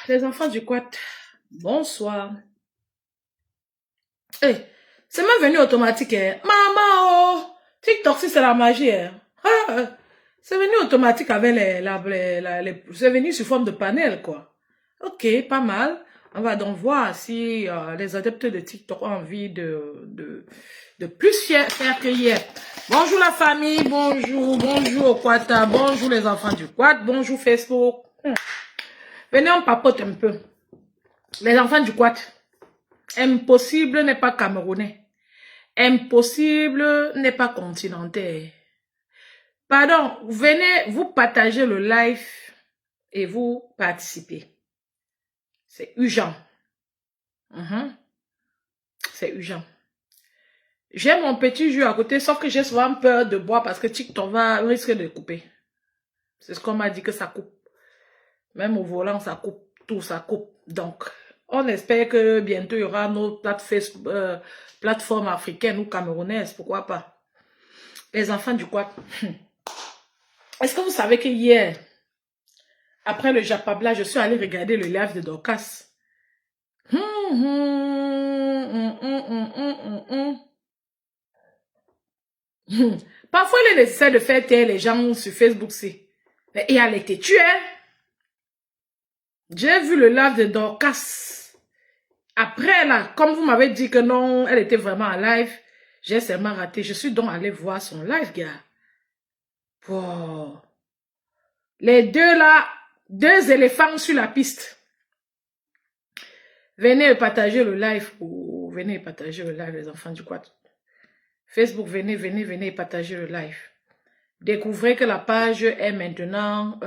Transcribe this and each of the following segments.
Les enfants du quad, bonsoir. Hey, c'est même venu automatique, hein. Maman, oh, TikTok, si c'est la magie, hein. C'est venu automatique avec c'est venu sous forme de panel, quoi. Ok, pas mal. On va donc voir si les adeptes de TikTok ont envie de plus faire que hier. Bonjour la famille, bonjour au quad, bonjour les enfants du quad, bonjour Facebook. Venez, on papote un peu. Les enfants du quad. Impossible n'est pas camerounais. Impossible n'est pas continental. Pardon, venez, vous partagez le live et vous participez. C'est urgent. C'est urgent. J'ai mon petit jus à côté, sauf que j'ai souvent peur de boire parce que TikTok risque de couper. C'est ce qu'on m'a dit que ça coupe. Même au volant, ça coupe. Tout, ça coupe. Donc, on espère que bientôt, il y aura nos plateformes africaines ou camerounaises. Pourquoi pas? Les enfants du quad. Est-ce que vous savez que hier, après le Japabla, je suis allée regarder le live de Dorcas. Parfois, il est nécessaire de faire taire les gens sur Facebook. Mais elle était tuée. J'ai vu le live de Dorcas. Après, là, comme vous m'avez dit que non, elle était vraiment en live, j'ai seulement raté. Je suis donc allée voir son live, gars. Wow. Les deux là, deux éléphants sur la piste. Venez partager le live. Venez partager le live, les enfants du quad. Facebook, venez partager le live. Découvrez que la page est maintenant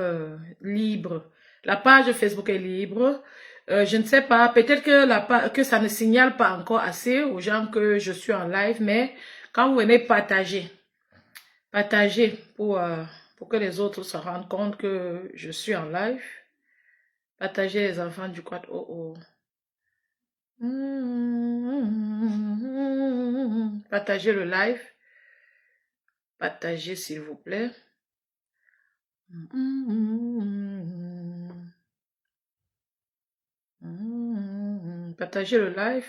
libre. La page Facebook est libre. Je ne sais pas, peut-être que ça ne signale pas encore assez aux gens que je suis en live, mais quand vous venez partager pour que les autres se rendent compte que je suis en live. Partagez les enfants du quad. Partagez le live. Partagez s'il vous plaît. Partagez le live.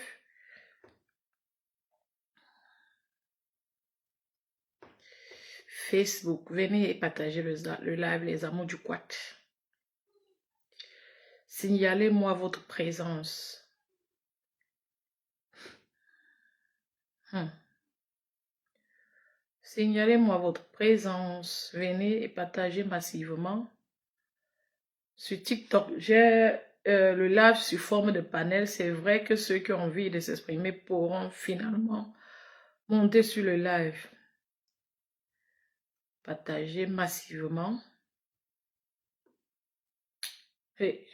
Facebook, venez partager le live, les amours du quad. Signalez-moi votre présence. Signalez-moi votre présence. Venez et partagez massivement. Sur TikTok, j'ai le live sous forme de panel. C'est vrai que ceux qui ont envie de s'exprimer pourront finalement monter sur le live. Partagez massivement. Et...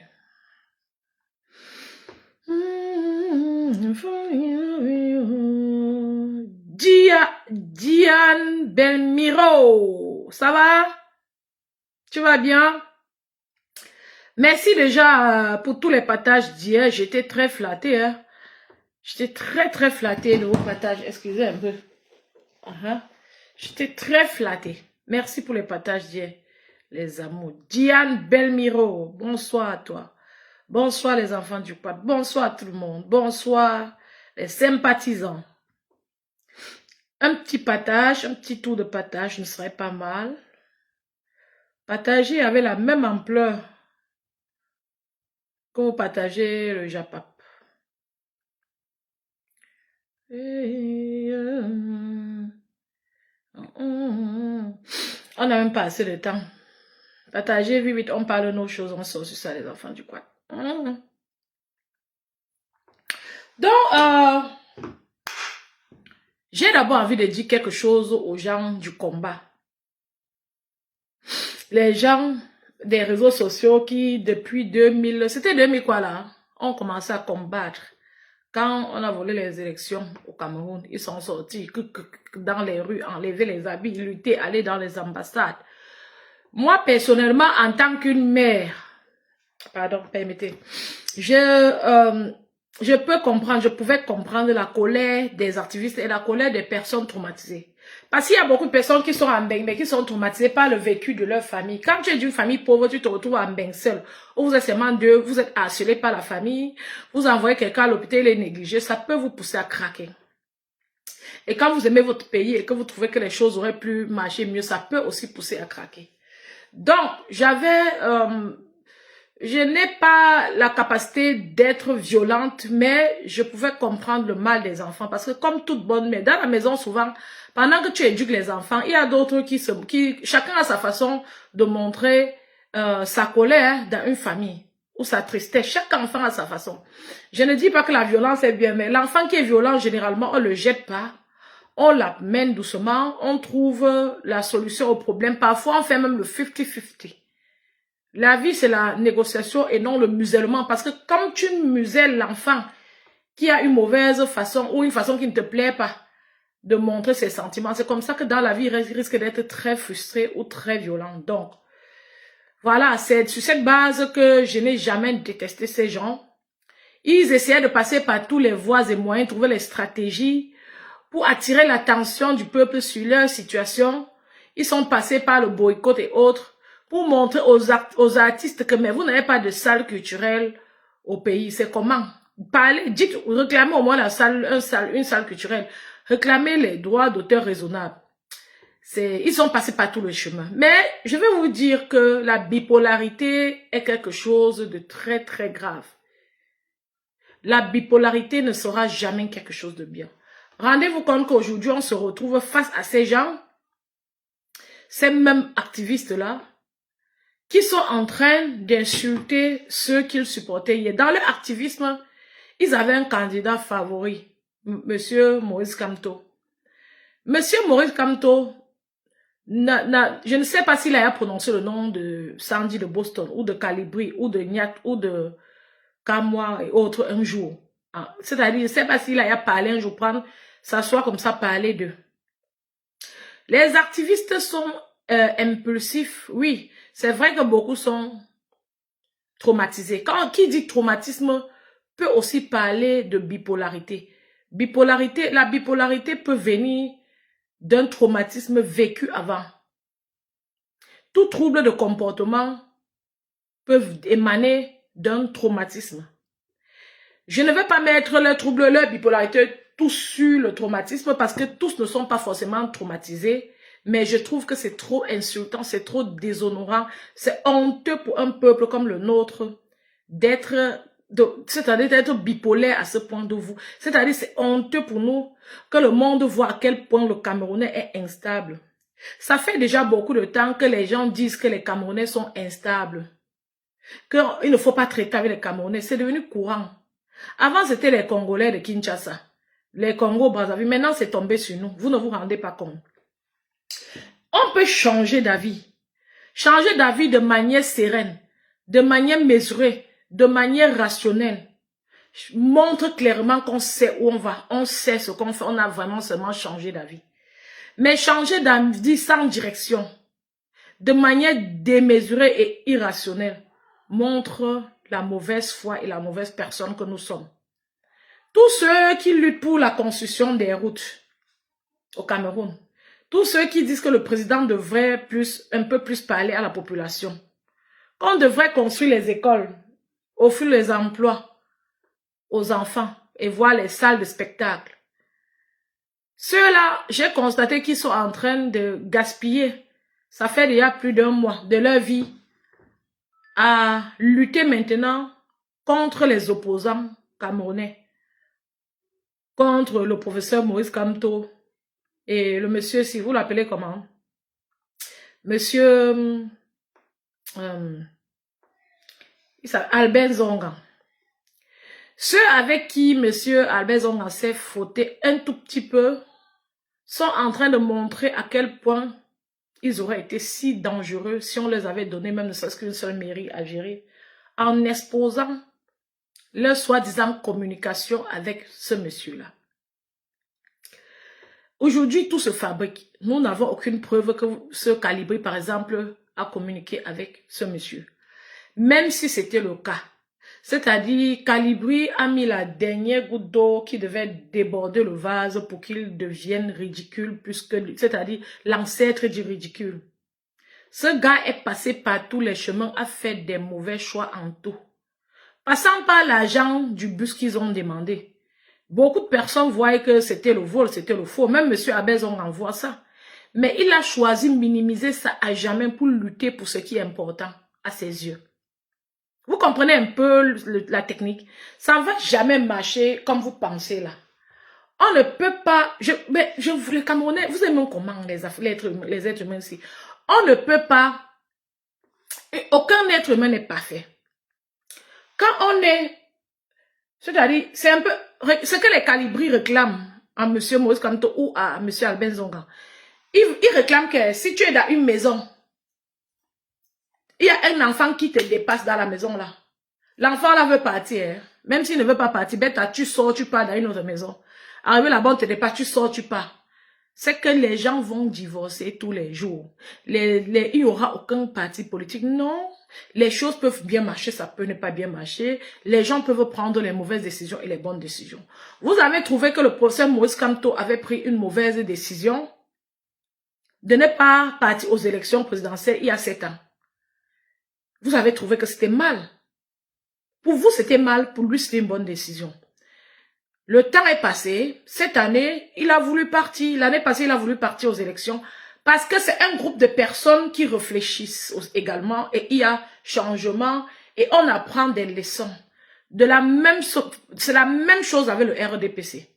Diane Belmiro, ça va? Tu vas bien? Merci déjà pour tous les partages d'hier. J'étais très flattée. Hein? J'étais très flattée de vos partages. Excusez un peu. J'étais très flattée. Merci pour les partages d'hier. Les amours. Diane Belmiro, bonsoir à toi. Bonsoir les enfants du quad. Bonsoir à tout le monde. Bonsoir les sympathisants. Un petit partage, un petit tour de partage ne serait pas mal. Partager avec la même ampleur que vous partagez le Japap. On n'a même pas assez de temps. Partagez, vite, on parle de nos choses, on sort sur ça, les enfants du quad. Donc, j'ai d'abord envie de dire quelque chose aux gens du combat. Les gens des réseaux sociaux qui, depuis 2000, c'était 2000 quoi là, ont commencé à combattre. Quand on a volé les élections au Cameroun, ils sont sortis dans les rues, enlever les habits, lutter, aller dans les ambassades. Moi, personnellement, en tant qu'une mère, pardon, permettez, je peux comprendre, je pouvais comprendre la colère des activistes et la colère des personnes traumatisées. Parce qu'il y a beaucoup de personnes qui sont en Beng, mais qui sont traumatisées par le vécu de leur famille. Quand tu es d'une famille pauvre, tu te retrouves en Beng seul, où vous êtes seulement deux, vous êtes harcelé par la famille, vous envoyez quelqu'un à l'hôpital, il est négligé, ça peut vous pousser à craquer. Et quand vous aimez votre pays et que vous trouvez que les choses auraient pu marcher mieux, ça peut aussi pousser à craquer. Donc, je n'ai pas la capacité d'être violente, mais je pouvais comprendre le mal des enfants. Parce que comme toute bonne mère, dans la maison, souvent, pendant que tu éduques les enfants, il y a d'autres chacun a sa façon de montrer sa colère dans une famille ou sa tristesse. Chaque enfant a sa façon. Je ne dis pas que la violence est bien, mais l'enfant qui est violent, généralement, on ne le jette pas. On l'amène doucement, on trouve la solution au problème. Parfois, on fait même le 50-50. La vie, c'est la négociation et non le musellement. Parce que quand tu muselles l'enfant qui a une mauvaise façon ou une façon qui ne te plaît pas de montrer ses sentiments, c'est comme ça que dans la vie, il risque d'être très frustré ou très violent. Donc, voilà, c'est sur cette base que je n'ai jamais détesté ces gens. Ils essayaient de passer par tous les voies et moyens, trouver les stratégies pour attirer l'attention du peuple sur leur situation. Ils sont passés par le boycott et autres pour montrer aux artistes que mais vous n'avez pas de salle culturelle au pays. C'est comment? Parlez, dites, réclamez au moins une salle culturelle. Réclamez les droits d'auteur raisonnables. Ils sont passés par tout le chemin. Mais je vais vous dire que la bipolarité est quelque chose de très très grave. La bipolarité ne sera jamais quelque chose de bien. Rendez-vous compte qu'aujourd'hui, on se retrouve face à ces gens, ces mêmes activistes-là, qui sont en train d'insulter ceux qu'ils supportaient hier. Dans leur activisme, ils avaient un candidat favori, Monsieur Maurice Kamto. Monsieur Maurice Kamto, je ne sais pas s'il a prononcé le nom de Sandy de Boston, ou de Calibri, ou de Nyat, ou de Kamwa et autres un jour. C'est-à-dire, je ne sais pas s'il a parlé un jour, s'asseoir comme ça, parler d'eux. Les activistes sont impulsifs, oui. C'est vrai que beaucoup sont traumatisés. Qui dit traumatisme peut aussi parler de bipolarité. La bipolarité peut venir d'un traumatisme vécu avant. Tout trouble de comportement peut émaner d'un traumatisme. Je ne vais pas mettre le trouble, la bipolarité, tous sur le traumatisme parce que tous ne sont pas forcément traumatisés. Mais je trouve que c'est trop insultant, c'est trop déshonorant, c'est honteux pour un peuple comme le nôtre c'est-à-dire d'être bipolaire à ce point de vue. C'est-à-dire c'est honteux pour nous que le monde voit à quel point le Camerounais est instable. Ça fait déjà beaucoup de temps que les gens disent que les Camerounais sont instables, qu'il ne faut pas traiter avec les Camerounais. C'est devenu courant. Avant, c'était les Congolais de Kinshasa, les Congo-Brazzaville. Maintenant, c'est tombé sur nous. Vous ne vous rendez pas compte. On peut changer d'avis. Changer d'avis de manière sereine, de manière mesurée, de manière rationnelle. Montre clairement qu'on sait où on va, on sait ce qu'on fait, on a vraiment seulement changé d'avis. Mais changer d'avis sans direction, de manière démesurée et irrationnelle, montre la mauvaise foi et la mauvaise personne que nous sommes. Tous ceux qui luttent pour la construction des routes au Cameroun, tous ceux qui disent que le président devrait un peu plus parler à la population, qu'on devrait construire les écoles, offrir les emplois aux enfants et voir les salles de spectacle. Ceux-là, j'ai constaté qu'ils sont en train de gaspiller, ça fait déjà plus d'un mois de leur vie, à lutter maintenant contre les opposants camerounais, contre le professeur Maurice Kamto et le monsieur, si vous l'appelez comment, monsieur Albert Zonga. Ceux avec qui monsieur Albert Zonga s'est frotté un tout petit peu sont en train de montrer à quel point ils auraient été si dangereux si on les avait donné même ne serait-ce qu'une seule mairie à gérer, en exposant leur soi-disant communication avec ce monsieur-là. Aujourd'hui, tout se fabrique. Nous n'avons aucune preuve que ce Calibri, par exemple, a communiqué avec ce monsieur. Même si c'était le cas, C'est-à-dire, Calibri a mis la dernière goutte d'eau qui devait déborder le vase pour qu'il devienne ridicule, c'est-à-dire l'ancêtre du ridicule. Ce gars est passé par tous les chemins, a fait des mauvais choix en tout. Passant par l'argent du bus qu'ils ont demandé. Beaucoup de personnes voyaient que c'était le vol, c'était le faux. Même M. Abezong en voit ça. Mais il a choisi de minimiser ça à jamais pour lutter pour ce qui est important à ses yeux. Vous comprenez un peu la technique? Ça ne va jamais marcher comme vous pensez là. On ne peut pas... les Camerounais, vous aimez comment les êtres humains ici? On ne peut pas... Et aucun être humain n'est parfait. Quand on est... C'est-à-dire, c'est un peu... Ce que les Calibri réclament à M. Moïse Kamto ou à M. Albin Zonga. Ils réclament que si tu es dans une maison, il y a un enfant qui te dépasse dans la maison là. L'enfant là veut partir. Même s'il ne veut pas partir, tu sors, tu pars dans une autre maison. Arrivé là-bas, on te dépasse, tu sors, tu pars. C'est que les gens vont divorcer tous les jours. Il n'y aura aucun parti politique. Non. Les choses peuvent bien marcher, ça peut ne pas bien marcher. Les gens peuvent prendre les mauvaises décisions et les bonnes décisions. Vous avez trouvé que le professeur Moïse Kamto avait pris une mauvaise décision de ne pas partir aux élections présidentielles il y a 7 ans. Vous avez trouvé que c'était mal. Pour vous, c'était mal. Pour lui, c'était une bonne décision. Le temps est passé. Cette année, il a voulu partir. L'année passée, il a voulu partir aux élections. Parce que c'est un groupe de personnes qui réfléchissent également. Et il y a changement. Et on apprend des leçons. C'est la même chose avec le RDPC.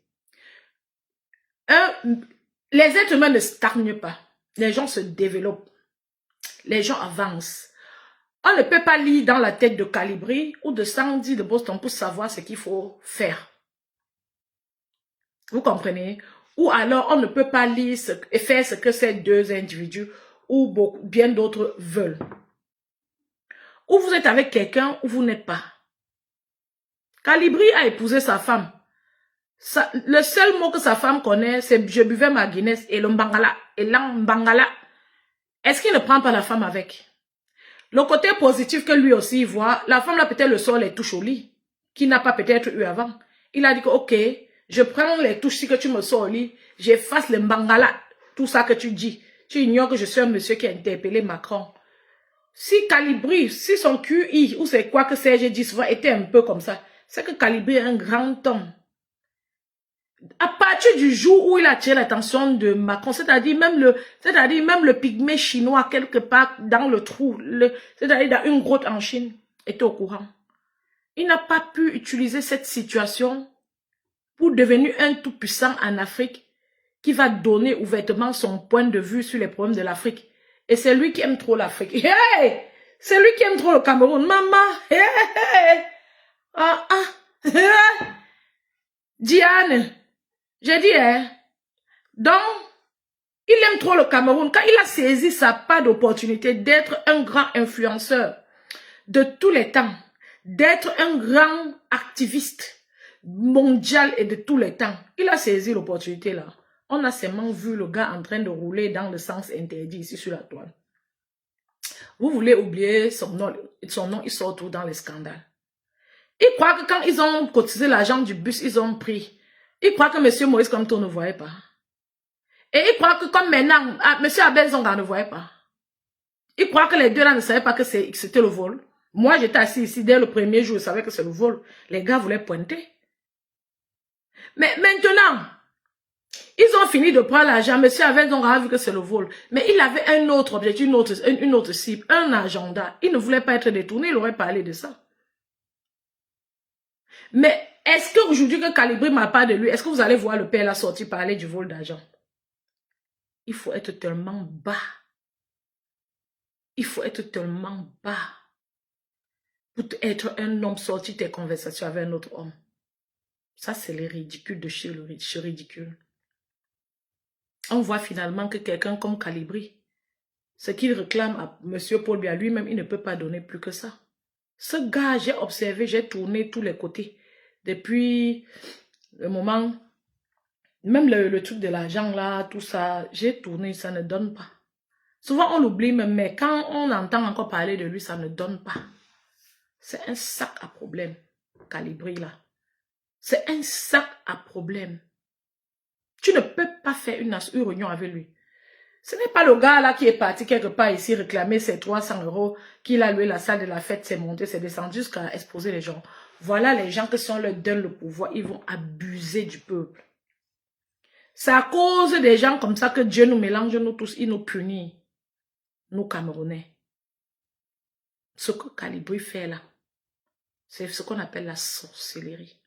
Les êtres humains ne stagnent pas. Les gens se développent. Les gens avancent. On ne peut pas lire dans la tête de Calibri ou de Sandy de Boston pour savoir ce qu'il faut faire. Vous comprenez? Ou alors, on ne peut pas lire et faire ce que ces deux individus ou bien d'autres veulent. Ou vous êtes avec quelqu'un ou vous n'êtes pas. Calibri a épousé sa femme. Le seul mot que sa femme connaît, c'est « je buvais ma Guinness » et le mbangala. Et l'ambangala. Est-ce qu'il ne prend pas la femme avec? Le côté positif que lui aussi voit, la femme là peut-être le sort les touches au lit, qui n'a pas peut-être eu avant. Il a dit que ok, je prends les touches si que tu me sors au lit, j'efface le mbangala, tout ça que tu dis. Tu ignores que je suis un monsieur qui a interpellé Macron. Si Calibri, si son QI, ou c'est quoi que Serge dit souvent, était un peu comme ça, c'est que Calibri est un grand homme. À partir du jour où il a attiré l'attention de Macron, c'est-à-dire même le pygmée chinois quelque part dans le trou, c'est-à-dire dans une grotte en Chine, était au courant. Il n'a pas pu utiliser cette situation pour devenir un tout-puissant en Afrique qui va donner ouvertement son point de vue sur les problèmes de l'Afrique. Et c'est lui qui aime trop l'Afrique. Hey! C'est lui qui aime trop le Cameroun. Maman! Hey! Hey! Diane! J'ai dit, hein? Donc, il aime trop le Cameroun. Quand il a saisi sa part d'opportunité d'être un grand influenceur de tous les temps, d'être un grand activiste mondial et de tous les temps, il a saisi l'opportunité là. On a seulement vu le gars en train de rouler dans le sens interdit ici sur la toile. Vous voulez oublier son nom, il sort tout dans les scandales. Il croit que quand ils ont cotisé l'argent du bus, ils ont pris. Il croit que M. Moïse Kamto ne voyait pas. Et il croit que comme maintenant, M. Abel Zonga ne voyait pas. Il croit que les deux là ne savaient pas que c'était le vol. Moi, j'étais assis ici dès le premier jour, je savais que c'est le vol. Les gars voulaient pointer. Mais maintenant, ils ont fini de prendre l'argent. M. Abel Zonga a vu que c'est le vol. Mais il avait un autre objectif, une autre cible, un agenda. Il ne voulait pas être détourné, il aurait parlé de ça. Mais est-ce qu'aujourd'hui que Calibri m'a parlé de lui, est-ce que vous allez voir le père là sortir parler du vol d'argent? Il faut être tellement bas. Il faut être tellement bas pour être un homme sorti tes conversations avec un autre homme. Ça, c'est les ridicules de chez ridicule. On voit finalement que quelqu'un comme Calibri, ce qu'il réclame à M. Paul Biya lui-même, il ne peut pas donner plus que ça. Ce gars, j'ai observé, j'ai tourné tous les côtés. Depuis le moment, même le truc de l'argent là, tout ça, j'ai tourné, ça ne donne pas. Souvent on l'oublie, mais quand on entend encore parler de lui, ça ne donne pas. C'est un sac à problème, Calibri là. C'est un sac à problème. Tu ne peux pas faire une réunion avec lui. Ce n'est pas le gars là qui est parti quelque part ici réclamer ses 300 €, qu'il a loué la salle de la fête, c'est monté, c'est descendu jusqu'à exposer les gens. Voilà les gens que si on leur donne le pouvoir, ils vont abuser du peuple. C'est à cause des gens comme ça que Dieu nous mélange, nous tous, il nous punit, nous Camerounais. Ce que Calibri fait là, c'est ce qu'on appelle la sorcellerie.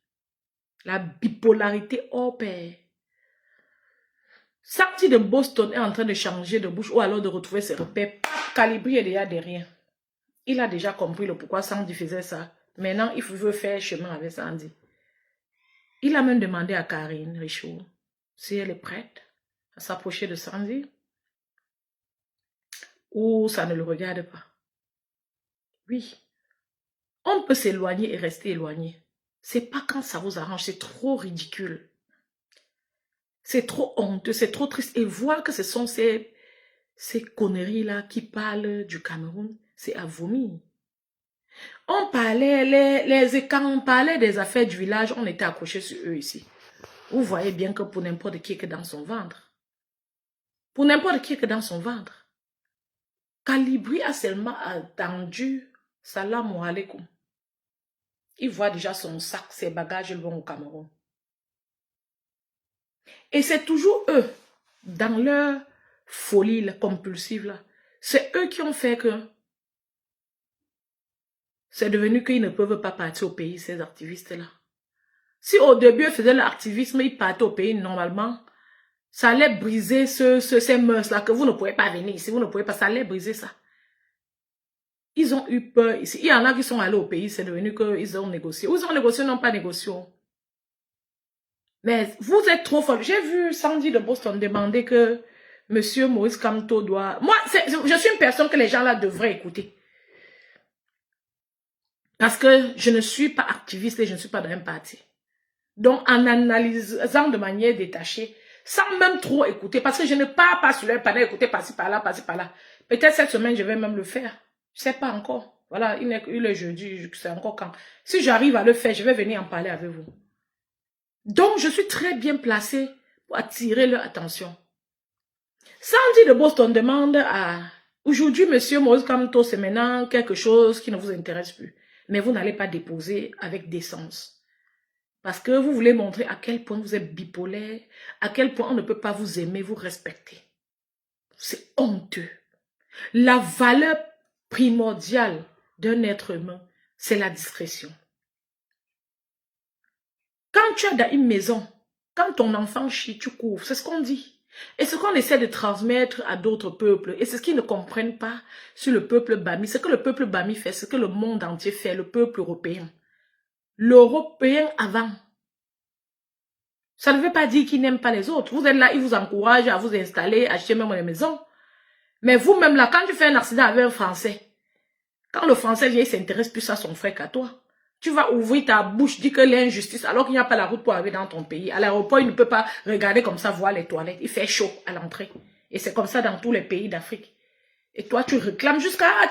La bipolarité hors pair. Sandy de Boston est en train de changer de bouche ou alors de retrouver ses repères. Calibri est déjà derrière. Il a déjà compris le pourquoi Sandy faisait ça. Maintenant, il veut faire chemin avec Sandy. Il a même demandé à Karine Richaud si elle est prête à s'approcher de Sandy ou ça ne le regarde pas. Oui, on peut s'éloigner et rester éloigné. C'est pas quand ça vous arrange, c'est trop ridicule. C'est trop honteux, c'est trop triste. Et voir que ce sont ces conneries-là qui parlent du Cameroun, c'est à vomir. On parlait, quand on parlait des affaires du village, on était accrochés sur eux ici. Vous voyez bien que pour n'importe qui que dans son ventre. Pour n'importe qui que dans son ventre. Calibri a seulement attendu salam alaikum. Il voit déjà son sac, ses bagages vont au Cameroun. Et c'est toujours eux, dans leur folie là, compulsive, là, c'est eux qui ont fait que c'est devenu qu'ils ne peuvent pas partir au pays, ces activistes-là. Si au début, ils faisaient l'activisme, ils partaient au pays normalement, ça allait briser ces mœurs-là, que vous ne pouvez pas venir ici, vous ne pouvez pas, ça allait briser ça. Ils ont eu peur ici. Il y en a qui sont allés au pays, c'est devenu qu'ils ont négocié. Ou ils ont négocié, non pas négocié. Mais vous êtes trop folle. J'ai vu Sandy de Boston demander que Monsieur Maurice Kamto doit... Moi, je suis une personne que les gens là devraient écouter. Parce que je ne suis pas activiste et je ne suis pas dans un parti. Donc, en analysant de manière détachée, sans même trop écouter, parce que je ne pars pas sur leur panel, écouter par-ci, par-là, par-ci, par-là. Peut-être cette semaine, je vais même le faire. Je ne sais pas encore. Voilà, il est le jeudi, c'est encore quand. Si j'arrive à le faire, je vais venir en parler avec vous. Donc, je suis très bien placée pour attirer leur attention. Sandy de Boston demande à... Aujourd'hui, Monsieur Maurice Kamto, c'est maintenant quelque chose qui ne vous intéresse plus. Mais vous n'allez pas déposer avec décence. Parce que vous voulez montrer à quel point vous êtes bipolaire, à quel point on ne peut pas vous aimer, vous respecter. C'est honteux. La valeur primordiale d'un être humain, c'est la discrétion. Quand tu es dans une maison, quand ton enfant chie, tu couvres, c'est ce qu'on dit. Et ce qu'on essaie de transmettre à d'autres peuples, et c'est ce qu'ils ne comprennent pas sur le peuple Bami, ce que le peuple Bami fait, ce que le monde entier fait, le peuple européen. L'Européen avant. Ça ne veut pas dire qu'il n'aime pas les autres. Vous êtes là, il vous encourage à vous installer, acheter même les maisons. Mais vous-même là, quand tu fais un accident avec un Français, quand le Français vient, il s'intéresse plus à son frère qu'à toi. Tu vas ouvrir ta bouche, dire que l'injustice, alors qu'il n'y a pas la route pour arriver dans ton pays. À l'aéroport, il ne peut pas regarder comme ça, voir les toilettes. Il fait chaud à l'entrée. Et c'est comme ça dans tous les pays d'Afrique. Et toi, tu réclames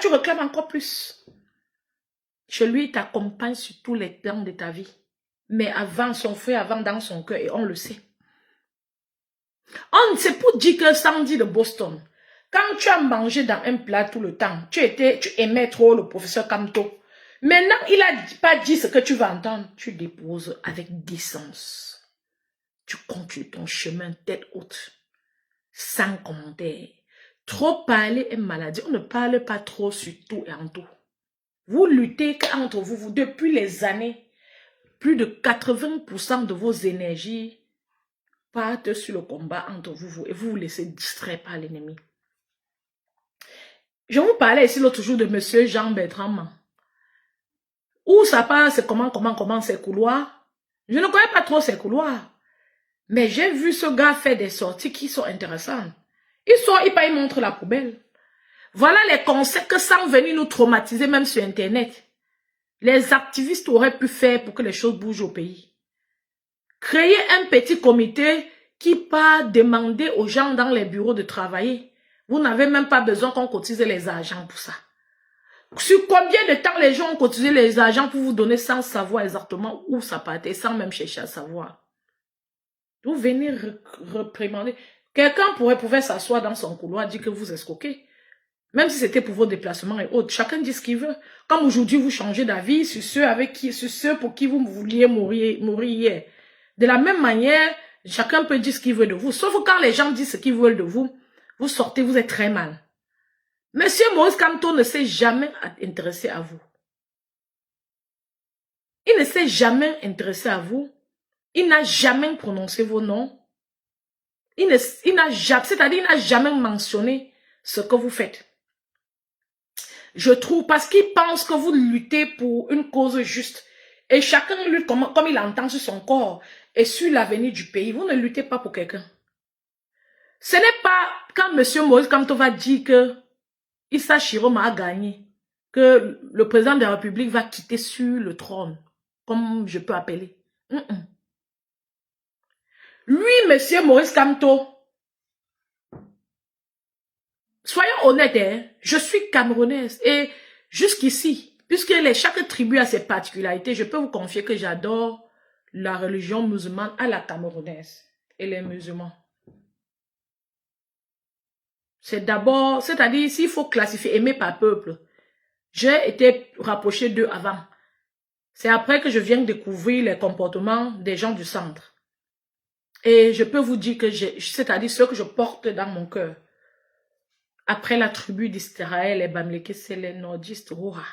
tu réclames encore plus. Chez lui, il t'accompagne sur tous les temps de ta vie. Mais avant, son feu, avant dans son cœur, et on le sait. C'est pour dire que Sandy de Boston, quand tu as mangé dans un plat tout le temps, tu aimais trop le professeur Kamto. Maintenant, il n'a pas dit ce que tu vas entendre. Tu déposes avec décence. Tu continues ton chemin tête haute, sans commentaire. Trop parler est maladie. On ne parle pas trop sur tout et en tout. Vous luttez entre vous, depuis les années, plus de 80% de vos énergies partent sur le combat entre vous et vous vous laissez distraire par l'ennemi. Je vous parlais ici l'autre jour de monsieur Jean-Bertrand. Où ça passe, comment ces couloirs. Je ne connais pas trop ces couloirs. Mais j'ai vu ce gars faire des sorties qui sont intéressantes. Il montre la poubelle. Voilà les conseils que sans venir nous traumatiser même sur Internet. Les activistes auraient pu faire pour que les choses bougent au pays. Créer un petit comité qui part demander aux gens dans les bureaux de travailler. Vous n'avez même pas besoin qu'on cotise les agents pour ça. Sur combien de temps les gens ont cotisé les agents pour vous donner sans savoir exactement où ça partait, sans même chercher à savoir. Vous venez réprimander. Quelqu'un pouvait s'asseoir dans son couloir et dire que vous escroquez. Même si c'était pour vos déplacements et autres. Chacun dit ce qu'il veut. Comme aujourd'hui, vous changez d'avis sur ceux pour qui vous vouliez mourir hier. De la même manière, chacun peut dire ce qu'il veut de vous. Sauf quand les gens disent ce qu'ils veulent de vous, vous sortez, vous êtes très mal. Monsieur Maurice Kamto ne s'est jamais intéressé à vous. Il ne s'est jamais intéressé à vous. Il n'a jamais prononcé vos noms. C'est-à-dire, il n'a jamais mentionné ce que vous faites. Je trouve, parce qu'il pense que vous luttez pour une cause juste. Et chacun lutte comme il entend sur son corps et sur l'avenir du pays. Vous ne luttez pas pour quelqu'un. Ce n'est pas quand M. Maurice Kamto va dire que Issa Chiroma a gagné, que le président de la République va quitter sur le trône, comme je peux appeler. Lui, M. Maurice Kamto, soyons honnêtes, hein, je suis camerounaise et jusqu'ici, puisque chaque tribu a ses particularités, je peux vous confier que j'adore la religion musulmane à la camerounaise et les musulmans. C'est d'abord, c'est-à-dire s'il faut classifier, aimer par peuple, j'ai été rapproché d'eux avant. C'est après que je viens de découvrir les comportements des gens du centre. Et je peux vous dire que c'est-à-dire ce que je porte dans mon cœur. Après la tribu d'Israël, les Bamlékés, c'est les nordistes, Roha.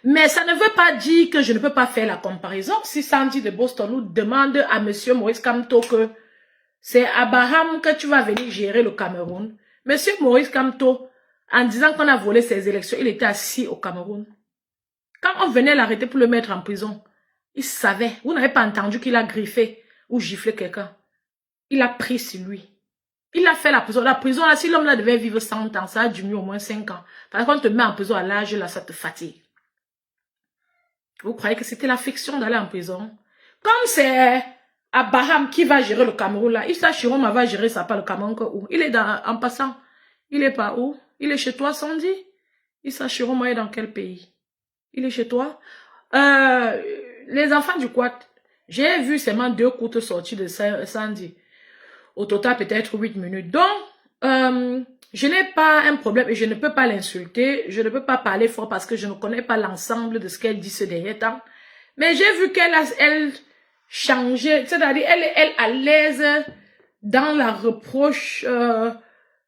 Mais ça ne veut pas dire que je ne peux pas faire la comparaison. Si Sandy de Boston nous demande à M. Maurice Kamto que c'est Abraham que tu vas venir gérer le Cameroun. M. Maurice Kamto, en disant qu'on a volé ses élections, il était assis au Cameroun. Quand on venait l'arrêter pour le mettre en prison, il savait. Vous n'avez pas entendu qu'il a griffé ou giflé quelqu'un. Il a pris sur lui. Il a fait la prison. La prison, là, si l'homme là devait vivre 100 ans, ça a diminué au moins 5 ans. Parce qu'on te met en prison à l'âge, là, ça te fatigue. Vous croyez que c'était la fiction d'aller en prison? Comme c'est Abraham qui va gérer le Cameroun, là, Issa Chiroma va gérer ça, pas le Cameroun, où? Il est en passant. Il est pas où? Il est chez toi, Sandy? Issa Chiroma est dans quel pays? Il est chez toi? Les enfants du Quad, j'ai vu seulement 2 courtes sorties de Sandy. Au total, peut-être 8 minutes. Donc, je n'ai pas un problème et je ne peux pas l'insulter. Je ne peux pas parler fort parce que je ne connais pas l'ensemble de ce qu'elle dit ce dernier temps. Mais j'ai vu qu'elle changeait, c'est-à-dire elle est à l'aise dans la reproche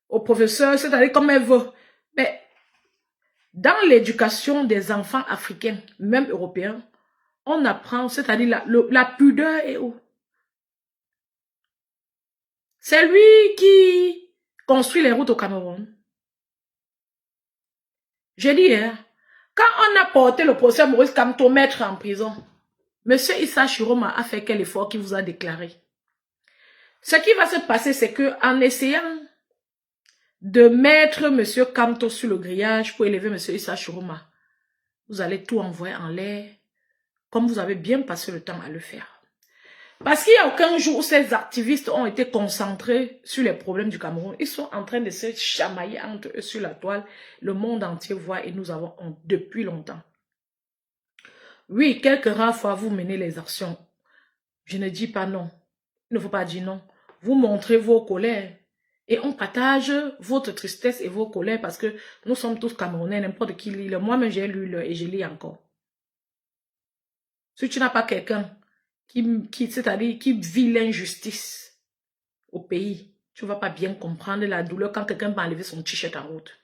au professeur, c'est-à-dire comme elle veut. Mais dans l'éducation des enfants africains, même européens, on apprend, c'est-à-dire la pudeur est où? C'est lui qui construit les routes au Cameroun. J'ai dit, hein, quand on a porté le professeur Maurice Kamto mettre en prison, monsieur Issa Chiroma a fait quel effort qu'il vous a déclaré? Ce qui va se passer, c'est que en essayant de mettre monsieur Kamto sur le grillage pour élever monsieur Issa Chiroma, vous allez tout envoyer en l'air, comme vous avez bien passé le temps à le faire. Parce qu'il n'y a aucun jour où ces activistes ont été concentrés sur les problèmes du Cameroun. Ils sont en train de se chamailler entre eux sur la toile. Le monde entier voit et nous avons honte depuis longtemps. Oui, quelques rares fois, vous menez les actions. Je ne dis pas non. Il ne faut pas dire non. Vous montrez vos colères. Et on partage votre tristesse et vos colères parce que nous sommes tous Camerounais, n'importe qui lit. Moi-même, j'ai lu et je lis encore. Si tu n'as pas quelqu'un c'est-à-dire qui vit l'injustice au pays, tu ne vas pas bien comprendre la douleur quand quelqu'un va enlever son t-shirt en route.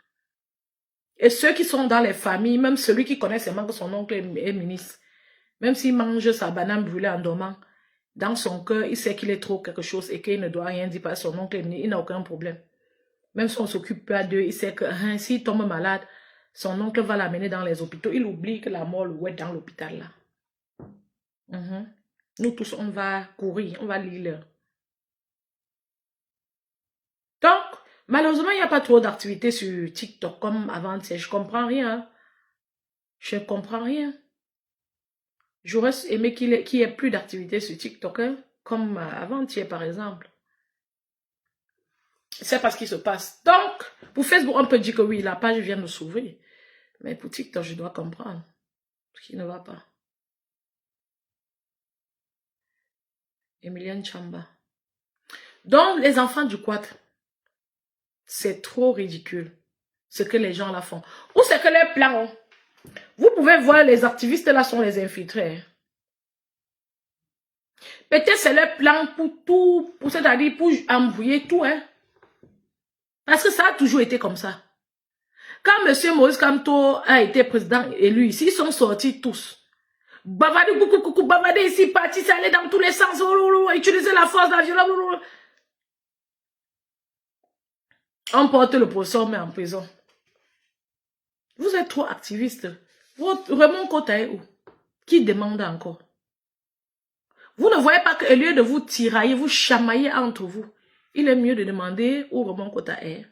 Et ceux qui sont dans les familles, même celui qui connaît seulement que son oncle est ministre, même s'il mange sa banane brûlée en dormant, dans son cœur, il sait qu'il est trop quelque chose et qu'il ne doit rien dire parce que son oncle est ministre, il n'a aucun problème. Même si on s'occupe pas d'eux, il sait que s'il tombe malade, son oncle va l'amener dans les hôpitaux. Il oublie que la mort est dans l'hôpital là. Nous tous, on va courir, on va lire. Donc, malheureusement, il n'y a pas trop d'activités sur TikTok comme avant-hier. Je comprends rien. Je ne comprends rien. J'aurais aimé qu'il y ait plus d'activités sur TikTok, hein, comme avant-hier, par exemple. C'est pas ce qui se passe. Donc, pour Facebook, on peut dire que oui, la page vient de s'ouvrir. Mais pour TikTok, je dois comprendre ce qui ne va pas. Emilienne Chamba. Donc, les enfants du quad, c'est trop ridicule ce que les gens là font. Ou c'est que les plans, vous pouvez voir les activistes là sont les infiltrés. Peut-être c'est leur plan pour tout, c'est-à-dire pour embrouiller tout. Hein. Parce que ça a toujours été comme ça. Quand M. Moïse Kamto a été président élu ici, ils sont sortis tous. Bavardé, coucou, bavardé ici, parti, c'est aller dans tous les sens, utiliser la force, la violence. On porte le procès, mais en prison. Vous êtes trop activiste. Raymond Kota est où? Qui demande encore? Vous ne voyez pas qu'au lieu de vous tirailler, vous chamailler entre vous, il est mieux de demander où Raymond Kota est.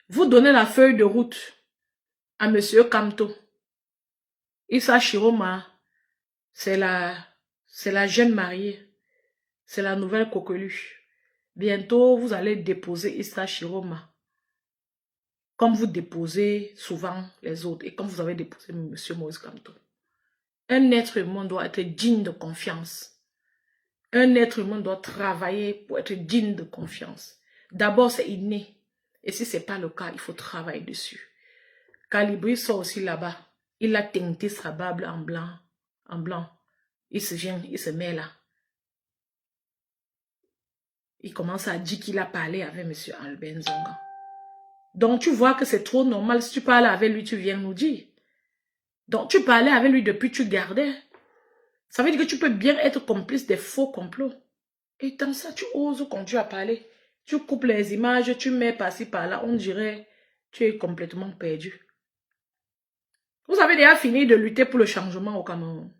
Vous donnez la feuille de route à M. Kamto. Issa Chiroma, c'est la jeune mariée. C'est la nouvelle coqueluche. Bientôt, vous allez déposer Issa Chiroma. Comme vous déposez souvent les autres. Et comme vous avez déposé M. Moïse Kamto. Un être humain doit être digne de confiance. Un être humain doit travailler pour être digne de confiance. D'abord, c'est inné. Et si ce n'est pas le cas, il faut travailler dessus. Calibri sort aussi là-bas. Il a teinté sa barbe en blanc. En blanc. Il se vient, il se met là. Il commence à dire qu'il a parlé avec M. Albert Nzonga. Donc, tu vois que c'est trop normal. Si tu parles avec lui, tu viens nous dire. Donc, tu parlais avec lui depuis, tu gardais. Ça veut dire que tu peux bien être complice des faux complots. Et dans ça, tu oses continuer à parler. Tu coupes les images, tu mets par-ci, par-là. On dirait tu es complètement perdu. Vous avez déjà fini de lutter pour le changement au Cameroun.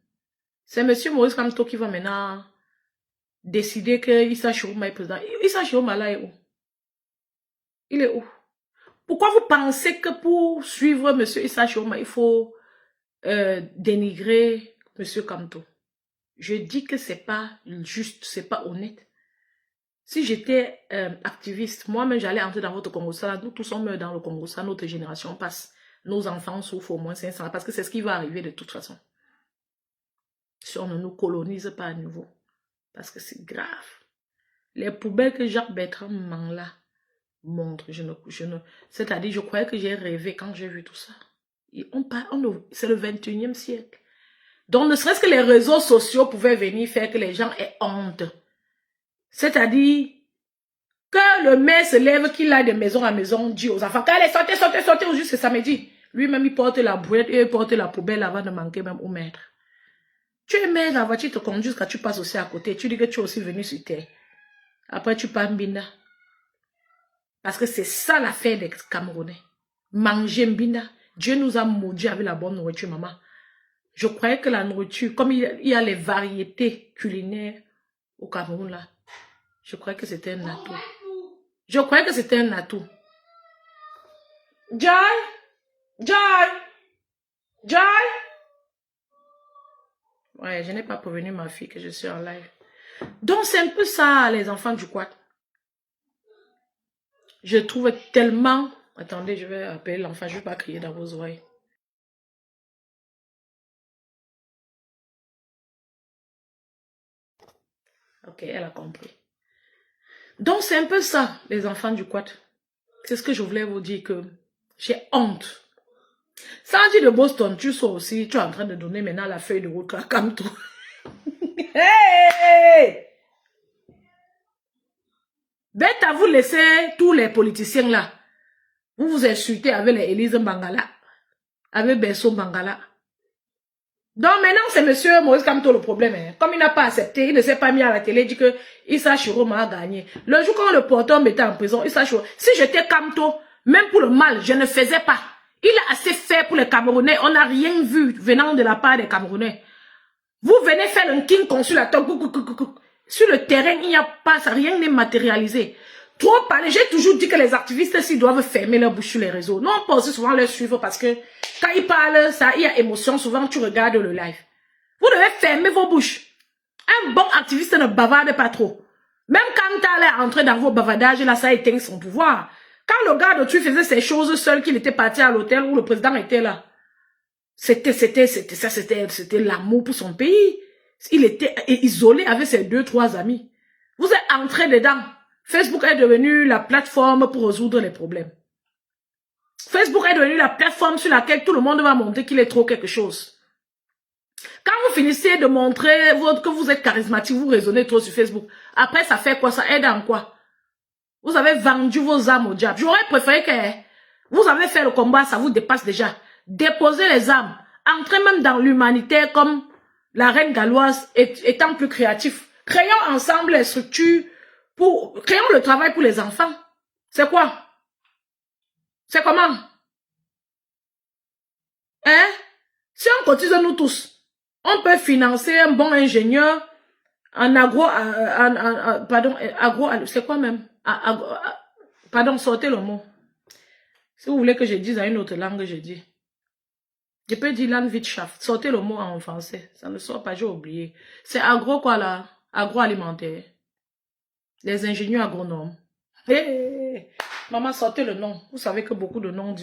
C'est M. Maurice Kamto qui va maintenant décider que Issa Chiroma est président. Issa Chiroma là est où? Il est où? Pourquoi vous pensez que pour suivre M. Issa Chiroma, il faut dénigrer M. Kamto? Je dis que c'est pas juste, c'est pas honnête. Si j'étais activiste, moi-même j'allais entrer dans votre Congo. Nous tous sommes dans le Congo. Ça, notre génération passe. Nos enfants souffrent au moins 500 ans parce que c'est ce qui va arriver de toute façon. Si on ne nous colonise pas à nouveau. Parce que c'est grave. Les poubelles que Jacques Bertrand Mangla montre, c'est-à-dire, je croyais que j'ai rêvé quand j'ai vu tout ça. C'est le 21e siècle. Donc, ne serait-ce que les réseaux sociaux pouvaient venir faire que les gens aient honte. C'est-à-dire, que le maire se lève, qu'il aille de maison à maison, dit aux enfants, allez, sortez, au juste samedi. Lui-même, il porte la brouette et il porte la poubelle avant de manquer même au maître. Tu es maire, la voiture te conduit quand tu passes aussi à côté. Tu dis que tu es aussi venu sur terre. Après, tu pars Mbinda. Parce que c'est ça l'affaire des Camerounais. Manger Mbinda. Dieu nous a maudits avec la bonne nourriture, maman. Je croyais que la nourriture, comme il y a les variétés culinaires au Cameroun là, je croyais que c'était un atout. Je croyais que c'était un atout. Joy! Ouais, je n'ai pas prévenu ma fille que je suis en live. Donc, c'est un peu ça, les enfants du quad. Je trouve tellement... Attendez, je vais appeler l'enfant, je ne vais pas crier dans vos oreilles. Ok, elle a compris. Donc, c'est un peu ça, les enfants du quad. C'est ce que je voulais vous dire, que j'ai honte. Sandy de Boston, tu sais aussi, tu es en train de donner maintenant la feuille de route à Kamto. Hey! Bête à vous laisser tous les politiciens là. Vous vous insultez avec les Élise Mbangala. Avec Benso Mbangala. Donc maintenant, c'est monsieur Moïse Kamto le problème. Hein. Comme il n'a pas accepté, il ne s'est pas mis à la télé, il dit que Issa Chiroma a gagné. Le jour quand le porteur mettait en prison, Issa Chiroma, si j'étais Kamto, même pour le mal, je ne faisais pas. Il a assez fait pour les Camerounais. On n'a rien vu venant de la part des Camerounais. Vous venez faire un king consulateur. Sur le terrain, il n'y a pas, ça, rien n'est matérialisé. Trop parler, j'ai toujours dit que les activistes ici doivent fermer leur bouche sur les réseaux. Non, on peut aussi souvent les suivre parce que quand ils parlent, ça, il y a émotion. Souvent, tu regardes le live. Vous devez fermer vos bouches. Un bon activiste ne bavarde pas trop. Même quand elle est entrée dans vos bavardages, là, ça éteint son pouvoir. Quand le gars de tu faisait ces choses seul, qu'il était parti à l'hôtel où le président était là, c'était l'amour pour son pays. Il était isolé avec ses 2-3 amis. Vous êtes entré dedans. Facebook est devenu la plateforme pour résoudre les problèmes. Facebook est devenu la plateforme sur laquelle tout le monde va montrer qu'il est trop quelque chose. Quand vous finissez de montrer que vous êtes charismatique, vous raisonnez trop sur Facebook. Après, ça fait quoi? Ça aide en quoi? Vous avez vendu vos âmes au diable. J'aurais préféré que vous avez fait le combat, ça vous dépasse déjà. Déposez les âmes. Entrez même dans l'humanitaire comme la reine galloise étant plus créatif. Créons ensemble les structures créons le travail pour les enfants. C'est quoi? C'est comment? Hein? Si on cotise nous tous, on peut financer un bon ingénieur en c'est quoi même? Pardon, sortez le mot. Si vous voulez que je dise à une autre langue, je dis. Je peux dire Landwirtschaft. Sortez le mot en français. Ça ne sort pas, j'ai oublié. C'est agro quoi là? Agroalimentaire. Les ingénieurs agronomes. Hey, maman, sortez le nom. Vous savez que beaucoup de noms,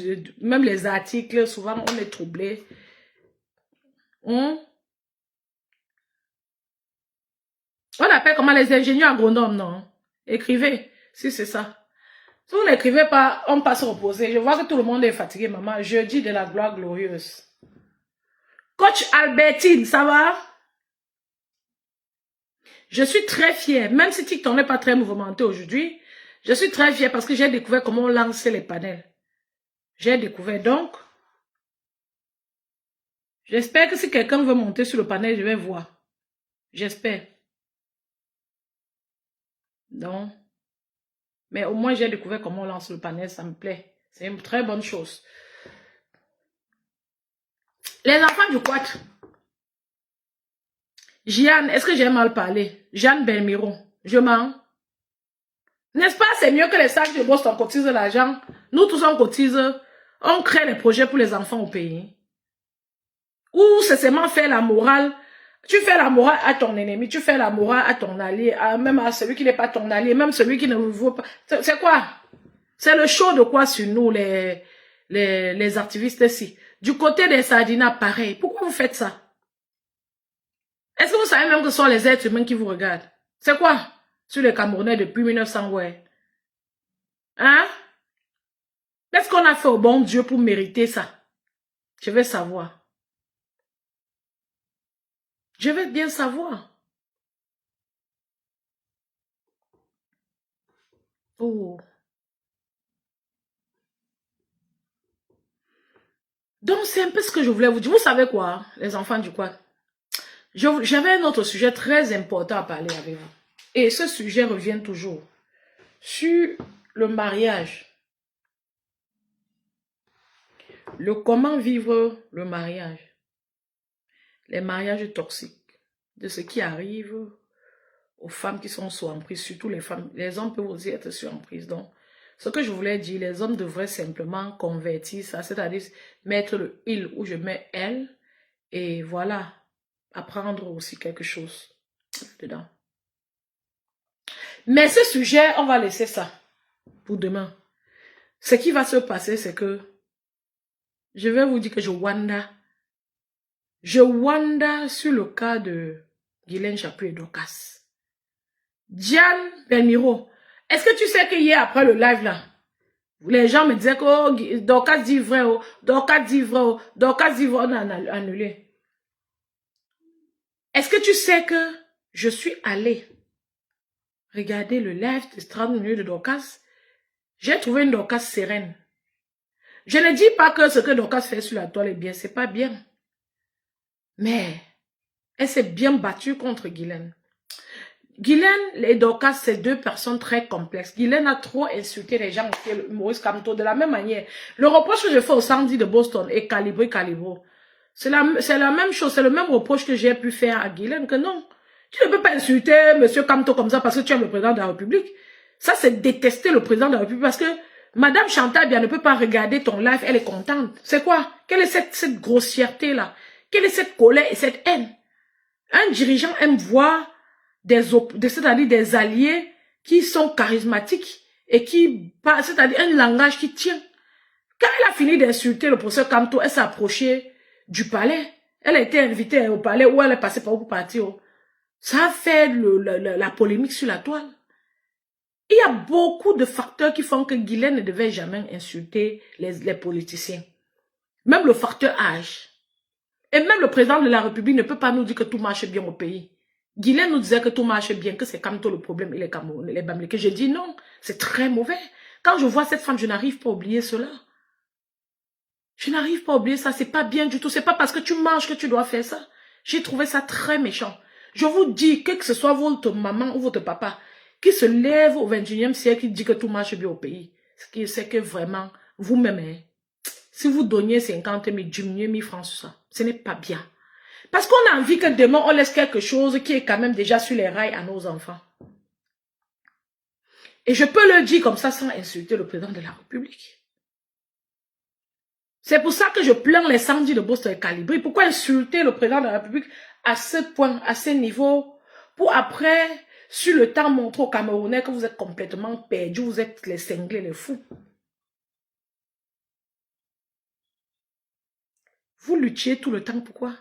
même les articles, souvent on est troublé. On appelle comment les ingénieurs agronomes, non? Écrivez, si c'est ça. Si vous n'écrivez pas, on passe se reposer. Je vois que tout le monde est fatigué, maman. Jeudi de la gloire glorieuse. Coach Albertine, ça va? Je suis très fière, même si TikTok n'est pas très mouvementé aujourd'hui, je suis très fière parce que j'ai découvert comment on lançait les panels. J'ai découvert donc. J'espère que si quelqu'un veut monter sur le panel, je vais voir. J'espère. Non. Mais au moins, j'ai découvert comment on lance le panel, ça me plaît. C'est une très bonne chose. Les enfants du quad. Jeanne, est-ce que j'ai mal parlé? Jeanne Belmiro, je mens. N'est-ce pas, c'est mieux que les sacs de boss, on cotise l'argent. Nous tous, on cotise, on crée les projets pour les enfants au pays. Ou c'est seulement faire la morale. Tu fais la morale à ton ennemi, tu fais la morale à ton allié, même à celui qui n'est pas ton allié, même celui qui ne vous voit pas. C'est quoi? C'est le show de quoi sur nous, les activistes ici? Du côté des Sardinas, pareil. Pourquoi vous faites ça? Est-ce que vous savez même que ce sont les êtres humains qui vous regardent? C'est quoi? Sur les Camerounais depuis 1900, ouais. Hein? Qu'est-ce qu'on a fait au bon Dieu pour mériter ça? Je veux savoir. Je veux bien savoir. Oh. Donc, c'est un peu ce que je voulais vous dire. Vous savez quoi, les enfants du quoi? J'avais un autre sujet très important à parler avec vous. Et ce sujet revient toujours. Sur le mariage. Le comment vivre le mariage. Les mariages toxiques. De ce qui arrive aux femmes qui sont sous emprise. Surtout les femmes. Les hommes peuvent aussi être sous emprise. Donc, ce que je voulais dire, les hommes devraient simplement convertir ça. C'est-à-dire mettre le il où je mets elle. Et voilà. Apprendre aussi quelque chose dedans. Mais ce sujet, on va laisser ça pour demain. Ce qui va se passer, c'est que je vais vous dire que je wanda sur le cas de Guylaine Chapuis et Dorcas. Diane Belmiro, est-ce que tu sais qu'hier après le live là, les gens me disaient que oh, Dorcas dit vrai, oh, Dorcas dit vrai, oh, Dorcas dit vrai, on a annulé. Est-ce que tu sais que je suis allée regarder le live de 30 minutes de Dorcas? J'ai trouvé une Dorcas sereine. Je ne dis pas que ce que Dorcas fait sur la toile est bien, c'est pas bien. Mais elle s'est bien battue contre Guylaine. Guylaine et Dorcas, c'est deux personnes très complexes. Guylaine a trop insulté les gens, Maurice Kamto, de la même manière. Le reproche que je fais au Sandy de Boston est Calibro. C'est la même chose, c'est le même reproche que j'ai pu faire à Guylaine, que non. Tu ne peux pas insulter M. Kamto comme ça parce que tu es le président de la République. Ça, c'est détester le président de la République parce que Madame Chantal Bia ne peut pas regarder ton live, elle est contente. C'est quoi? Quelle est cette grossièreté-là? Quelle est cette colère et cette haine? Un dirigeant aime voir c'est-à-dire des alliés qui sont charismatiques et qui parle, c'est-à-dire un langage qui tient. Quand elle a fini d'insulter le professeur Kamto, elle s'est approchée du palais. Elle a été invitée au palais où elle est passée par où pour partir. Ça a fait la polémique sur la toile. Il y a beaucoup de facteurs qui font que Guylaine ne devait jamais insulter les politiciens. Même le facteur âge. Et même le président de la République ne peut pas nous dire que tout marche bien au pays. Guylaine nous disait que tout marche bien, que c'est Kamto le problème et les Camerounais, les Bamileke. J'ai dit non, c'est très mauvais. Quand je vois cette femme, je n'arrive pas à oublier cela. Je n'arrive pas à oublier ça, c'est pas bien du tout. C'est pas parce que tu manges que tu dois faire ça. J'ai trouvé ça très méchant. Je vous dis, que ce soit votre maman ou votre papa, qui se lève au 21e siècle, qui dit que tout marche bien au pays, c'est que vraiment, vous-même, hein, si vous donniez 50 000, diminuez 1000 francs sur ça, ce n'est pas bien. Parce qu'on a envie que demain, on laisse quelque chose qui est quand même déjà sur les rails à nos enfants. Et je peux le dire comme ça sans insulter le président de la République. C'est pour ça que je plains les samedis de Boston et Calibri. Pourquoi insulter le président de la République à ce point, à ce niveau, pour après, sur le temps, montrer aux Camerounais que vous êtes complètement perdus, vous êtes les cinglés, les fous. Vous luttiez tout le temps, pourquoi?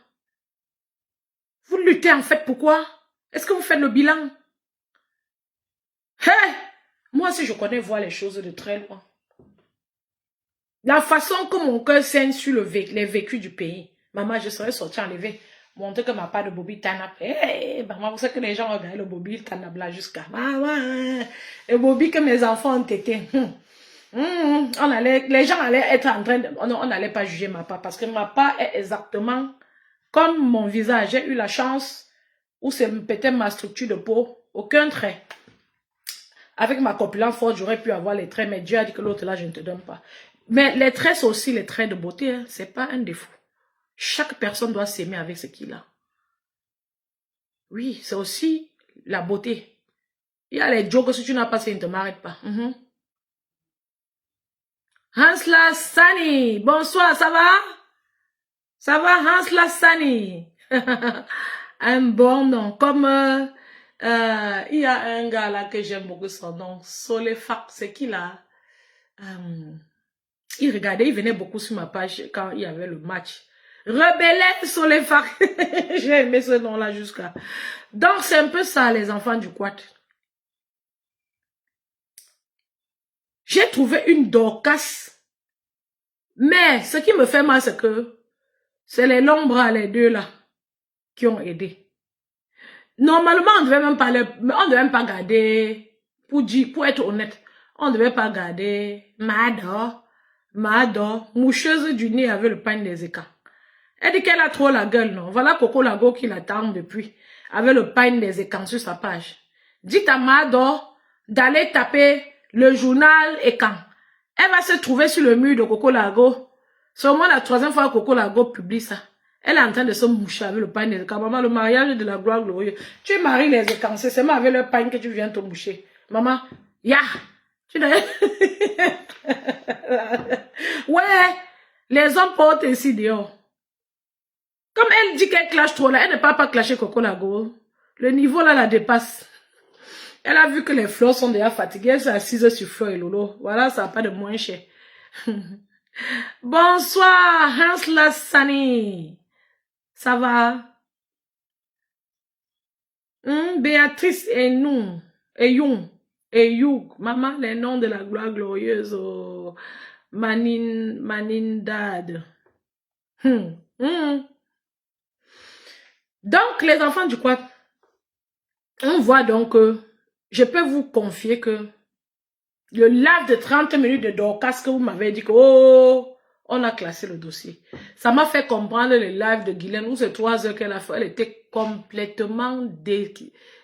Vous luttez en fait, pourquoi? Est-ce que vous faites le bilan? Hey! Moi, si je connais voir les choses de très loin. La façon que mon cœur saigne sur les vécus du pays. Maman, je serais sortie enlever. Montrer que ma part de Bobby Tanap. Hey, maman, vous savez que les gens regardent le Bobby Tanap là jusqu'à. Le Bobby que mes enfants ont été. Les gens allaient être en train de. On n'allait pas juger ma part parce que ma part est exactement comme mon visage. J'ai eu la chance, ou c'est peut-être ma structure de peau, aucun trait. Avec ma corpulence forte, j'aurais pu avoir les traits, mais Dieu a dit que l'autre là, je ne te donne pas. Mais les traits, c'est aussi les traits de beauté, hein. C'est pas un défaut. Chaque personne doit s'aimer avec ce qu'il a. Oui, c'est aussi la beauté. Il y a les jokes, si tu n'as pas, ça ne te m'arrête pas. Hans Lassani, bonsoir, ça va? Ça va, Hans Lassani? Un bon nom, comme il y a un gars là que j'aime beaucoup son nom, Solefak, c'est qui là? Il regardait, il venait beaucoup sur ma page quand il y avait le match. Rebelle Solefak. J'ai aimé ce nom-là jusqu'à. Donc, c'est un peu ça, les enfants du quad. J'ai trouvé une Dorcas. Mais, ce qui me fait mal, c'est que c'est les longs bras, les deux là, qui ont aidé. Normalement, on ne devait même pas garder, pour être honnête, on ne devait pas garder Mado, moucheuse du nez avec le pain des écarts. Elle dit qu'elle a trop la gueule, non? Voilà Coco Lago qui l'attend depuis, avec le pain des écans sur sa page. Dites à Mado d'aller taper le journal écan. Elle va se trouver sur le mur de Coco Lago. C'est au moins la 3e fois que Coco Lago publie ça. Elle est en train de se moucher avec le pain des écans. Maman, le mariage de la gloire glorieuse. Tu maries les écans, c'est seulement avec le pain que tu viens te moucher. Maman, ya! Tu dois... Ouais, les hommes portent ici dehors. Comme elle dit qu'elle clash trop là, elle ne peut pas clasher Coco Lago. Le niveau là la dépasse. Elle a vu que les fleurs sont déjà fatiguées. Elle s'est assise sur Fleur et Lolo. Voilà, ça n'a pas de moins cher. Bonsoir, Hans Lassani. Ça va? Béatrice et nous. Et Young. Et Youg. Maman, les noms de la gloire glorieuse. Oh. Manindad. Donc, les enfants du quad, on voit donc que je peux vous confier que le live de 30 minutes de Dorcas que vous m'avez dit que oh, on a classé le dossier. Ça m'a fait comprendre le live de Guylaine où c'est 3 heures qu'elle a fait. Elle était complètement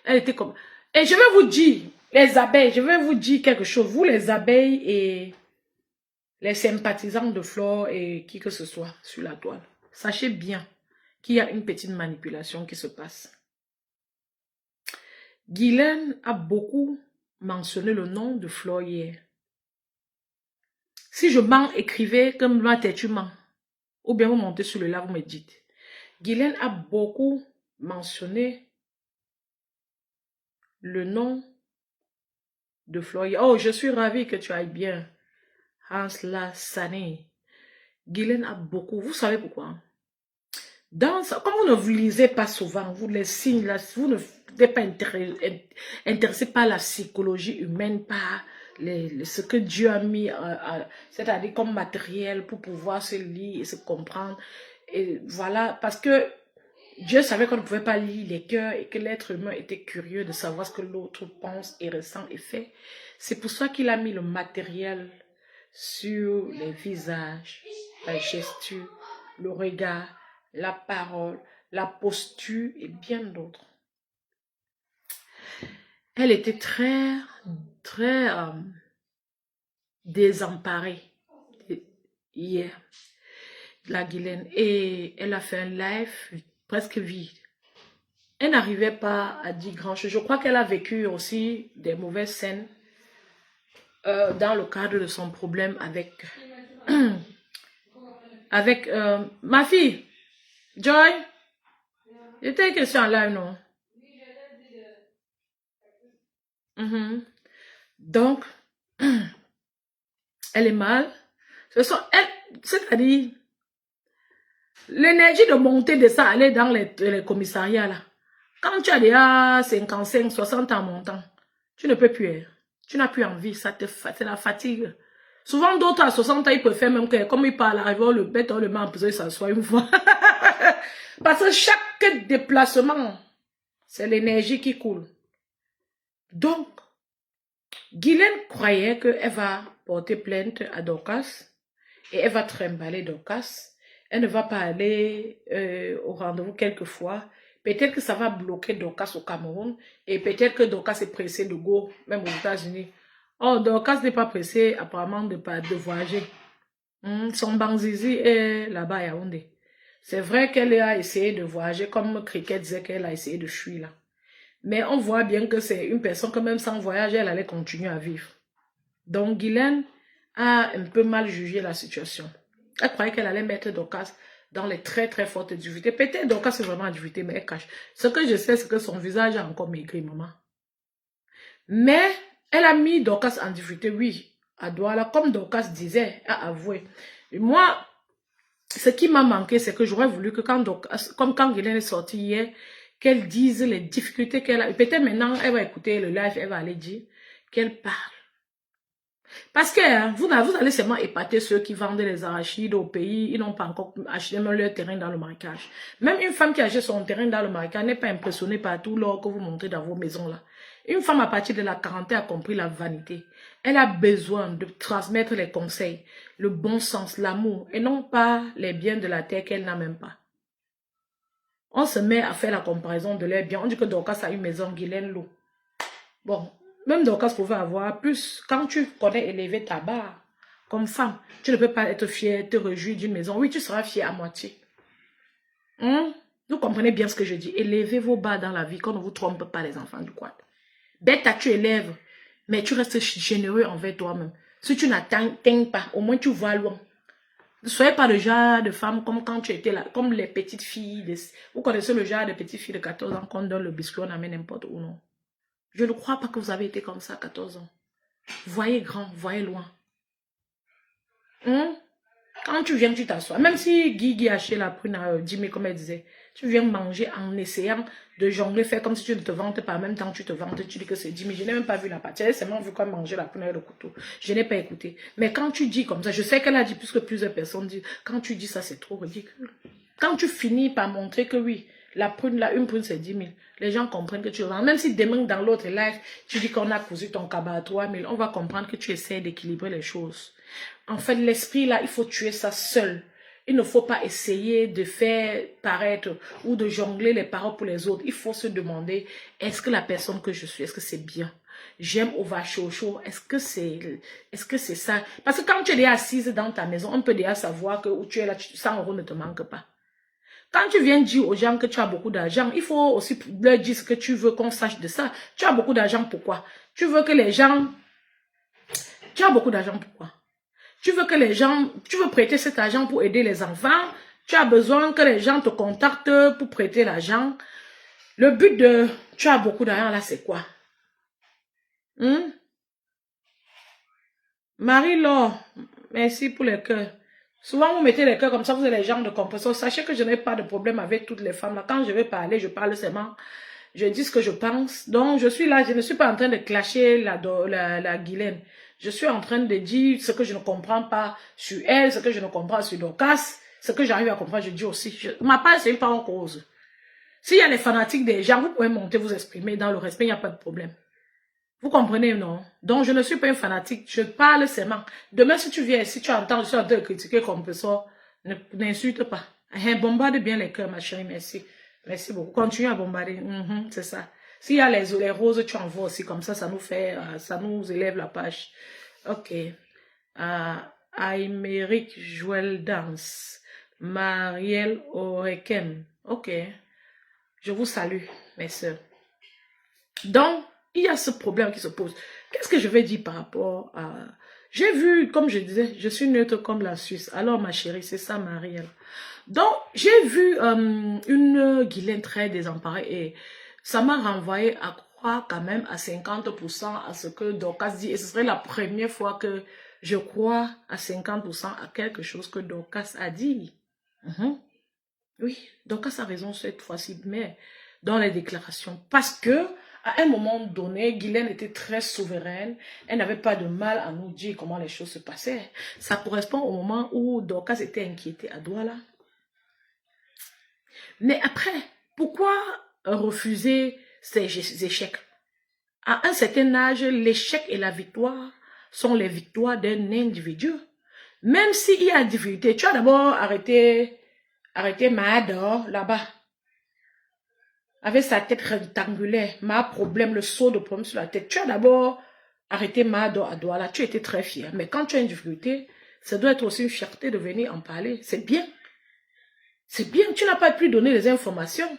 elle était comme. Et je vais vous dire, les abeilles, je vais vous dire quelque chose. Vous, les abeilles et les sympathisants de Flore et qui que ce soit sur la toile, sachez bien qu'il y a une petite manipulation qui se passe. Guylaine a beaucoup mentionné le nom de Flore hier. Si je mens, écrivez comme ma tête, tu mens. Ou bien vous montez sur le live, vous me dites. Guylaine a beaucoup mentionné le nom de Florida. Oh, je suis ravie que tu ailles bien. Hansla Sané. Guylaine a beaucoup. Vous savez pourquoi? Comme vous ne vous lisez pas souvent, vous les signes, là, vous ne n'êtes pas intéressé par la psychologie humaine, par ce que Dieu a mis, c'est-à-dire comme matériel pour pouvoir se lire et se comprendre. Et voilà, parce que Dieu savait qu'on ne pouvait pas lire les cœurs et que l'être humain était curieux de savoir ce que l'autre pense et ressent et fait. C'est pour ça qu'il a mis le matériel sur les visages, la gesture, le regard, la parole, la posture et bien d'autres. Elle était très désemparée hier, la Guylaine, et elle a fait un live presque vide. Elle n'arrivait pas à dire grand chose. Je crois qu'elle a vécu aussi des mauvaises scènes dans le cadre de son problème avec ma fille, Joy. J'étais une question en live, non? Donc, elle est mal. C'est-à-dire, l'énergie de monter de ça, aller dans les commissariats là. Quand tu as déjà 55, 60 ans montant, tu ne peux plus. Hein. Tu n'as plus envie, c'est la fatigue. Souvent, d'autres à 60 ans, ils préfèrent même que, comme ils parlent, arriver, le bête, on le met en prison, il s'assoit une fois. Parce que chaque déplacement, c'est l'énergie qui coule. Donc, Guylaine croyait qu'elle va porter plainte à Dorcas et elle va trimballer Dorcas. Elle ne va pas aller au rendez-vous quelquefois. Peut-être que ça va bloquer Dorcas au Cameroun et peut-être que Dorcas est pressé de go, même aux États-Unis. Oh, Dorcas n'est pas pressé apparemment de voyager. Son banzizi est là-bas à Yaoundé. C'est vrai qu'elle a essayé de voyager comme Cricket disait qu'elle a essayé de fuir là. Mais on voit bien que c'est une personne que même sans voyage, elle allait continuer à vivre. Donc Guylaine a un peu mal jugé la situation. Elle croyait qu'elle allait mettre Dorcas dans les très fortes difficultés. Peut-être Dorcas est vraiment en difficulté, mais elle cache. Ce que je sais, c'est que son visage a encore maigri, maman. Mais elle a mis Dorcas en difficulté, oui, à Douala, comme Dorcas disait, a avoué. Et moi, ce qui m'a manqué, c'est que j'aurais voulu que comme quand Guylaine est sortie hier, qu'elle dise les difficultés qu'elle a. Peut-être maintenant, elle va écouter le live, elle va aller dire qu'elle parle. Parce que hein, vous allez seulement épater ceux qui vendent les arachides au pays, ils n'ont pas encore acheté même leur terrain dans le marécage. Même une femme qui achète son terrain dans le marécage n'est pas impressionnée par tout l'or que vous montrez dans vos maisons là. Une femme à partir de la quarantaine a compris la vanité. Elle a besoin de transmettre les conseils, le bon sens, l'amour, et non pas les biens de la terre qu'elle n'a même pas. On se met à faire la comparaison de leurs biens. On dit que Dorcas a une maison, Guylaine l'eau. Bon, même Dorcas pouvait avoir plus. Quand tu connais élever ta barre comme femme, tu ne peux pas être fière, te réjouir d'une maison. Oui, tu seras fière à moitié. Vous comprenez bien ce que je dis. Élevez vos barres dans la vie, qu'on ne vous trompe pas les enfants du quad. Bête, tu élèves, mais tu restes généreux envers toi-même. Si tu n'atteins pas, au moins tu vois loin. Ne soyez pas le genre de femme comme quand tu étais là, comme les petites filles. Vous connaissez le genre de petites filles de 14 ans qu'on donne le biscuit, on amène n'importe où, non? Je ne crois pas que vous avez été comme ça à 14 ans. Voyez grand, voyez loin. Quand tu viens, tu t'assois. Même si Guigui a acheté la prune à 10 000, comme elle disait, tu viens manger en essayant de jongler, faire comme si tu ne te vantes pas. En même temps, tu te vantes, tu dis que c'est 10 000. Je n'ai même pas vu la partie. Elle seulement vu comme manger la prune avec le couteau. Je n'ai pas écouté. Mais quand tu dis comme ça, je sais qu'elle a dit plus que plusieurs personnes disent, quand tu dis ça, c'est trop ridicule. Quand tu finis par montrer que oui, la prune, là, une prune, c'est 10 000. Les gens comprennent que tu vends. Même si demain, dans l'autre live, tu dis qu'on a cousu ton cabas à 3 000, on va comprendre que tu essaies d'équilibrer les choses. En fait, l'esprit, là, il faut tuer ça seul. Il ne faut pas essayer de faire paraître ou de jongler les paroles pour les autres. Il faut se demander, est-ce que la personne que je suis, est-ce que c'est bien? J'aime au vachocho, est-ce que c'est ça? Parce que quand tu es déjà assise dans ta maison, on peut déjà savoir que où tu es là, 100 € ne te manquent pas. Quand tu viens dire aux gens que tu as beaucoup d'argent, il faut aussi leur dire ce que tu veux qu'on sache de ça. Tu as beaucoup d'argent, pourquoi? Tu veux que les gens... Tu as beaucoup d'argent, pourquoi? Tu veux que les gens... Tu veux prêter cet argent pour aider les enfants. Tu as besoin que les gens te contactent pour prêter l'argent. Le but de... Tu as beaucoup d'argent, là, c'est quoi? Marie-Laure, merci pour les cœurs. Souvent, vous mettez les cœurs comme ça, vous êtes les gens de compréhension. Sachez que je n'ai pas de problème avec toutes les femmes. Là. Quand je vais parler, je parle seulement. Je dis ce que je pense. Donc, je suis là, je ne suis pas en train de clasher la Guylaine. Je suis en train de dire ce que je ne comprends pas sur elle, ce que je ne comprends sur Dorcas, ce que j'arrive à comprendre, je dis aussi. Ma page, c'est pas en cause. S'il y a les fanatiques des gens, vous pouvez monter, vous exprimer dans le respect, il n'y a pas de problème. Vous comprenez, non? Donc, je ne suis pas une fanatique. Je parle seulement. Demain, si tu viens, si tu entends, je suis en train de critiquer comme ça, n'insulte pas. Bombarde bien les cœurs, ma chérie, merci. Merci beaucoup. Continue à bombarder. C'est ça. S'il y a les roses, tu envoies aussi comme ça nous fait, ça nous élève la page. Ok. Aymeric Joël Dance. Marielle Oreken. Ok. Je vous salue, mes sœurs. Donc, il y a ce problème qui se pose. Qu'est-ce que je vais dire par rapport à... J'ai vu, comme je disais, je suis neutre comme la Suisse. Alors, ma chérie, c'est ça, Marielle. Donc, j'ai vu une Guylaine très désemparée et ça m'a renvoyé à croire quand même à 50% à ce que Dorcas dit. Et ce serait la première fois que je crois à 50% à quelque chose que Dorcas a dit. Oui, Dorcas a raison cette fois-ci, mais dans les déclarations. Parce que à un moment donné, Guylaine était très souveraine. Elle n'avait pas de mal à nous dire comment les choses se passaient. Ça correspond au moment où Dorcas était inquiétée à Douala. Mais après, pourquoi refuser ces échecs? À un certain âge, l'échec et la victoire sont les victoires d'un individu. Même s'il y a difficulté, tu as d'abord arrêté Mahador là-bas. Avec sa tête rectangulaire, ma problème, le saut de problème sur la tête. Tu as d'abord arrêté Mahador à Douala, tu étais très fier. Mais quand tu as une difficulté, ça doit être aussi une fierté de venir en parler. C'est bien. C'est bien, tu n'as pas pu donner les informations.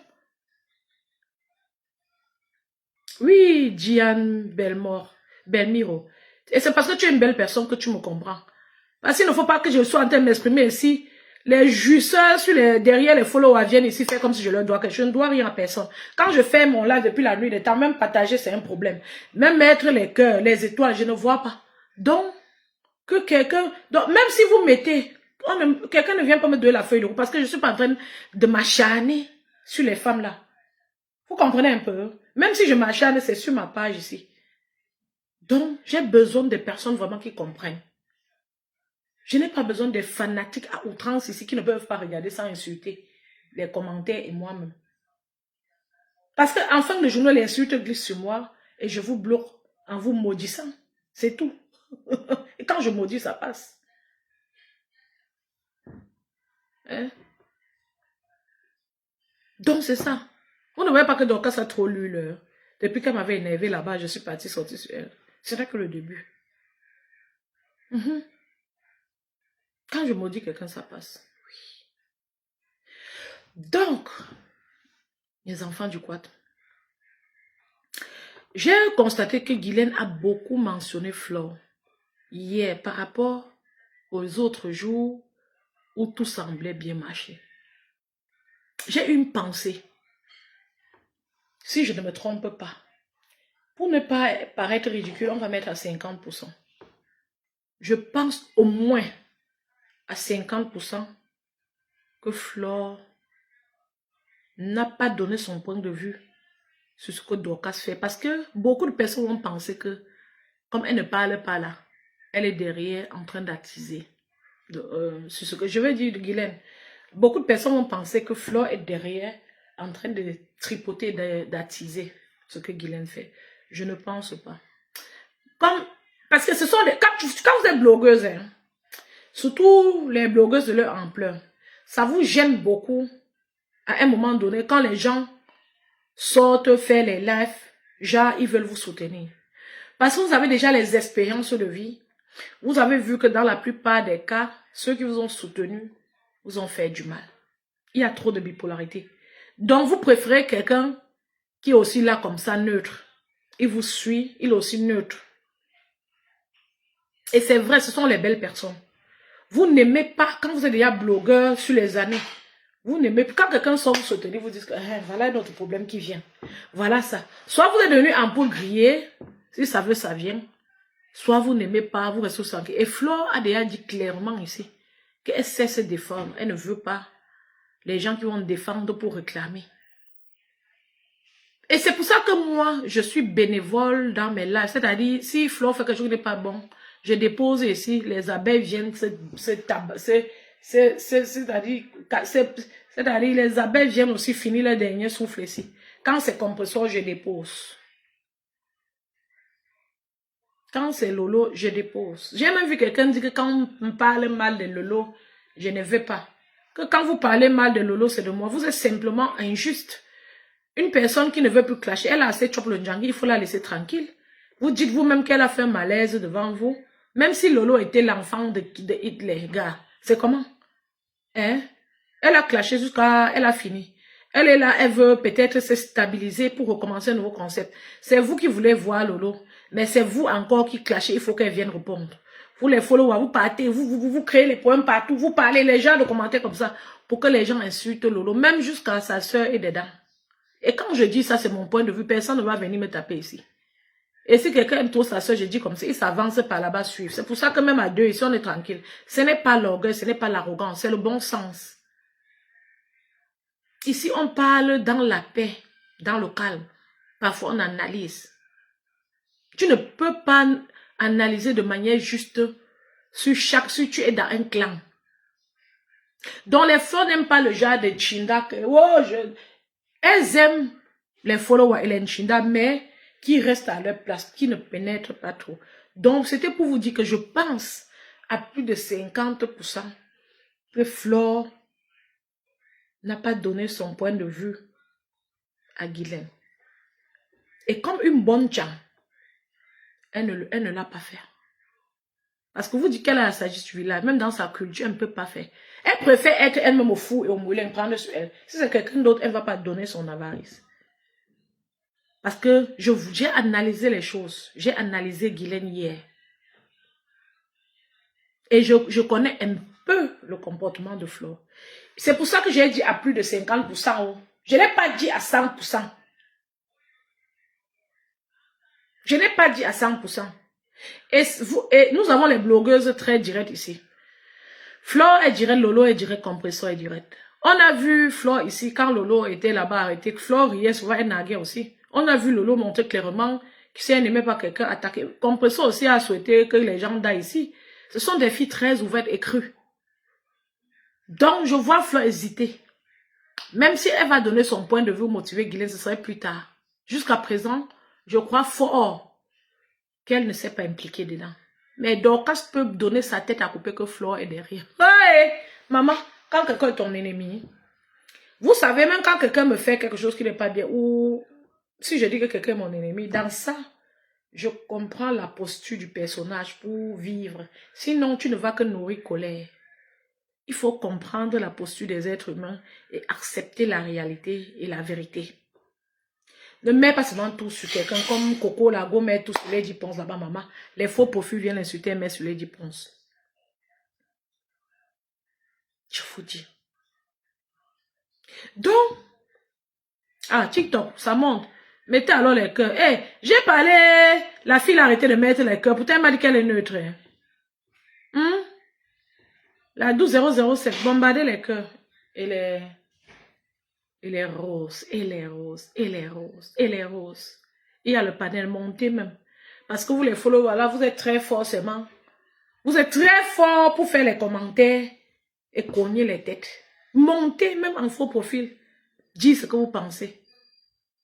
Oui, Diane Belmiro. Et c'est parce que tu es une belle personne que tu me comprends. Parce qu'il ne faut pas que je sois en train de m'exprimer ici. Les jusseurs derrière les followers viennent ici faire comme si je leur dois quelque chose. Je ne dois rien à personne. Quand je fais mon live depuis la nuit, les temps, même partager, c'est un problème. Même mettre les cœurs, les étoiles, je ne vois pas. Donc, même si vous mettez, quelqu'un ne vient pas me donner la feuille de route parce que je ne suis pas en train de m'acharner sur les femmes là. Vous comprenez un peu? Même si je m'acharne, c'est sur ma page ici. Donc, j'ai besoin de personnes vraiment qui comprennent. Je n'ai pas besoin de fanatiques à outrance ici qui ne peuvent pas regarder sans insulter les commentaires et moi-même. Parce qu'en fin de journée, les insultes glissent sur moi et je vous bloque en vous maudissant. C'est tout. Et quand je maudis, ça passe. Hein? Donc, c'est ça. Vous ne voyez pas que Dorcas a trop lu l'heure. Depuis qu'elle m'avait énervé là-bas, je suis partie sortir sur elle. Ce n'est que le début. Quand je maudis quelqu'un, ça passe. Oui. Donc, les enfants du quad. J'ai constaté que Guylaine a beaucoup mentionné Flore hier par rapport aux autres jours où tout semblait bien marcher. J'ai une pensée, si je ne me trompe pas, pour ne pas paraître ridicule, on va mettre à 50%. Je pense au moins à 50% que Flore n'a pas donné son point de vue sur ce que Dorcas fait. Parce que beaucoup de personnes vont penser que, comme elle ne parle pas là, elle est derrière en train d'attiser. Sur ce que je veux dire de Guylaine. Beaucoup de personnes vont penser que Flore est derrière en train de tripoter, d'attiser ce que Guylaine fait. Je ne pense pas. Parce que ce sont des... Quand vous êtes blogueuse, hein, surtout les blogueuses de leur ampleur, ça vous gêne beaucoup à un moment donné quand les gens sortent faire les lives, genre ils veulent vous soutenir. Parce que vous avez déjà les expériences de vie. Vous avez vu que dans la plupart des cas, ceux qui vous ont soutenu vous ont fait du mal. Il y a trop de bipolarité. Donc vous préférez quelqu'un qui est aussi là comme ça, neutre. Il vous suit, il est aussi neutre. Et c'est vrai, ce sont les belles personnes. Vous n'aimez pas, quand vous êtes déjà blogueur sur les années, vous n'aimez pas, quand quelqu'un sort vous soutenir, vous dites que voilà notre problème qui vient. Voilà ça. Soit vous êtes devenu ampoule grillée, si ça veut, ça vient. Soit vous n'aimez pas, vous restez tranquille. Et Flore a déjà dit clairement ici qu'elle sait se défendre. Elle ne veut pas les gens qui vont défendre pour réclamer. Et c'est pour ça que moi, je suis bénévole dans mes lives. C'est-à-dire, si Flore fait quelque chose qui n'est pas bon, je dépose ici, les abeilles viennent c'est-à-dire, les abeilles viennent aussi finir le dernier souffle ici. Quand c'est compresseur, je dépose. Quand c'est Lolo, je dépose. J'ai même vu quelqu'un dire que quand on me parle mal de Lolo, je ne vais pas. Que quand vous parlez mal de Lolo, c'est de moi. Vous êtes simplement injuste. Une personne qui ne veut plus clasher, elle a assez chop le djangi, il faut la laisser tranquille. Vous dites vous-même qu'elle a fait un malaise devant vous. Même si Lolo était l'enfant de Hitler, gars. C'est comment? Hein? Elle a clashé jusqu'à... Elle a fini. Elle est là, elle veut peut-être se stabiliser pour recommencer un nouveau concept. C'est vous qui voulez voir Lolo. Mais c'est vous encore qui clashez, il faut qu'elle vienne répondre. Vous les followers, vous partez, vous créez les points partout, vous parlez, les gens de commenter comme ça, pour que les gens insultent Lolo, même jusqu'à sa soeur et dedans. Et quand je dis ça, c'est mon point de vue, personne ne va venir me taper ici. Et si quelqu'un aime trop sa soeur, je dis comme ça, il s'avance par là-bas suivre. C'est pour ça que même à deux, ici, on est tranquille. Ce n'est pas l'orgueil, ce n'est pas l'arrogance, c'est le bon sens. Ici, on parle dans la paix, dans le calme. Parfois, on analyse. Tu ne peux pas analyser de manière juste si tu es dans un clan. Donc les Flores n'aiment pas le genre de Chinda. Elles aiment les followers et les Chinda, mais qui restent à leur place, qui ne pénètrent pas trop. Donc c'était pour vous dire que je pense à plus de 50% que Flore n'a pas donné son point de vue à Guylaine. Et comme une bonne Tcham, elle ne l'a pas fait. Parce que vous dites qu'elle a la sagesse du village, même dans sa culture, elle ne peut pas faire. Elle préfère être elle-même au fou et au moulin, prendre sur elle. Si c'est quelqu'un d'autre, elle ne va pas donner son avarice. Parce que j'ai analysé les choses. J'ai analysé Guylaine hier. Et je connais un peu le comportement de Flore. C'est pour ça que j'ai dit à plus de 50%. Je ne l'ai pas dit à 100%. Je n'ai pas dit à 100%. Et nous avons les blogueuses très directes ici. Flore est direct, Lolo est direct, compresseur est direct. On a vu Flore ici, quand Lolo était là-bas arrêté, Flore riait souvent, elle naguait aussi. On a vu Lolo montrer clairement que si elle n'aimait pas quelqu'un, attaquer. Compresseur aussi a souhaité que les gens d'aillent ici. Ce sont des filles très ouvertes et crues. Donc, je vois Flore hésiter. Même si elle va donner son point de vue motiver Guylaine, ce serait plus tard. Jusqu'à présent, je crois fort qu'elle ne s'est pas impliquée dedans. Mais Dorcas peut donner sa tête à couper que Flore est derrière. Hey, maman, quand quelqu'un est ton ennemi, vous savez, même quand quelqu'un me fait quelque chose qui n'est pas bien, ou si je dis que quelqu'un est mon ennemi, dans ça, je comprends la posture du personnage pour vivre. Sinon, tu ne vas que nourrir colère. Il faut comprendre la posture des êtres humains et accepter la réalité et la vérité. Ne mets pas seulement tout sur quelqu'un comme Coco Lago met tout sur les 10 ponces là-bas, maman. Les faux profils viennent l'insulter, mais sur les 10 ponces. Je vous dis. Donc, TikTok, ça monte. Mettez alors les cœurs. Hey, j'ai parlé, la fille a arrêté de mettre les cœurs. Pourtant, elle m'a dit qu'elle est neutre. La 12007, bombardez les cœurs. Et les roses, et les roses, et les roses, et les roses. Il y a le panel monté même. Parce que vous les followers là, vous êtes très forcément. Vous êtes très fort pour faire les commentaires et cogner les têtes. Montez même en faux profil. Dis ce que vous pensez.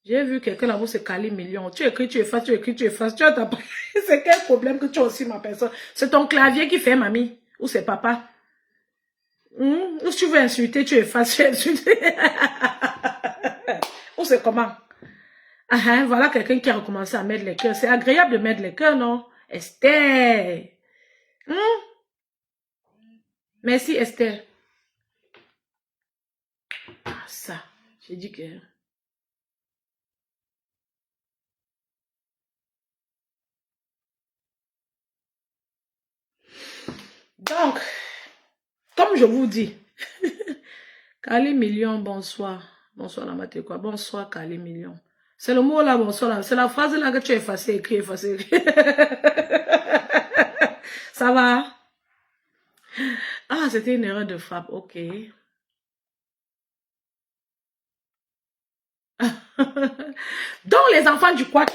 J'ai vu quelqu'un là-bas se caler millions. Tu écris, tu effaces, tu écris, tu effaces. Tu as ta... C'est quel problème que tu as aussi, ma personne? C'est ton clavier qui fait, mamie. Ou c'est papa? Ou si tu veux insulter, tu effaces, tu insultes. Ou c'est comment? Voilà quelqu'un qui a recommencé à mettre les cœurs. C'est agréable de mettre les cœurs, non? Esther. Merci, Esther. Ah, ça. J'ai dit que... Donc, comme je vous dis, Kali Million, bonsoir. Bonsoir, la maté quoi. Bonsoir, Kali Million. C'est le mot là, bonsoir là. C'est la phrase là que tu as effacé, écrit. Ça va? Ah, c'était une erreur de frappe, ok. Donc, les enfants du quoi?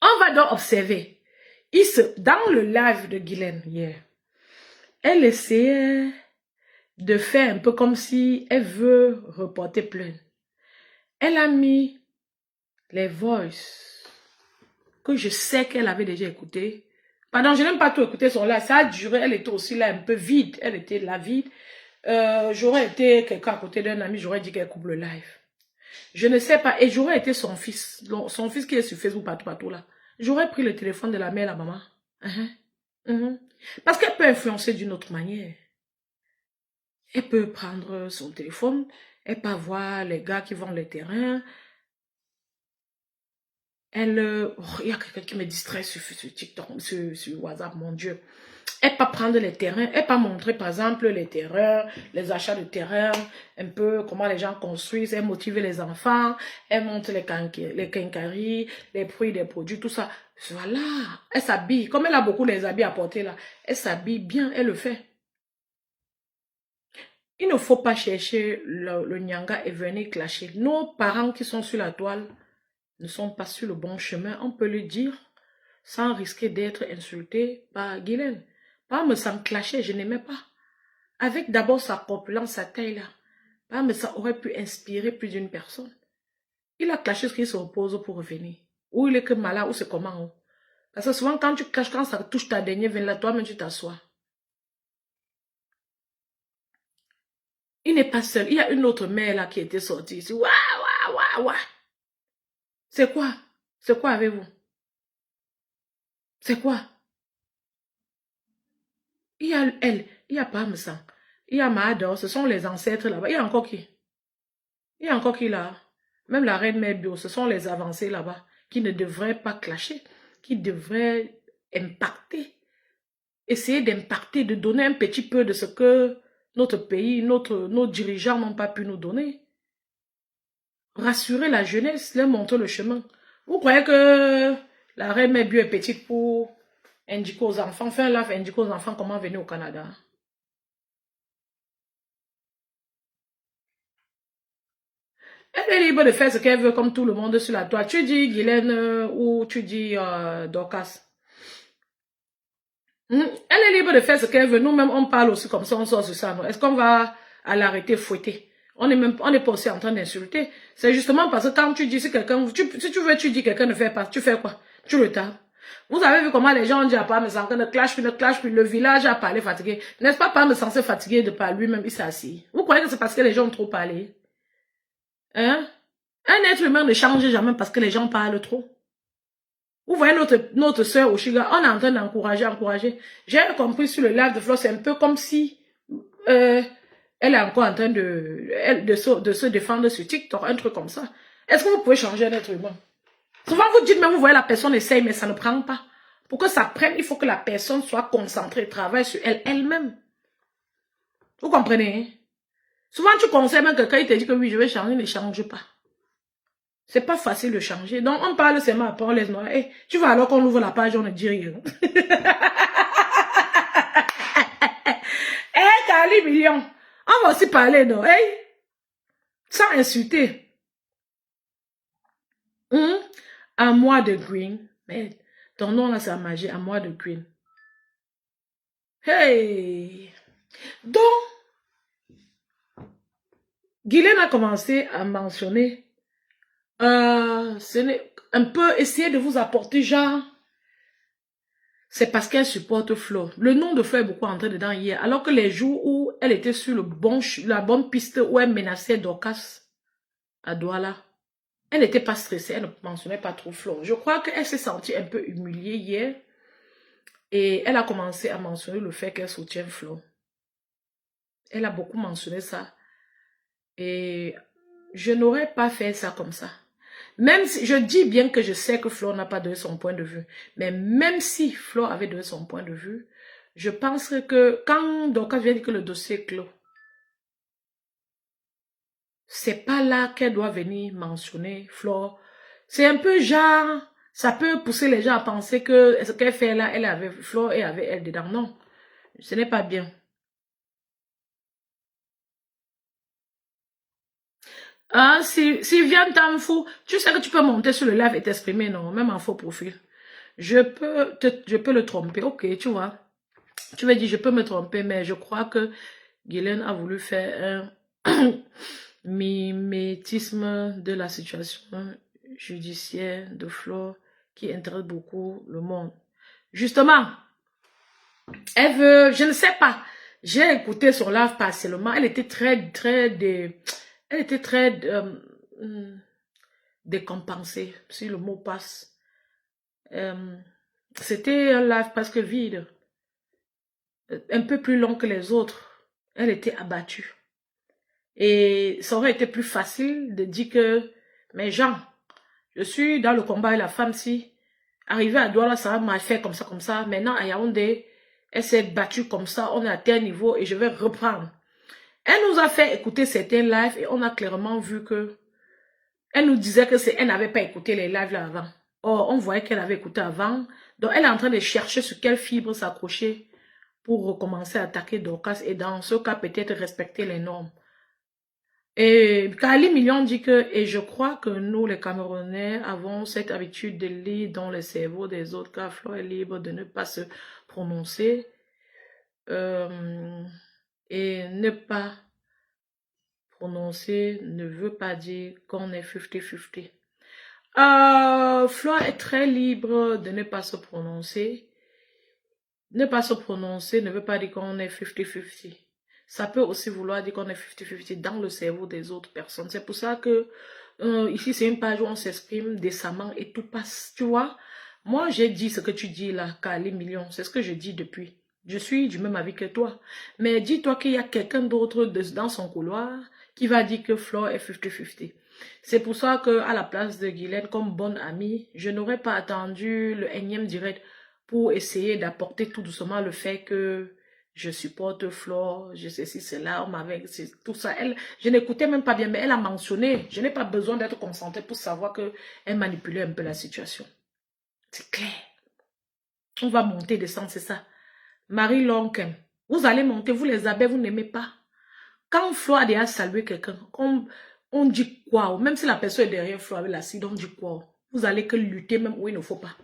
On va donc observer. Dans le live de Guylaine hier, elle essayait de faire un peu comme si elle veut reporter plainte. Elle a mis les voices que je sais qu'elle avait déjà écoutées. Pardon, je n'aime pas tout écouter son live. Ça a duré, elle était aussi là un peu vide. Elle était là vide. J'aurais été quelqu'un à côté d'un ami, j'aurais dit qu'elle coupe le live. Je ne sais pas. Et j'aurais été son fils. Son fils qui est sur Facebook partout là. J'aurais pris le téléphone de la mère, la maman. Parce qu'elle peut influencer d'une autre manière. Elle peut prendre son téléphone, elle peut voir les gars qui vendent les terrains. Il y a quelqu'un qui me distrait sur TikTok, sur WhatsApp, mon Dieu. Elle peut prendre les terrains, elle peut montrer par exemple les terrains, les achats de terrains, un peu comment les gens construisent, elle motive les enfants, elle montre les quincailleries, les prix des produits, tout ça. Voilà, elle s'habille, comme elle a beaucoup les habits à porter là, elle s'habille bien, elle le fait. Il ne faut pas chercher le nyanga et venir clasher. Nos parents qui sont sur la toile ne sont pas sur le bon chemin, on peut le dire, sans risquer d'être insulté par Guylaine. Pas me sent clasher, je n'aimais pas. Avec d'abord sa corpulence, sa taille là. Pas me ça aurait pu inspirer plus d'une personne. Il a clashé ce qui se repose pour revenir. Ou il est que malade, ou c'est comment. Parce que souvent quand tu clashes, quand ça touche ta dernière veine là, toi-même tu t'assois. Il n'est pas seul. Il y a une autre mère là qui était sortie ici. Waouh, waouh, waouh, waouh. C'est quoi? C'est quoi avec vous? C'est quoi? Il y a elle, il y a Parmesan, il y a Mahador, ce sont les ancêtres là-bas. Il y a encore qui? Il y a encore qui là? Même la reine mère bio, ce sont les avancées là-bas qui ne devraient pas clasher, qui devraient impacter, essayer d'impacter, de donner un petit peu de ce que notre pays, nos dirigeants n'ont pas pu nous donner. Rassurer la jeunesse, leur montrer le chemin. Vous croyez que la reine mère bio est petite pour indiquer aux enfants, faire là, indiquer aux enfants comment venir au Canada? Elle est libre de faire ce qu'elle veut comme tout le monde sur la toile. Tu dis Guylaine ou tu dis Dorcas. Elle est libre de faire ce qu'elle veut. Nous-mêmes, on parle aussi comme ça, on sort sur ça. Est-ce qu'on va à l'arrêter fouetter? On n'est pas aussi en train d'insulter. C'est justement parce que quand tu dis si quelqu'un, si tu veux, tu dis quelqu'un ne fait pas, tu fais quoi? Tu le tapes. Vous avez vu comment les gens ont dit à Parmesan que ne clash plus, le village a parlé fatigué. N'est-ce pas Parmesan censé fatigué de par lui-même, il s'est assis. Vous croyez que c'est parce que les gens ont trop parlé? Hein? Un être humain ne change jamais parce que les gens parlent trop. Vous voyez notre soeur Oshiga, on est en train d'encourager. J'ai compris sur le live de Flo, c'est un peu comme si elle est encore en train de se défendre sur TikTok, un truc comme ça. Est-ce que vous pouvez changer un être humain? Souvent vous dites, mais vous voyez la personne essaye, mais ça ne prend pas. Pour que ça prenne, il faut que la personne soit concentrée, travaille sur elle-même. Vous comprenez? Hein? Souvent tu conseilles même quelqu'un, il te dit que oui, je vais changer, il ne change pas. C'est pas facile de changer. Donc, on parle seulement après, on laisse noir. Hey, tu vois, alors qu'on ouvre la page, on ne dit rien. Hey, Kali Million, on va aussi parler, non? Hey, sans insulter. À moi de Green. Mais ton nom là, c'est à magie. À moi de Green. Hey. Donc, Guylaine a commencé à mentionner ce n'est un peu essayer de vous apporter genre, c'est parce qu'elle supporte Flo. Le nom de Flo est beaucoup entré dedans hier, alors que les jours où elle était sur la bonne piste où elle menaçait Dorcas à Douala, elle n'était pas stressée, elle ne mentionnait pas trop Flo. Je crois qu'elle s'est sentie un peu humiliée hier et elle a commencé à mentionner le fait qu'elle soutient Flo. Elle a beaucoup mentionné ça et je n'aurais pas fait ça comme ça. Même si, je dis bien que je sais que Flo n'a pas donné son point de vue, mais même si Flo avait donné son point de vue, je pense que quand Dorcas vient dire que le dossier est clos, c'est pas là qu'elle doit venir mentionner Flo. C'est un peu genre, Ça peut pousser les gens à penser que ce qu'elle fait là, elle avait Flo et avait elle dedans. Non, ce n'est pas bien. Ah, si vient t'en fou, tu sais que tu peux monter sur le live et t'exprimer, non, même en faux profil. Je peux le tromper, ok, tu vois. Tu veux dire, je peux me tromper, mais je crois que Guylaine a voulu faire un mimétisme de la situation judiciaire de Flo qui intéresse beaucoup le monde. Justement, elle veut, je ne sais pas, j'ai écouté son live partiellement, elle était elle était très décompensée, si le mot passe. Euh, C'était un live presque vide, un peu plus long que les autres. Elle était abattue. Et ça aurait été plus facile de dire que, mais Jean, je suis dans le combat et la femme, si arrivé à Douala, ça va mal faire comme ça. Maintenant, à Yaoundé, elle s'est battue comme ça, on est à tel niveau et je vais reprendre. Elle nous a fait écouter certains lives et on a clairement vu que elle nous disait que elle n'avait pas écouté les lives là avant. Or, on voyait qu'elle avait écouté avant. Donc, elle est en train de chercher sur quelle fibre s'accrocher pour recommencer à attaquer Dorcas et dans ce cas, peut-être respecter les normes. Et Kali Million dit que, et je crois que nous, les Camerounais, avons cette habitude de lire dans le cerveau des autres, car Flo est libre de ne pas se prononcer et ne pas prononcer ne veut pas dire qu'on est 50-50. Flo est très libre de ne pas se prononcer. Ne pas se prononcer ne veut pas dire qu'on est 50-50. Ça peut aussi vouloir dire qu'on est 50-50 dans le cerveau des autres personnes. C'est pour ça que ici, c'est une page où on s'exprime décemment et tout passe. Tu vois, moi, j'ai dit ce que tu dis là, Kali Million. C'est ce que je dis depuis. Je suis du même avis que toi. Mais dis-toi qu'il y a quelqu'un d'autre dans son couloir qui va dire que Flo est 50-50. C'est pour ça que à la place de Guylaine, comme bonne amie, je n'aurais pas attendu le énième direct pour essayer d'apporter tout doucement le fait que je supporte Flo, je sais si c'est là, on m'avait, tout ça. Elle, je n'écoutais même pas bien, mais elle a mentionné. Je n'ai pas besoin d'être concentrée pour savoir qu'elle manipulait un peu la situation. C'est clair. On va monter, descendre, c'est ça. Marie Lonken, vous allez monter, vous les abeilles, vous n'aimez pas. Quand Flo a déjà salué quelqu'un, on dit quoi? Même si la personne est derrière Flo avec l'acide, on dit quoi? Vous allez que lutter même où il ne faut pas.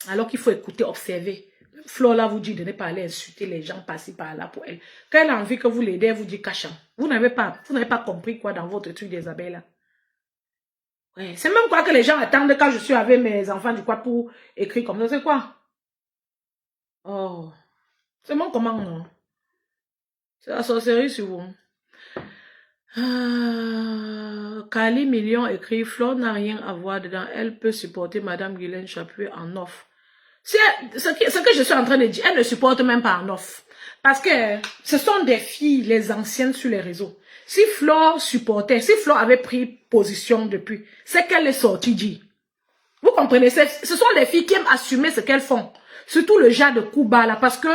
Alors qu'il faut écouter, observer. Flo là vous dit de ne pas aller insulter les gens par-ci par-là pour elle. Quand elle a envie que vous l'aidez, elle vous dit cachant. Vous n'avez pas compris quoi dans votre truc des abeilles là. Ouais, c'est même quoi que les gens attendent quand je suis avec mes enfants du quoi pour écrire comme ça. C'est quoi? Oh, c'est mon comment non? C'est la sorcellerie sur vous. Kali Million écrit Flo n'a rien à voir dedans. Elle peut supporter Madame Guylaine Chapuis en offre. C'est ce que je suis en train de dire. Elle ne supporte même pas en offre. Parce que ce sont des filles, les anciennes sur les réseaux. Si Flo supportait, si Flo avait pris position depuis, c'est qu'elle est sortie dit. Vous comprenez? Ce sont des filles qui aiment assumer ce qu'elles font. Surtout le genre de Cuba là. Parce que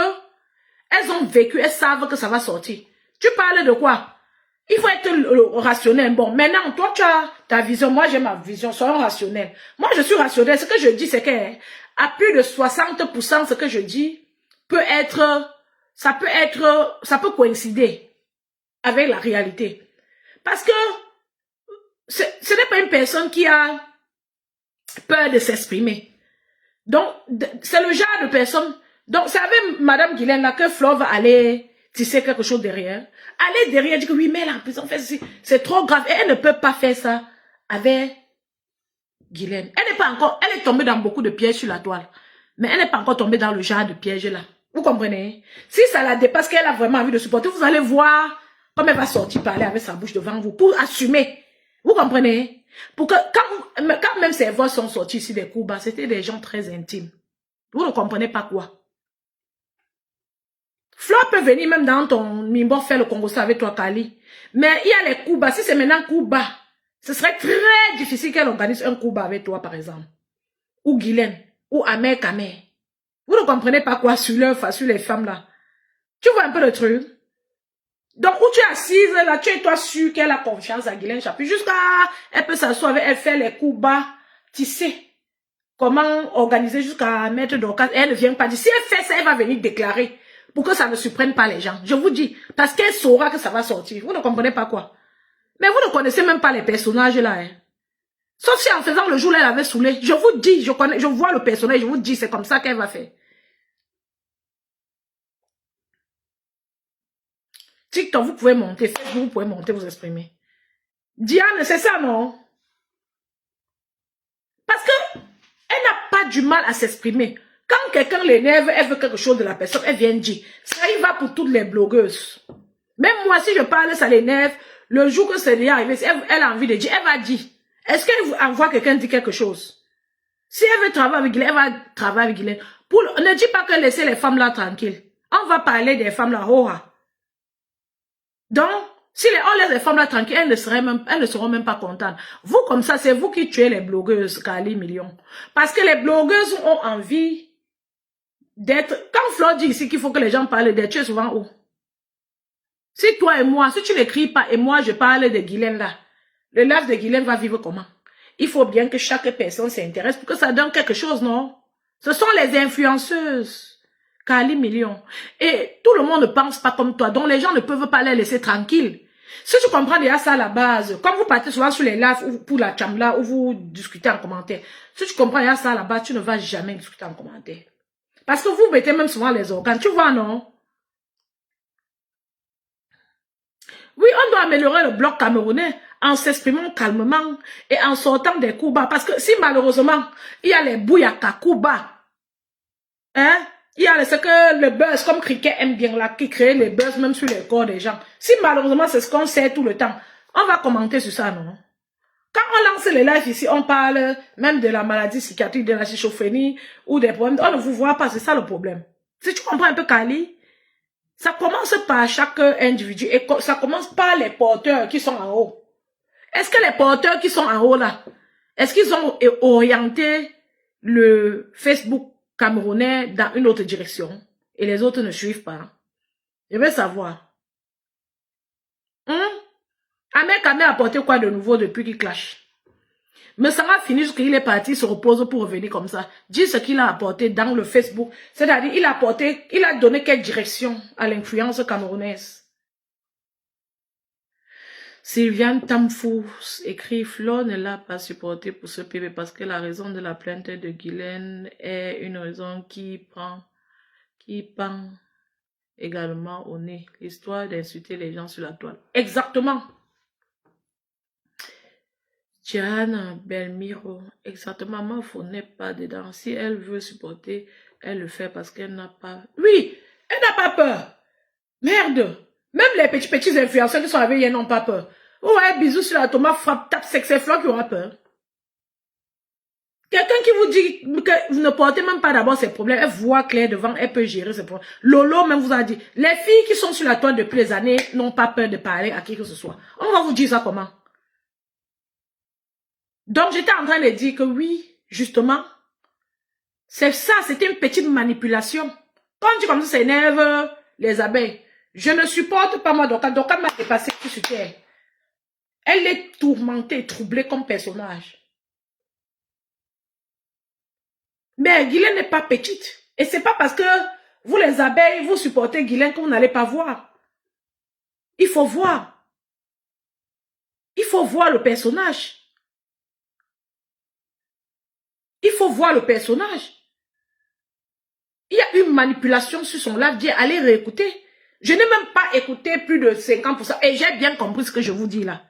elles ont vécu, elles savent que ça va sortir. Tu parles de quoi? Il faut être rationnel. Bon, maintenant, toi, tu as ta vision. Moi, j'ai ma vision. Soyons rationnels. Moi, je suis rationnel. Ce que je dis, c'est que à plus de 60%, ce que je dis ça peut coïncider avec la réalité. Parce que ce n'est pas une personne qui a peur de s'exprimer. Donc, c'est le genre de personne. Donc, c'est avec Madame Guylaine là que Flo va aller tisser quelque chose derrière. Aller derrière, dire que oui, mais elle est en prison, c'est trop grave. Et elle ne peut pas faire ça avec Guylaine. Elle n'est pas encore, elle est tombée dans beaucoup de pièges sur la toile. Mais elle n'est pas encore tombée dans le genre de piège là. Vous comprenez? Si ça la dépasse, qu'elle a vraiment envie de supporter, vous allez voir comme elle va sortir parler avec sa bouche devant vous pour assumer. Vous comprenez? Pour que quand même ses voix sont sorties ici des coups bas, c'était des gens très intimes. Vous ne comprenez pas quoi? Flo peut venir même dans ton mimbo faire le Congo avec toi, Kali. Mais il y a les coups bas. Si c'est maintenant coups bas, ce serait très difficile qu'elle organise un coup bas avec toi, par exemple. Ou Guylaine, ou Amer Kamer. Vous ne comprenez pas quoi sur les femmes là. Tu vois un peu le truc? Donc, où tu es assise là, tu es toi sûr qu'elle a confiance à Guylaine Chapuis. Jusqu'à elle peut s'asseoir avec elle, faire les coups bas, tu sais. comment organiser jusqu'à mettre Dorcas. Elle ne vient pas dire. Si elle fait ça, elle va venir déclarer pour que ça ne surprenne pas les gens. Je vous dis. Parce qu'elle saura que ça va sortir. Vous ne comprenez pas quoi. Mais vous ne connaissez même pas les personnages là. Hein. Sauf si en faisant le jour là, elle avait saoulé. Je vous dis, je vois le personnage, je vous dis, c'est comme ça qu'elle va faire. TikTok, vous pouvez monter. Facebook, vous pouvez monter, vous exprimer. Diane, c'est ça, non? Parce que elle n'a pas du mal à s'exprimer. Quand quelqu'un l'énerve, elle veut quelque chose de la personne, elle vient dire. Ça y va pour toutes les blogueuses. Même moi, si je parle, ça l'énerve. Le jour que c'est arrivé, elle a envie de dire, elle va dire. Est-ce qu'elle envoie quelqu'un dire quelque chose? Si elle veut travailler avec Guylaine, elle va travailler avec Guylaine. Ne dis pas que laissez les femmes là tranquilles. On va parler des femmes là, Donc, si on laisse les femmes là tranquilles, elles ne seront même pas contentes. Vous, comme ça, c'est vous qui tuez les blogueuses, Kali Million. Parce que les blogueuses ont envie d'être... Quand Flo dit ici qu'il faut que les gens parlent d'elle, tu es souvent où? Si toi et moi, si tu n'écris pas et moi je parle de Guylaine là, le live de Guylaine va vivre comment? Il faut bien que chaque personne s'intéresse pour que ça donne quelque chose, non? Ce sont les influenceuses. Kali Million. Et tout le monde ne pense pas comme toi. Donc les gens ne peuvent pas les laisser tranquilles. Si tu comprends déjà ça à la base, comme vous partez souvent sur les lives pour la chambre où vous discutez en commentaire, si tu comprends déjà ça à la base, tu ne vas jamais discuter en commentaire. Parce que vous mettez même souvent les organes. Tu vois, non? Oui, on doit améliorer le bloc camerounais en s'exprimant calmement et en sortant des coups bas. Parce que si malheureusement, il y a les bouyaka coups bas, hein, il y a ce que le buzz, comme Cricket aime bien là, qui crée les buzz même sur les corps des gens. Si malheureusement c'est ce qu'on sait tout le temps, on va commenter sur ça, non? Quand on lance les lives ici, on parle même de la maladie psychiatrique, de la schizophrénie ou des problèmes. On ne vous voit pas, c'est ça le problème. Si tu comprends un peu, Kali, ça commence par chaque individu et ça commence par les porteurs qui sont en haut. Est-ce que les porteurs qui sont en haut là, est-ce qu'ils ont orienté le Facebook camerounais dans une autre direction et les autres ne suivent pas? Je veux savoir. Ahmed Kame a apporté quoi de nouveau depuis qu'il clash? Mais ça va finir jusqu'il est parti, se repose pour revenir comme ça. Dis ce qu'il a apporté dans le Facebook. C'est-à-dire, il a donné quelle direction à l'influence camerounaise. Sylviane Tamfou écrit, Flo ne l'a pas supporté pour ce PV parce que la raison de la plainte de Guylaine est une raison qui pend également au nez. L'histoire d'insulter les gens sur la toile. Exactement. Diane Belmiro, exactement, Mafo n'est pas dedans. Si elle veut supporter, elle le fait parce qu'elle n'a pas... Oui, elle n'a pas peur. Merde. Même les petits influenceurs qui sont avec elle n'ont pas peur. Ouais, bisous sur la tomate, frappe, tape, c'est Flo qui aura peur. Quelqu'un qui vous dit que vous ne portez même pas d'abord ses problèmes, elle voit clair devant, elle peut gérer ses problèmes. Lolo même vous a dit, les filles qui sont sur la toile depuis les années n'ont pas peur de parler à qui que ce soit. On va vous dire ça comment? Donc, j'étais en train de dire que oui, justement, c'est ça, c'était une petite manipulation. Quand tu comme ça, ça énerve les abeilles. Je ne supporte pas moi, donc elle m'a dépassé sur terre. Elle est tourmentée, troublée comme personnage. Mais Guylaine n'est pas petite. Et c'est pas parce que vous, les abeilles, vous supportez Guylaine que vous n'allez pas voir. Il faut voir. Il faut voir le personnage. Il faut voir le personnage. Il y a une manipulation sur son live. Allez réécouter. Je n'ai même pas écouté plus de 50%. Et j'ai bien compris ce que je vous dis là.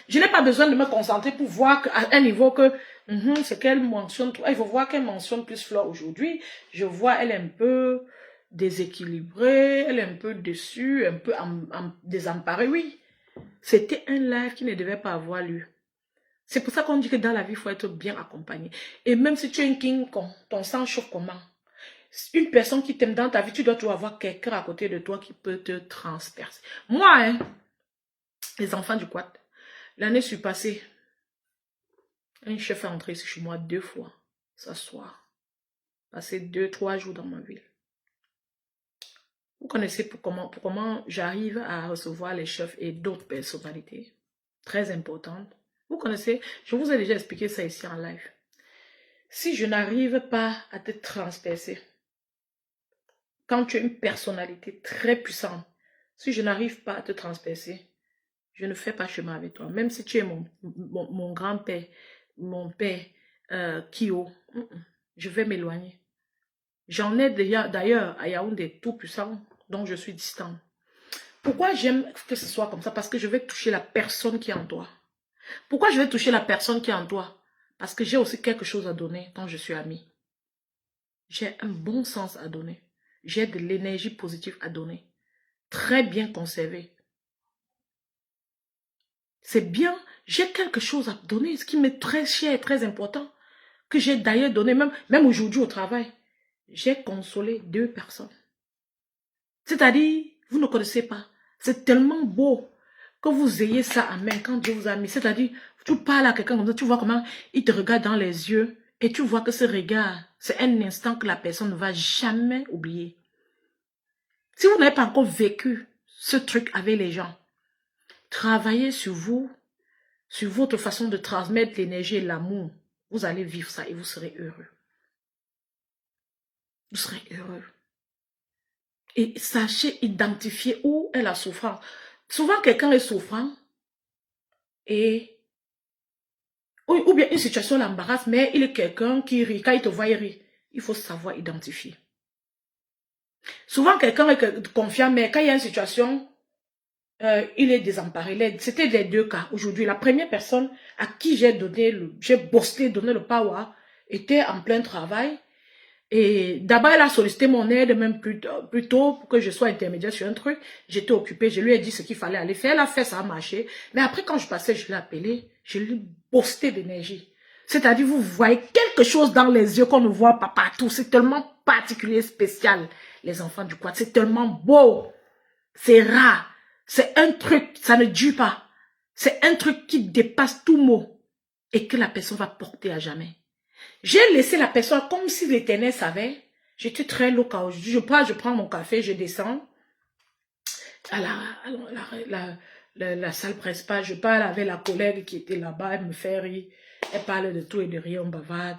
Je n'ai pas besoin de me concentrer pour voir à un niveau que c'est qu'elle mentionne. Il faut voir qu'elle mentionne plus Flore aujourd'hui. Je vois elle est un peu déséquilibrée, elle est un peu déçue, un peu désemparée. Oui, c'était un live qui ne devait pas avoir lieu. C'est pour ça qu'on dit que dans la vie, il faut être bien accompagné. Et même si tu es un King Kong, ton sang chauffe comment? Une personne qui t'aime dans ta vie, tu dois toujours avoir quelqu'un à côté de toi qui peut te transpercer. Moi, les enfants du quad, l'année passée, un chef est entré chez moi 2 fois, s'asseoir, passer 2-3 jours dans ma ville. Vous connaissez pour comment j'arrive à recevoir les chefs et d'autres personnalités très importantes. Vous connaissez, je vous ai déjà expliqué ça ici en live. Si je n'arrive pas à te transpercer, quand tu as une personnalité très puissante, si je n'arrive pas à te transpercer, je ne fais pas chemin avec toi. Même si tu es mon grand-père, mon père, Kyo, je vais m'éloigner. J'en ai d'ailleurs à Yaoundé tout puissant, dont je suis distant. Pourquoi j'aime que ce soit comme ça? Parce que je vais toucher la personne qui est en toi. Pourquoi je vais toucher la personne qui est en toi? Parce que j'ai aussi quelque chose à donner quand je suis amie. J'ai un bon sens à donner. J'ai de l'énergie positive à donner. Très bien conservée. C'est bien, j'ai quelque chose à donner, ce qui m'est très cher, très important, que j'ai d'ailleurs donné, même aujourd'hui au travail. J'ai consolé 2 personnes. C'est-à-dire, vous ne connaissez pas. C'est tellement beau que vous ayez ça en main quand Dieu vous a mis. C'est-à-dire, tu parles à quelqu'un comme ça, tu vois comment il te regarde dans les yeux et tu vois que ce regard, c'est un instant que la personne ne va jamais oublier. Si vous n'avez pas encore vécu ce truc avec les gens, travaillez sur vous, sur votre façon de transmettre l'énergie et l'amour. Vous allez vivre ça et vous serez heureux. Vous serez heureux. Et sachez identifier où est la souffrance. Souvent, quelqu'un est souffrant et ou bien une situation l'embarrasse, mais il est quelqu'un qui rit. Quand il te voit, il rit. Il faut savoir identifier. Souvent, quelqu'un est confiant, mais quand il y a une situation, il est désemparé. C'était les 2 cas. Aujourd'hui, la première personne à qui j'ai donné le power, était en plein travail. Et d'abord, elle a sollicité mon aide même plus tôt pour que je sois intermédiaire sur un truc. J'étais occupée, je lui ai dit ce qu'il fallait aller faire. Elle a fait, ça a marché. Mais après, quand je passais, je l'ai appelée, je lui ai boosté d'énergie. C'est-à-dire, vous voyez quelque chose dans les yeux qu'on ne voit pas partout. C'est tellement particulier, spécial, les enfants du quad. C'est tellement beau. C'est rare. C'est un truc, ça ne dure pas. C'est un truc qui dépasse tout mot et que la personne va porter à jamais. J'ai laissé la personne comme si l'Éternel savait. J'étais très loca aujourd'hui. Je prends mon café, je descends à la salle principale. Je parle avec la collègue qui était là-bas. Elle me fait rire. Elle parle de tout et de rien, on bavarde.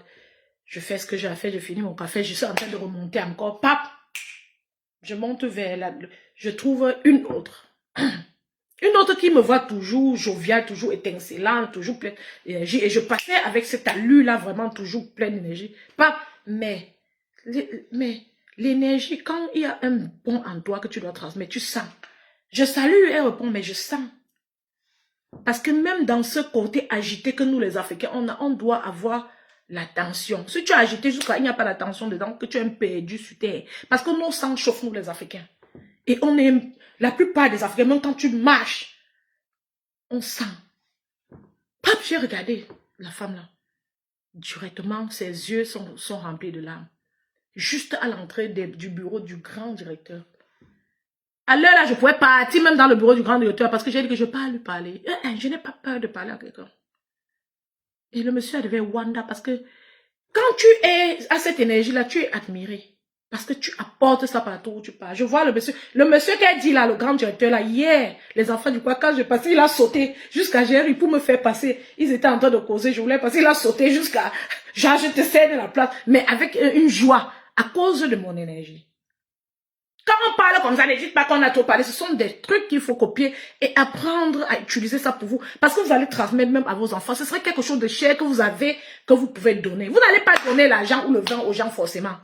Je fais ce que j'ai à faire, je finis mon café. Je suis en train de remonter encore. Pap! Je monte vers là. Je trouve une autre. Une autre qui me voit toujours joviale, toujours étincelante, toujours pleine d'énergie. Et je passais avec cette allure-là, vraiment toujours pleine d'énergie. Pas, mais l'énergie, quand il y a un bon en toi que tu dois transmettre, tu sens. Je salue, elle répond, mais je sens. Parce que même dans ce côté agité que nous les Africains, on doit avoir l'attention. Si tu es agité jusqu'à il n'y a pas d'attention dedans, que tu es un perdu sur terre. Parce que nos sangs chauffent, nous les Africains. Et on est, la plupart des Africains, même quand tu marches, on sent. Pap, j'ai regardé la femme là. Directement, ses yeux sont remplis de larmes. Juste à l'entrée du bureau du grand directeur. À l'heure là, je pouvais partir même dans le bureau du grand directeur parce que j'ai dit que je ne vais pas lui parler. Je n'ai pas peur de parler à quelqu'un. Et le monsieur a devait Wanda parce que quand tu es à cette énergie là, tu es admiré. Parce que tu apportes ça partout où tu pars. Je vois le monsieur qui a dit là, le grand directeur là, hier, les enfants du coin, quand je passais, il a sauté jusqu'à Géry pour me faire passer. Ils étaient en train de causer, je voulais passer, il a sauté jusqu'à, genre, je te cède la place, mais avec une joie, à cause de mon énergie. Quand on parle comme ça, ne dites pas qu'on a trop parlé, ce sont des trucs qu'il faut copier et apprendre à utiliser ça pour vous. Parce que vous allez transmettre même à vos enfants. Ce serait quelque chose de cher que vous avez, que vous pouvez donner. Vous n'allez pas donner l'argent ou le vin aux gens forcément.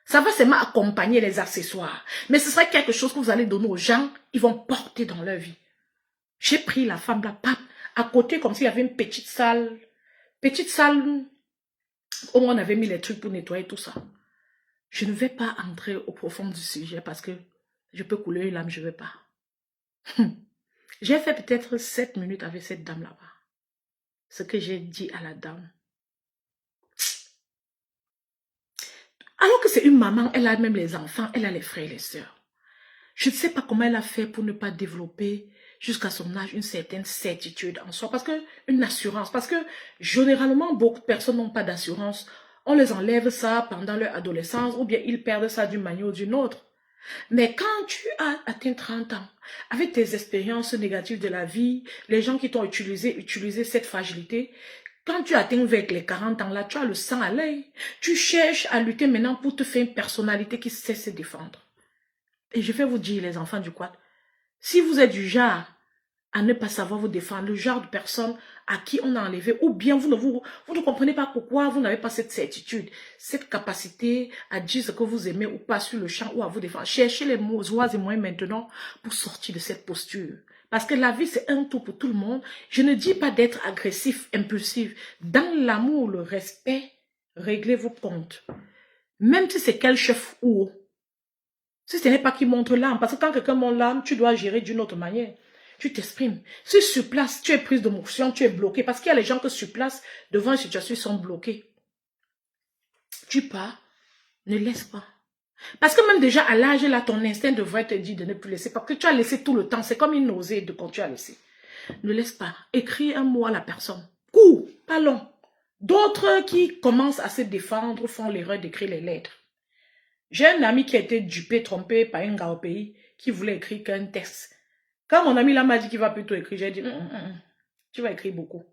Ça va seulement accompagner les accessoires. Mais ce serait quelque chose que vous allez donner aux gens, ils vont porter dans leur vie. J'ai pris la femme là, pape, à côté comme s'il y avait une petite salle où on avait mis les trucs pour nettoyer tout ça. Je ne vais pas entrer au profond du sujet parce que je peux couler une lame, je ne vais pas. J'ai fait peut-être 7 minutes avec cette dame là-bas. Ce que j'ai dit à la dame. Alors que c'est une maman, elle a même les enfants, elle a les frères et les sœurs. Je ne sais pas comment elle a fait pour ne pas développer jusqu'à son âge une certaine certitude en soi. Parce que, une assurance. Parce que, généralement, beaucoup de personnes n'ont pas d'assurance. On les enlève ça pendant leur adolescence ou bien ils perdent ça d'une manière ou d'une autre. Mais quand tu as atteint 30 ans, avec tes expériences négatives de la vie, les gens qui t'ont utilisé cette fragilité, Quand tu atteins avec les 40 ans, là, tu as le sang à l'œil. Tu cherches à lutter maintenant pour te faire une personnalité qui sait se défendre. Et je vais vous dire, les enfants du quad, si vous êtes du genre à ne pas savoir vous défendre, le genre de personne à qui on a enlevé, ou bien vous ne comprenez pas pourquoi vous n'avez pas cette certitude, cette capacité à dire ce que vous aimez ou pas sur le champ ou à vous défendre. Cherchez les mots, voies et moyens maintenant pour sortir de cette posture. Parce que la vie, c'est un tout pour tout le monde. Je ne dis pas d'être agressif, impulsif. Dans l'amour, le respect, réglez vos comptes. Même si c'est quel chef ou haut. Si ce n'est pas qui montre l'âme, parce que quand quelqu'un montre l'âme, tu dois gérer d'une autre manière. Tu t'exprimes. Si sur place, tu es prise d'émotion, tu es bloqué. Parce qu'il y a les gens que sur place, devant une situation, ils sont bloqués. Tu pars, ne laisse pas. Parce que même déjà à l'âge là, ton instinct devrait te dire de ne plus laisser. Parce que tu as laissé tout le temps. C'est comme une nausée de quand tu as laissé. Ne laisse pas. Écris un mot à la personne. Court, pas long. D'autres qui commencent à se défendre font l'erreur d'écrire les lettres. J'ai un ami qui a été dupé, trompé par un gars au pays qui voulait écrire qu'un texte. Quand mon ami là m'a dit qu'il va plutôt écrire, j'ai dit, tu vas écrire beaucoup.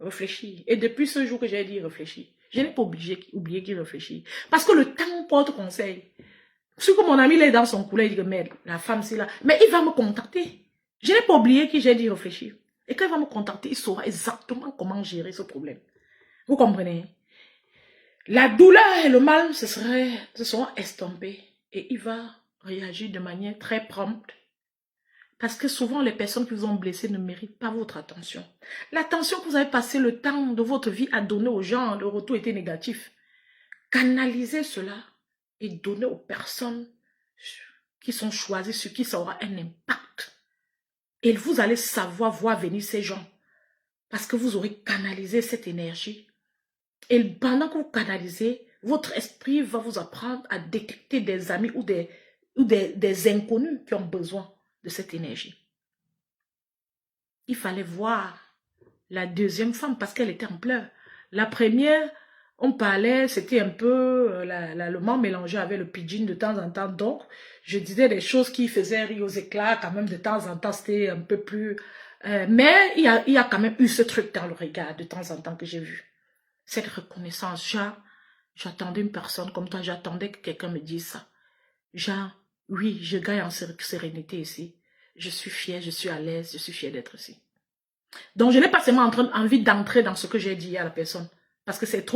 Réfléchis. Et depuis ce jour que j'ai dit réfléchis, je n'ai pas oublié qu'il réfléchit. Parce que le temps porte conseil. Ce que mon ami là est dans son couloir, il dit que merde, la femme c'est là. Mais il va me contacter. Je n'ai pas oublié que j'ai dit réfléchir. Et quand il va me contacter, il saura exactement comment gérer ce problème. Vous comprenez? La douleur et le mal se seront estompés. Et il va réagir de manière très prompte. Parce que souvent, les personnes qui vous ont blessé ne méritent pas votre attention. L'attention que vous avez passé le temps de votre vie à donner aux gens, le retour était négatif. Canalisez cela et donnez aux personnes qui sont choisies, sur qui ça aura un impact. Et vous allez savoir voir venir ces gens. Parce que vous aurez canalisé cette énergie. Et pendant que vous canalisez, votre esprit va vous apprendre à détecter des amis ou des inconnus qui ont besoin de cette énergie. Il fallait voir la deuxième femme parce qu'elle était en pleurs. La première, on parlait, c'était un peu l'allemand mélangé avec le pidgin de temps en temps. Donc, je disais des choses qui faisaient rire aux éclats quand même de temps en temps. C'était un peu plus... mais il y a quand même eu ce truc dans le regard de temps en temps que j'ai vu. Cette reconnaissance, j'attendais une personne comme toi, j'attendais que quelqu'un me dise ça. Genre, oui, je gagne en sérénité ici. Je suis fière, je suis à l'aise, je suis fière d'être ici. Donc, je n'ai pas seulement envie d'entrer dans ce que j'ai dit à la personne. Parce que c'est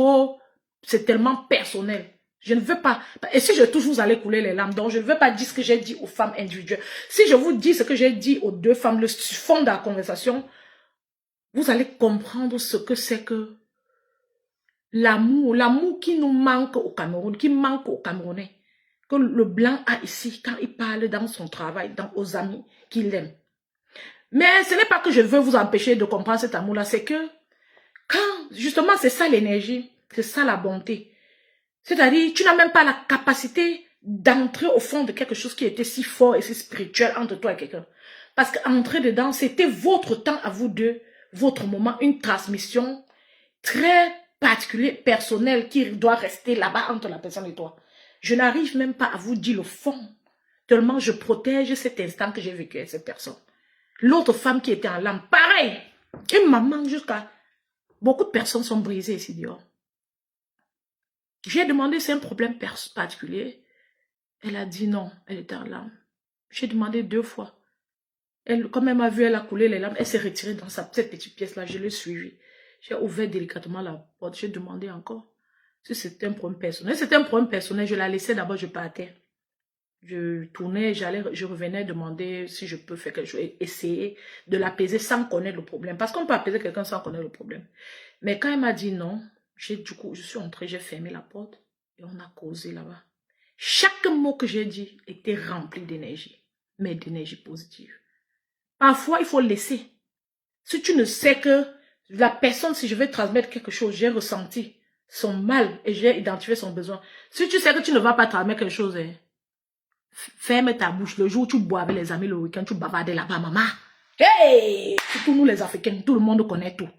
tellement personnel. Je ne veux pas, et si je touche, vous allez couler les larmes. Donc, je ne veux pas dire ce que j'ai dit aux femmes individuelles. Si je vous dis ce que j'ai dit aux deux femmes, le fond de la conversation, vous allez comprendre ce que c'est que l'amour qui nous manque au Cameroun, qui manque aux Camerounais, que le blanc a ici quand il parle dans son travail, aux amis qu'il aime. Mais ce n'est pas que je veux vous empêcher de comprendre cet amour-là, c'est que quand, justement, c'est ça l'énergie, c'est ça la bonté. C'est-à-dire, tu n'as même pas la capacité d'entrer au fond de quelque chose qui était si fort et si spirituel entre toi et quelqu'un. Parce qu'entrer dedans, c'était votre temps à vous deux, votre moment, une transmission très particulière, personnelle, qui doit rester là-bas entre la personne et toi. Je n'arrive même pas à vous dire le fond, tellement je protège cet instant que j'ai vécu avec cette personne. L'autre femme qui était en larmes, pareil, une maman jusqu'à... Beaucoup de personnes sont brisées ici dehors. J'ai demandé c'est un problème particulier. Elle a dit non, elle était en larmes. J'ai demandé 2 fois. Comme elle m'a vu, elle a coulé les larmes, elle s'est retirée dans cette petite pièce-là, je l'ai suivie. J'ai ouvert délicatement la porte, j'ai demandé encore si c'était un problème personnel. Si c'était un problème personnel, je la laissais d'abord, je partais. Je tournais, je revenais demander si je peux faire quelque chose, essayer de l'apaiser sans connaître le problème. Parce qu'on peut apaiser quelqu'un sans connaître le problème. Mais quand elle m'a dit non, du coup, je suis entrée, j'ai fermé la porte et on a causé là-bas. Chaque mot que j'ai dit était rempli d'énergie, mais d'énergie positive. Parfois, il faut laisser. Si tu ne sais que la personne, si je vais transmettre quelque chose, j'ai ressenti son mal et j'ai identifié son besoin. Si tu sais que tu ne vas pas transmettre quelque chose, ferme ta bouche. Le jour où tu bois avec les amis le week-end, tu bavardes là-bas, maman. Hey! Surtout nous les Africains, tout le monde connaît tout.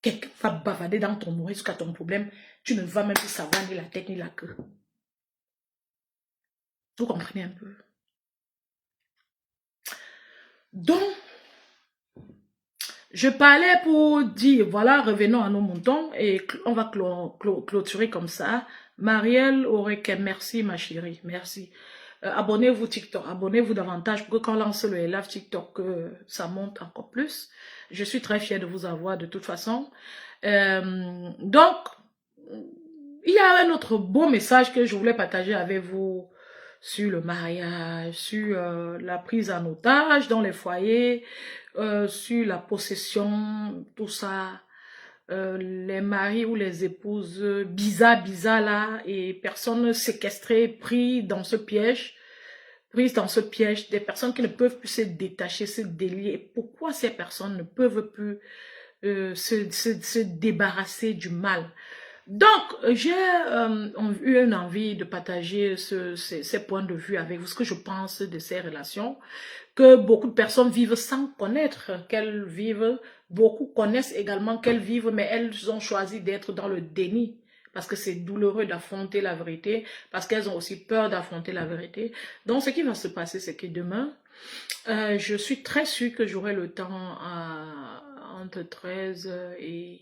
Quelqu'un va bavarder dans ton oreille jusqu'à ton problème. Tu ne vas même plus savoir ni la tête ni la queue. Vous comprenez un peu? Donc, Je parlais pour dire, voilà, revenons à nos moutons et on va clôturer comme ça. Marielle Orekem, merci ma chérie, merci. Abonnez-vous TikTok, abonnez-vous davantage pour que quand on lance le live TikTok, ça monte encore plus. Je suis très fière de vous avoir de toute façon. Donc, il y a un autre beau message que je voulais partager avec vous sur le mariage, sur la prise en otage dans les foyers, sur la possession, tout ça. Les maris ou les épouses bizarres là, et personnes séquestrées, prises dans ce piège, des personnes qui ne peuvent plus se détacher, se délier. Pourquoi ces personnes ne peuvent plus se débarrasser du mal? Donc, j'ai eu une envie de partager ces points de vue avec vous, ce que je pense de ces relations, que beaucoup de personnes vivent sans connaître qu'elles vivent. Beaucoup connaissent également qu'elles vivent, mais elles ont choisi d'être dans le déni, parce que c'est douloureux d'affronter la vérité, parce qu'elles ont aussi peur d'affronter la vérité. Donc, ce qui va se passer, c'est que demain, je suis très sûre que j'aurai le temps entre 13 et...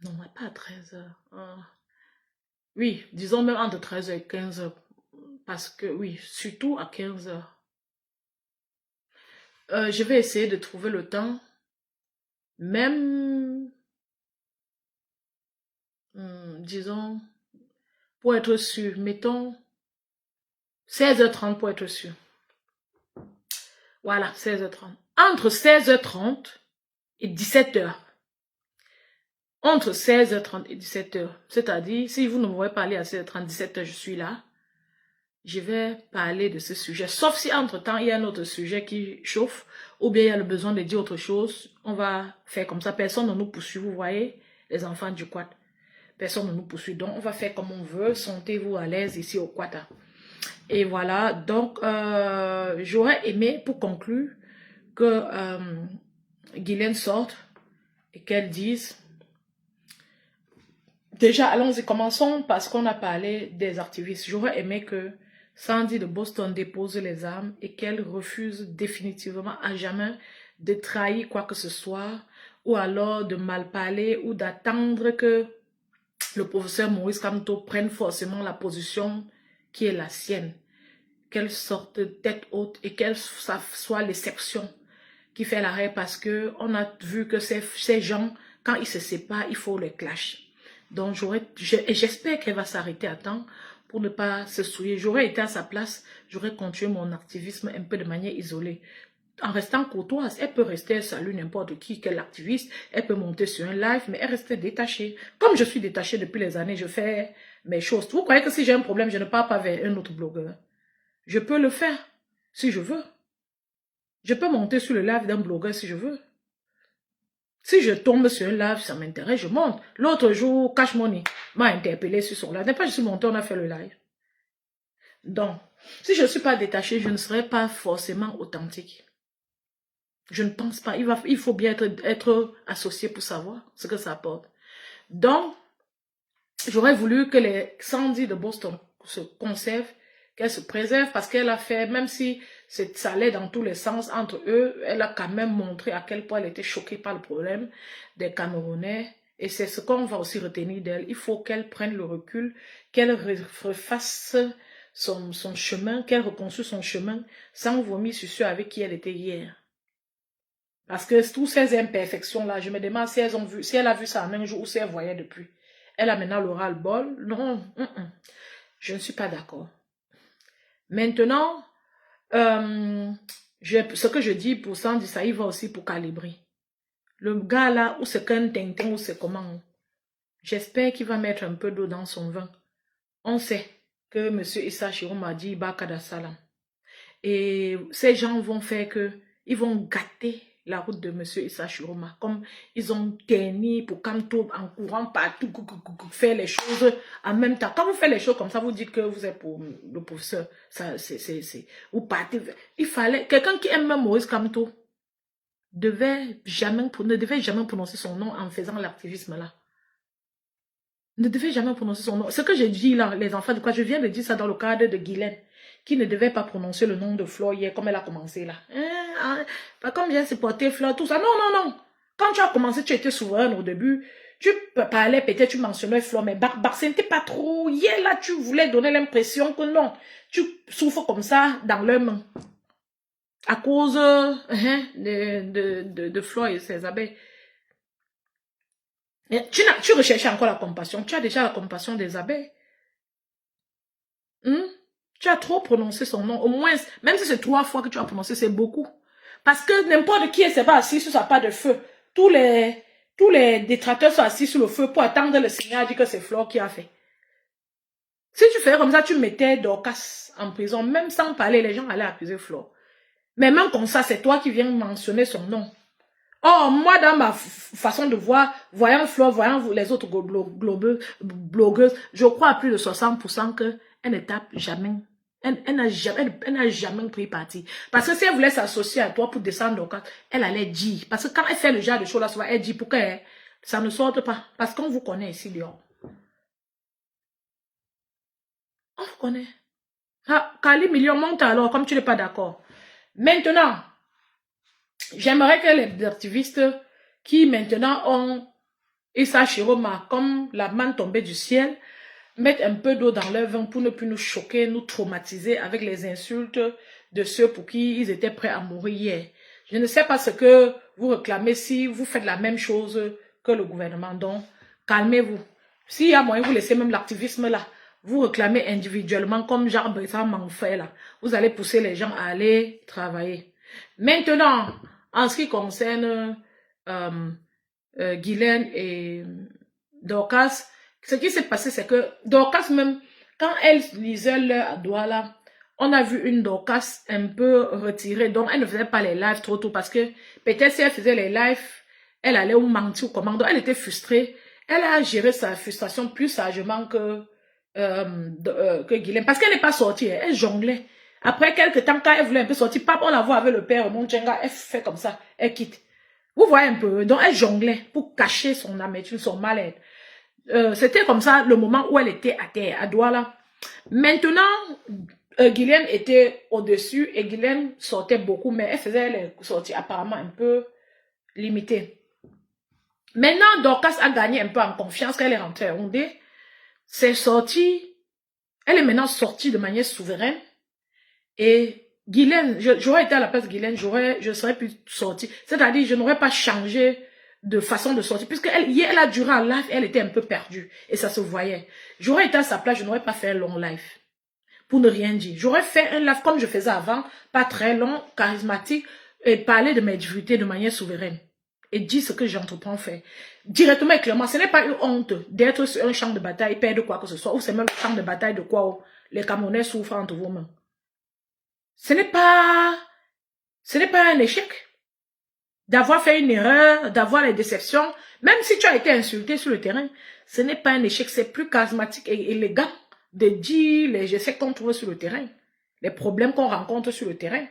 Non, pas à 13 heures. Oui, disons même entre 13 h et 15 h. Parce que, oui, surtout à 15 heures. Je vais essayer de trouver le temps. Même, disons, pour être sûr, mettons 16h30 pour être sûr. Voilà, 16h30. Entre 16h30 et 17h. Entre 16h30 et 17h. C'est-à-dire, si vous ne me voyez parler à 16h30, 17h, je suis là. Je vais parler de ce sujet. Sauf si entre-temps, il y a un autre sujet qui chauffe, ou bien il y a le besoin de dire autre chose. On va faire comme ça. Personne ne nous poursuit, vous voyez, les enfants du quad. Personne ne nous poursuit. Donc, on va faire comme on veut. Sentez-vous à l'aise ici au quad. Et voilà. Donc, j'aurais aimé, pour conclure, que Guylaine sorte et qu'elle dise... Déjà, allons-y, commençons parce qu'on a parlé des activistes. J'aurais aimé que Sandy de Boston dépose les armes et qu'elle refuse définitivement à jamais de trahir quoi que ce soit ou alors de mal parler ou d'attendre que le professeur Maurice Kamto prenne forcément la position qui est la sienne. Qu'elle sorte tête haute et qu'elle soit l'exception qui fait l'arrêt parce qu'on a vu que ces gens, quand ils se séparent, il faut les clash. Donc, j'espère qu'elle va s'arrêter à temps pour ne pas se souiller. J'aurais été à sa place, j'aurais continué mon activisme un peu de manière isolée. En restant courtoise, elle peut rester, elle salue n'importe qui, quel activiste, elle peut monter sur un live, mais elle reste détachée. Comme je suis détachée depuis les années, je fais mes choses. Vous croyez que si j'ai un problème, je ne pars pas vers un autre blogueur? Je peux le faire, si je veux. Je peux monter sur le live d'un blogueur si je veux. Si je tombe sur un live, ça m'intéresse, je monte. L'autre jour, Cash Money m'a interpellé sur son live. N'est pas je suis montée, on a fait le live. Donc, si je ne suis pas détachée, je ne serai pas forcément authentique. Je ne pense pas. Il faut bien être associé pour savoir ce que ça apporte. Donc, j'aurais voulu que les Sandy de Boston se conservent, qu'elle se préserve parce qu'elle a fait, même si ça allait dans tous les sens entre eux, elle a quand même montré à quel point elle était choquée par le problème des Camerounais. Et c'est ce qu'on va aussi retenir d'elle. Il faut qu'elle prenne le recul, qu'elle refasse son chemin, qu'elle reconstruise son chemin sans vomir sur ceux avec qui elle était hier. Parce que toutes ces imperfections-là, je me demande si elle a vu ça en un jour ou si elle voyait depuis. Elle a maintenant le ras-le-bol. Non, je ne suis pas d'accord. Maintenant, ce que je dis pour Sandy, ça y va aussi pour Calibri. Le gars là, ou c'est qu'un tintin, ou c'est comment. J'espère qu'il va mettre un peu d'eau dans son vin. On sait que M. Issa Chirom a dit Bakada Salam. Et ces gens vont faire que, ils vont gâter la route de M. Issa Chiroma. Comme ils ont terni pour Kamto en courant partout, faire les choses en même temps. Quand vous faites les choses comme ça, vous dites que vous êtes pour le professeur. Vous partez. Il fallait, quelqu'un qui aime même Maurice Kamto ne devait jamais prononcer son nom en faisant l'activisme là. Ne devait jamais prononcer son nom. Ce que j'ai dit là, les enfants de quoi, je viens de dire ça dans le cadre de Guylaine. qui ne devait pas prononcer le nom de Flore hier, comme elle a commencé là. Pas comme j'ai supporté Flore, tout ça. Non, non, non. Quand tu as commencé, tu étais souveraine au début. Tu parlais, peut-être tu mentionnais Flore, mais ce n'était pas trop. Hier là, tu voulais donner l'impression que non. Tu souffres comme ça dans leurs mains. À cause de Flore et ses abeilles. Tu recherchais encore la compassion. Tu as déjà la compassion des abeilles. Tu as trop prononcé son nom. Au moins, même si c'est 3 fois que tu as prononcé, c'est beaucoup. Parce que n'importe qui s'est pas assis sur sa part de feu. Tous les détracteurs sont assis sur le feu pour attendre le Seigneur dire que c'est Flore qui a fait. Si tu fais comme ça, tu mettais Dorcas en prison. Même sans parler, les gens allaient accuser Flore. Mais même comme ça, c'est toi qui viens mentionner son nom. Oh, moi, dans ma façon de voir, voyant Flore, voyant les autres blogueuses, je crois à plus de 60% qu'elle ne tape jamais. Elle n'a jamais pris parti. Parce que si elle voulait s'associer à toi pour descendre Dorcas, elle allait dire. Parce que quand elle fait le genre de choses là, souvent, elle dit pourquoi ça ne sorte pas. Parce qu'on vous connaît ici dehors. On vous connaît. Ah, Kali Million, monte alors, comme tu n'es pas d'accord. Maintenant, j'aimerais que les activistes qui maintenant ont Issa Chiroma comme la manne tombée du ciel mettent un peu d'eau dans leur vin pour ne plus nous choquer, nous traumatiser avec les insultes de ceux pour qui ils étaient prêts à mourir hier. Je ne sais pas ce que vous réclamez si vous faites la même chose que le gouvernement. Donc, calmez-vous. S'il y a moyen, vous laissez même l'activisme là. Vous réclamez individuellement comme Jean-Bressan m'en fait là. Vous allez pousser les gens à aller travailler. Maintenant, en ce qui concerne Guylaine et Dorcas, ce qui s'est passé, c'est que Dorcas même, quand elle lisait l'heure à Douala, on a vu une Dorcas un peu retirée. Donc, elle ne faisait pas les lives trop tôt parce que peut-être si elle faisait les lives, elle allait au mentir au commando. Elle était frustrée. Elle a géré sa frustration plus sagement que Guylaine. Parce qu'elle n'est pas sortie. Elle jonglait. Après quelques temps, quand elle voulait un peu sortir, on la voit avec le père Monchenga, elle fait comme ça. Elle quitte. Vous voyez un peu. Donc, elle jonglait pour cacher son amertume, son mal-être. C'était comme ça le moment où elle était à terre, à Douala. Maintenant, Guylaine était au-dessus et Guylaine sortait beaucoup, mais elle faisait les sorties apparemment un peu limitées. Maintenant, Dorcas a gagné un peu en confiance quand elle est rentrée à Ondé. C'est sorti, elle est maintenant sortie de manière souveraine. Et Guylaine, j'aurais été à la place de Guylaine, je serais plus sortie. C'est-à-dire, je n'aurais pas changé de façon de sortir. Puisque hier, elle a duré un live, elle était un peu perdue. Et ça se voyait. J'aurais été à sa place, je n'aurais pas fait un long live. Pour ne rien dire. J'aurais fait un live comme je faisais avant, pas très long, charismatique, et parler de mes difficultés de manière souveraine. Et dire ce que j'entreprends faire. Directement et clairement, ce n'est pas une honte d'être sur un champ de bataille, perdre quoi que ce soit, ou c'est même un champ de bataille de quoi les Camerounais souffrent entre vos mains. Ce n'est pas un échec d'avoir fait une erreur, d'avoir les déceptions. Même si tu as été insulté sur le terrain, ce n'est pas un échec, c'est plus charismatique et élégant de dire les essais qu'on trouve sur le terrain, les problèmes qu'on rencontre sur le terrain.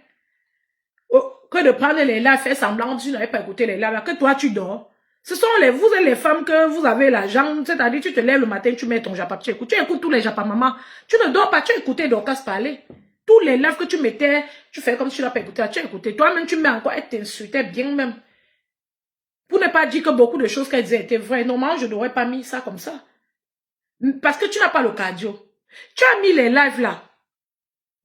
Que de prendre les lives, faire semblant que tu n'avais pas écouté les lives, que toi tu dors. Ce sont vous êtes les femmes que vous avez l'argent, c'est-à-dire tu te lèves le matin, tu mets ton japa, tu écoutes tous les japas maman. Tu ne dors pas, tu écoutes Dorcas parler. Tous les lives que tu mettais, tu fais comme si tu n'as pas écouté, tu as écouté. Toi-même, tu mets encore, elle t'insultait bien même. Pour ne pas dire que beaucoup de choses qu'elle disait étaient vraies. Normalement, je n'aurais pas mis ça comme ça. Parce que tu n'as pas le cardio. Tu as mis les lives là.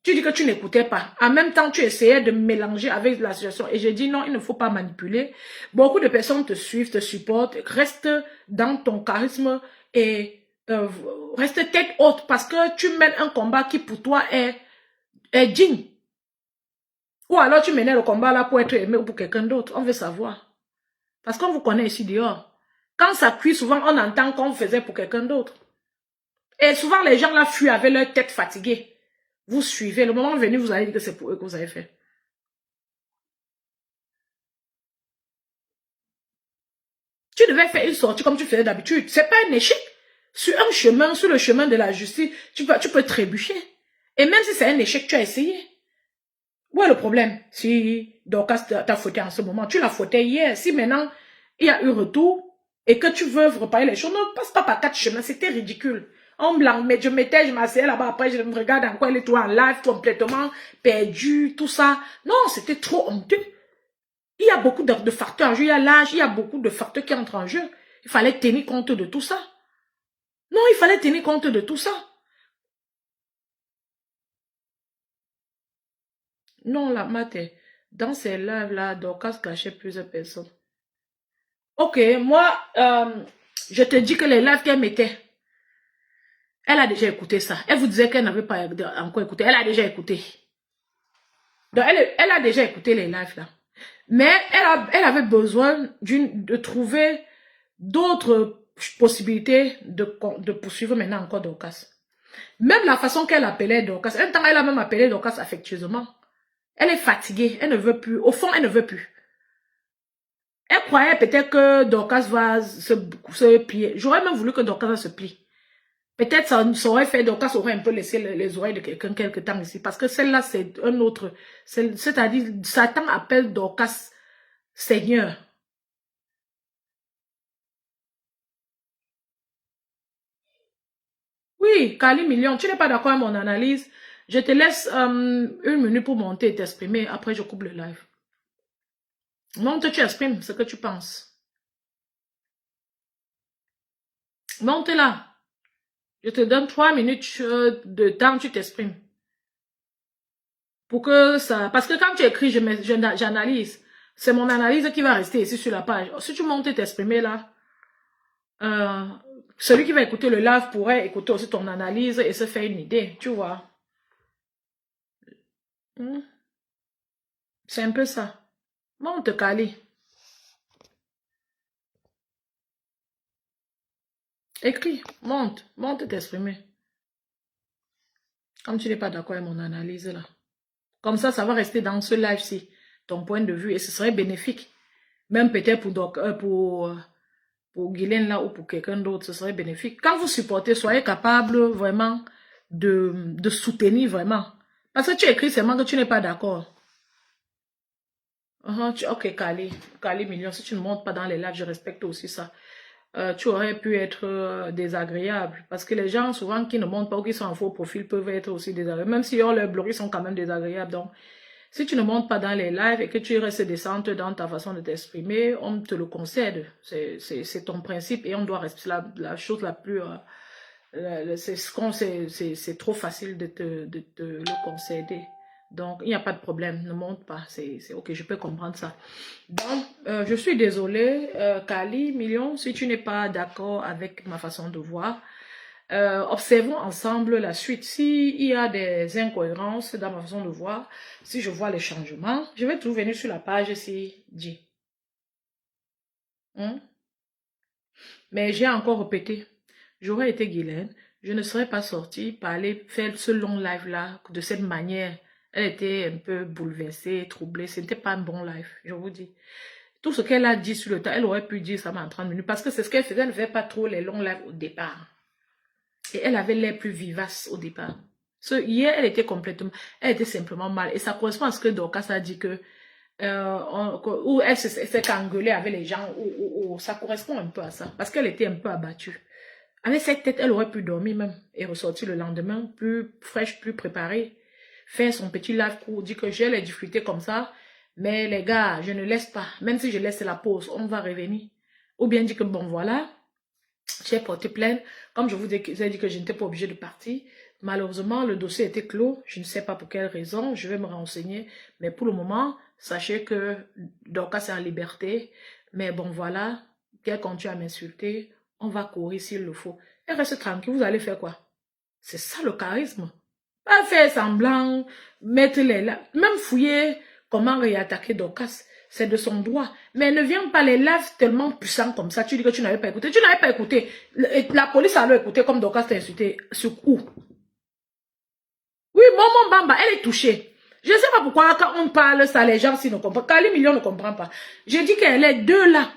Tu dis que tu n'écoutais pas. En même temps, tu essayais de mélanger avec la situation. Et j'ai dit non, il ne faut pas manipuler. Beaucoup de personnes te suivent, te supportent. Reste dans ton charisme et reste tête haute parce que tu mènes un combat qui pour toi est digne. Ou alors tu menais le combat là pour être aimé ou pour quelqu'un d'autre. On veut savoir. Parce qu'on vous connaît ici dehors. Quand ça cuit, souvent on entend qu'on faisait pour quelqu'un d'autre. Et souvent les gens là fuient avec leur tête fatiguée. Vous suivez. Le moment venu, vous allez dire que c'est pour eux que vous avez fait. Tu devais faire une sortie comme tu faisais d'habitude. C'est pas un échec. Sur un chemin, sur le chemin de la justice, tu peux trébucher. Et même si c'est un échec, tu as essayé. Où est le problème? Si Dorcas t'a fauté en ce moment, tu l'as fauté hier. Si maintenant, il y a eu retour et que tu veux reparer les choses, ne passe pas par 4 chemins. C'était ridicule. En blanc, mais je m'asseyais là-bas, après je me regarde encore, elle est tout en live, complètement perdue, tout ça. Non, c'était trop honteux. Il y a beaucoup de facteurs en jeu, il y a l'âge, il y a beaucoup de facteurs qui entrent en jeu. Il fallait tenir compte de tout ça. Non, il fallait tenir compte de tout ça. Non, la mate, dans ces lives-là, Dorcas cachait plusieurs personnes. Ok, moi, je te dis que les lives qu'elle mettait, elle a déjà écouté ça. Elle vous disait qu'elle n'avait pas encore écouté. Elle a déjà écouté. Donc, elle a déjà écouté les lives là. Mais elle avait besoin de trouver d'autres possibilités de poursuivre maintenant encore Dorcas. Même la façon qu'elle appelait Dorcas. Un temps, elle a même appelé Dorcas affectueusement. Elle est fatiguée. Elle ne veut plus. Au fond, elle ne veut plus. Elle croyait peut-être que Dorcas va se plier. J'aurais même voulu que Dorcas se plie. Peut-être ça aurait fait, Dorcas aurait un peu laissé les oreilles de quelqu'un quelque temps ici. Parce que celle-là, c'est un autre. C'est-à-dire, Satan appelle Dorcas Seigneur. Oui, Kali Million, tu n'es pas d'accord avec mon analyse. Je te laisse 1 minute pour monter et t'exprimer. Après, je coupe le live. Monte, tu exprimes ce que tu penses. Monte là. Je te donne 3 minutes de temps, tu t'exprimes. Pour que ça... Parce que quand tu écris, j'analyse. C'est mon analyse qui va rester ici sur la page. Si tu montes et t'exprimer là, celui qui va écouter le live pourrait écouter aussi ton analyse et se faire une idée, tu vois. C'est un peu ça. Monte, Kali. Écris, monte t'exprimer. Comme tu n'es pas d'accord avec mon analyse là. Comme ça va rester dans ce live-ci, ton point de vue, et ce serait bénéfique. Même peut-être pour Guylaine là ou pour quelqu'un d'autre, ce serait bénéfique. Quand vous supportez, soyez capable vraiment de soutenir vraiment. Parce que tu écris seulement que tu n'es pas d'accord. Ok, Kali Million, si tu ne montes pas dans les lives, je respecte aussi ça. Tu aurais pu être désagréable. Parce que les gens, souvent, qui ne montent pas ou qui sont en faux profil, peuvent être aussi désagréables. Même si leurs blogs, ils sont quand même désagréables. Donc, si tu ne montes pas dans les lives et que tu restes décente dans ta façon de t'exprimer, on te le concède. C'est ton principe et on doit rester la chose la plus... c'est trop facile de te le concéder. Donc, il n'y a pas de problème, ne monte pas, c'est ok, je peux comprendre ça. Donc, je suis désolée, Kali Million, si tu n'es pas d'accord avec ma façon de voir, observons ensemble la suite. S'il y a des incohérences dans ma façon de voir, si je vois les changements, je vais tout venir sur la page ici, dit. Mais j'ai encore répété, j'aurais été Guylaine, je ne serais pas sortie par aller faire ce long live-là de cette manière. Elle était un peu bouleversée, troublée. Ce n'était pas un bon live, je vous dis. Tout ce qu'elle a dit sur le temps, elle aurait pu dire ça en 30 minutes. Parce que c'est ce qu'elle faisait. Elle ne faisait pas trop les longs lives au départ. Et elle avait l'air plus vivace au départ. Hier, elle était complètement... Elle était simplement mal. Et ça correspond à ce que Dorcas a dit que... où elle s'est engueulée avec les gens. Ça correspond un peu à ça. Parce qu'elle était un peu abattue. Avec cette tête, elle aurait pu dormir même. Et ressortir le lendemain plus fraîche, plus préparée. Faire son petit live court, dire que j'ai les difficultés comme ça, mais les gars, je ne laisse pas, même si je laisse la pause, on va revenir. Ou bien dire que bon voilà, j'ai porté plainte, comme je vous ai dit que je n'étais pas obligée de partir, malheureusement le dossier était clos, je ne sais pas pour quelle raison, je vais me renseigner, mais pour le moment, sachez que Dorcas est en liberté, mais bon voilà, qu'elle continue à m'insulter, on va courir s'il le faut. Elle reste tranquille, vous allez faire quoi? C'est ça le charisme. Pas faire semblant, mettre les là, même fouiller comment réattaquer Dorcas, c'est de son droit. Mais ne viens pas les lives tellement puissants comme ça, tu dis que tu n'avais pas écouté. Tu n'avais pas écouté. La police a écouté comme Dorcas t'a insulté. Sur où? Oui, Maman Bamba, elle est touchée. Je ne sais pas pourquoi quand on parle ça, les gens s'ils ne comprennent pas. Kali Million ne comprend pas. Je dis que les deux là,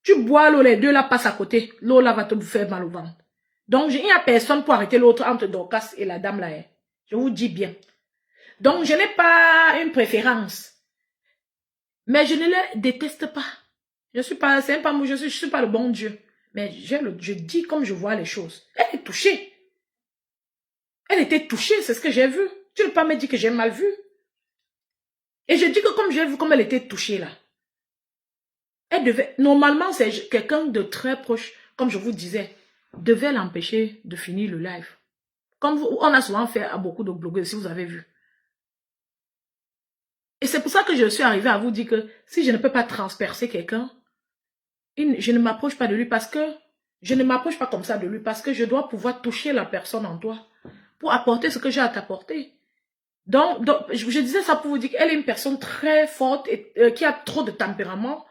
tu bois l'eau, les deux là passent à côté. L'eau là va te faire mal au ventre. Donc, il n'y a personne pour arrêter l'autre entre Dorcas et la dame là. Hein. Je vous dis bien. Donc, je n'ai pas une préférence. Mais je ne les déteste pas. Je suis pas, c'est pas moi, je suis pas le bon Dieu. Mais je dis comme je vois les choses. Elle est touchée. Elle était touchée, c'est ce que j'ai vu. Tu ne peux pas me dire que j'ai mal vu. Et je dis que comme j'ai vu comme elle était touchée là, elle devait, normalement c'est quelqu'un de très proche, comme je vous disais, devait l'empêcher de finir le live. Comme on a souvent fait à beaucoup de blogueurs, si vous avez vu. Et c'est pour ça que je suis arrivée à vous dire que si je ne peux pas transpercer quelqu'un, je ne m'approche pas de lui parce que je ne m'approche pas comme ça de lui parce que je dois pouvoir toucher la personne en toi pour apporter ce que j'ai à t'apporter. Donc, je disais ça pour vous dire qu'elle est une personne très forte et qui a trop de tempérament,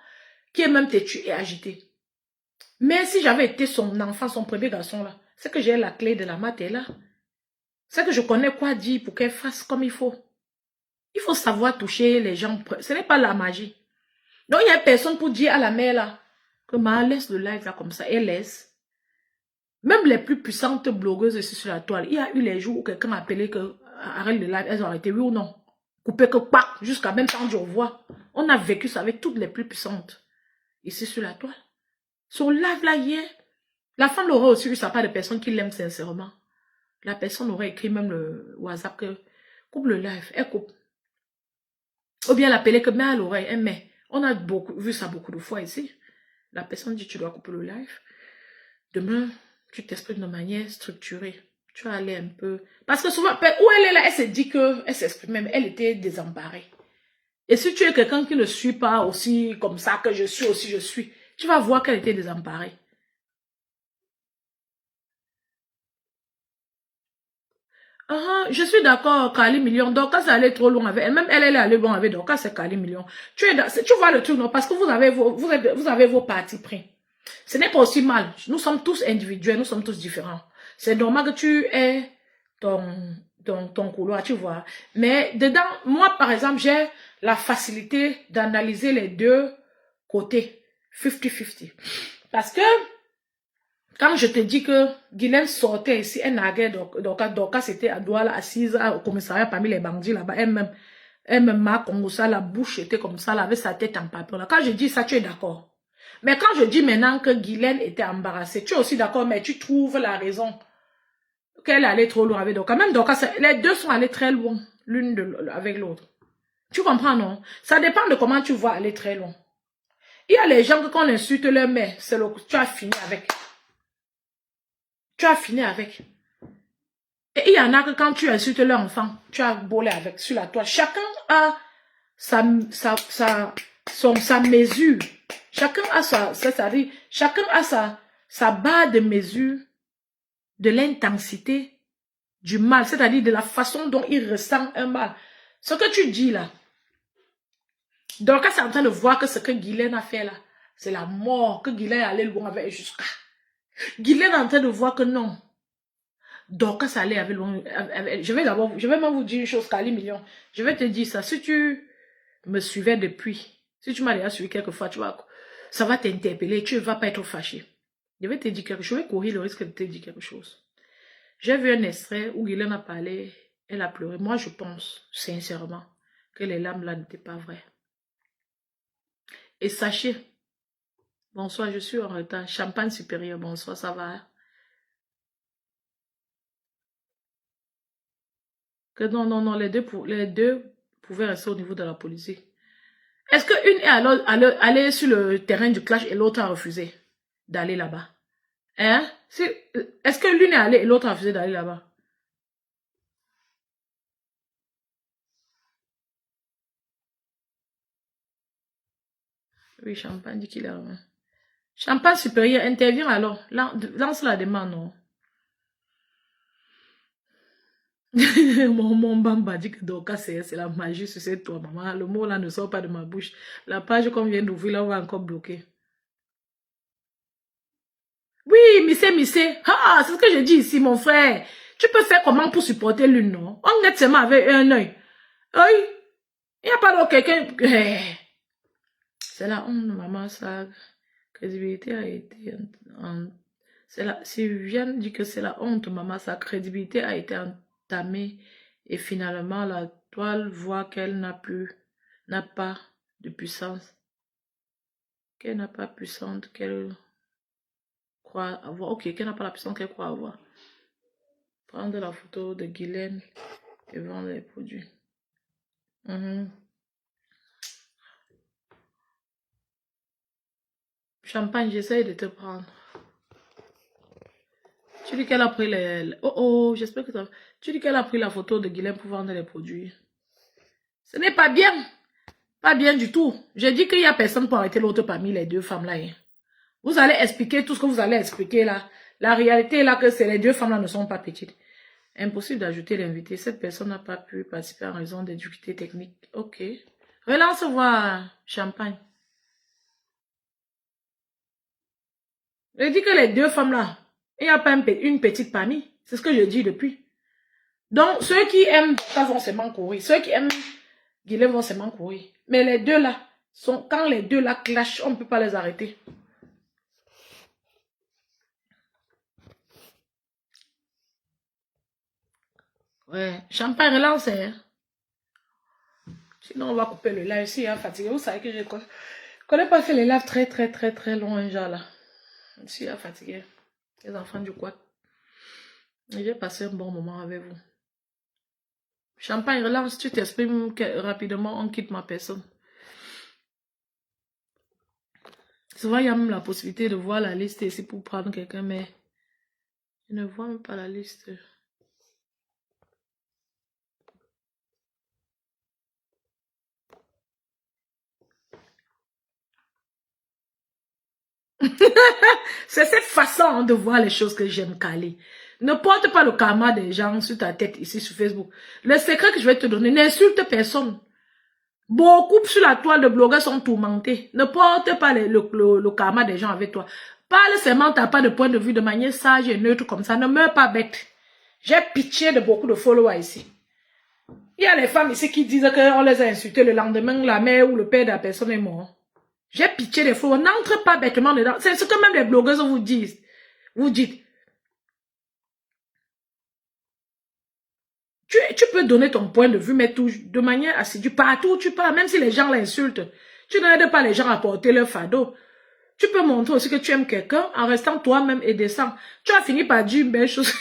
qui est même têtue et agitée. Mais si j'avais été son enfant, son premier garçon là, c'est que j'ai la clé de la mat est là. C'est que je connais quoi dire pour qu'elle fasse comme il faut. Il faut savoir toucher les gens. Ce n'est pas la magie. Donc, il y a personne pour dire à la mère là, que laisse le live là comme ça, elle laisse. Même les plus puissantes blogueuses ici sur la toile, il y a eu les jours où quelqu'un a appelé que arrête le live, elles ont arrêté, oui ou non? Coupé que pas, jusqu'à même temps du revoir. On a vécu ça avec toutes les plus puissantes ici sur la toile. Son live là hier, la femme aurait aussi eu sa part de personnes qui l'aiment sincèrement. La personne aurait écrit même le WhatsApp que coupe le live, elle coupe. Ou bien l'appeler que met à l'oreille, elle met. On a vu ça beaucoup de fois ici. La personne dit tu dois couper le live. Demain, tu t'exprimes de manière structurée. Tu vas aller un peu... Parce que souvent, où elle est là, elle se dit qu'elle s'exprime même. Elle était désemparée. Et si tu es quelqu'un qui ne suit pas aussi comme ça que je suis aussi, je suis, tu vas voir qu'elle était désemparée. Je suis d'accord, Kali Million. Dorcas est allée trop loin avec elle. Même elle est allée loin avec Dorcas, c'est Kali Million. Tu vois le truc, non? Parce que vous avez vos partis pris. Ce n'est pas aussi mal. Nous sommes tous individuels, nous sommes tous différents. C'est normal que tu aies ton couloir, tu vois. Mais dedans, moi, par exemple, j'ai la facilité d'analyser les deux côtés. 50-50. Parce que, quand je te dis que Guylaine sortait ici, elle naguait, Dorcas était à Douala, assise au commissariat parmi les bandits là-bas, elle-même m'a comme ça, la bouche était comme ça, elle avait sa tête en papier. Quand je dis ça, tu es d'accord. Mais quand je dis maintenant que Guylaine était embarrassée, tu es aussi d'accord, mais tu trouves la raison qu'elle allait trop loin avec Dorcas. Même Dorcas, les deux sont allés très loin, l'une avec l'autre. Tu comprends, non? Ça dépend de comment tu vois aller très loin. Il y a les gens que quand on insulte leur mère, tu as fini avec. Tu as fini avec. Et il y en a que quand tu insultes leur enfant, tu as bolé avec sur la toile. Chacun a sa mesure. Chacun a chacun a sa barre de mesure de l'intensité du mal, c'est-à-dire de la façon dont il ressent un mal. Ce que tu dis là, Dorcas est en train de voir que ce que Guylaine a fait là, c'est la mort, que Guylaine est allé loin avec jusqu'à. Guylaine est en train de voir que non. Dorcas allait avec loin. Je vais même vous dire une chose, Kali Million. Je vais te dire ça. Si tu me suivais depuis, si tu m'as déjà suivi quelques fois, tu vois, ça va t'interpeller, tu ne vas pas être fâché. Je vais te dire quelque chose, je vais courir le risque de te dire quelque chose. J'ai vu un extrait où Guylaine a parlé, elle a pleuré. Moi, je pense, sincèrement, que les larmes là n'étaient pas vraies. Et sachez, bonsoir, je suis en retard. Champagne supérieur, bonsoir, ça va? Que non, les deux pouvaient rester au niveau de la police. Est-ce qu'une est allée sur le terrain du clash et l'autre a refusé d'aller là-bas? Hein? Est-ce que l'une est allée et l'autre a refusé d'aller là-bas? Oui, Champagne dit qu'il est là. Champagne supérieur, intervient alors. Lance la demande, non? mon bamba dit que Dorcas, c'est la magie sur cette toi, maman. Le mot là ne sort pas de ma bouche. La page qu'on vient d'ouvrir là, on va encore bloquer. Oui, Missé. Ah, c'est ce que je dis ici, mon frère. Tu peux faire comment pour supporter l'une, non? On est seulement avec un œil. Oui, il n'y a pas de quelqu'un. C'est la honte, maman, sa crédibilité a été si Viviane dit que c'est la honte, maman, sa crédibilité a été entamée et finalement la toile voit qu'elle n'a pas de puissance, qu'elle n'a pas puissante, qu'elle croit avoir. Ok, qu'elle n'a pas la puissance qu'elle croit avoir. Prendre la photo de Guylaine et vendre les produits. Mhm. Champagne, j'essaye de te prendre. Tu dis qu'elle a pris Oh oh, j'espère que ça... Tu dis qu'elle a pris la photo de Guylaine pour vendre les produits. Ce n'est pas bien. Pas bien du tout. J'ai dit qu'il n'y a personne pour arrêter l'autre parmi les deux femmes là. Hein. Vous allez expliquer tout ce que vous allez expliquer là. La réalité est là que les deux femmes là ne sont pas petites. Impossible d'ajouter l'invité. Cette personne n'a pas pu participer en raison des difficultés techniques. Ok. Relance voir Champagne. Je dis que les deux femmes là, il n'y a pas une petite parmi. C'est ce que je dis depuis. Donc, ceux qui aiment ça vont seulement courir. Ceux qui aiment Guylaine vont seulement courir. Mais les deux là, quand les deux là clashent, on ne peut pas les arrêter. Ouais, Champagne relance. Hein. Sinon, on va couper le live. Si, hein, fatigué. Vous savez que je connais pas fait les lives très longs, genre là. Je suis fatigué. Les enfants du quad. J'ai passé un bon moment avec vous. Champagne, relance, tu t'exprimes rapidement, on quitte ma personne. Souvent, il y a même la possibilité de voir la liste ici pour prendre quelqu'un, mais je ne vois même pas la liste. C'est cette façon de voir les choses que j'aime caler. Ne porte pas le karma des gens sur ta tête ici sur Facebook. Le secret que je vais te donner, n'insulte personne. Beaucoup sur la toile de blogueurs sont tourmentés. Ne porte pas le karma des gens avec toi. Parle seulement, t'as pas de point de vue de manière sage et neutre comme ça. Ne meurs pas bête. J'ai pitié de beaucoup de followers ici. Il y a les femmes ici qui disent qu'on les a insultés le lendemain, la mère ou le père de la personne est mort. J'ai pitié des followers. N'entre pas bêtement dedans. C'est ce que même les blogueuses vous disent. Vous dites. Tu peux donner ton point de vue, mais de manière assidue. Partout où tu pars, même si les gens l'insultent, tu n'aides pas les gens à porter leur fardeau. Tu peux montrer aussi que tu aimes quelqu'un en restant toi-même et décent. Tu as fini par dire une belle chose.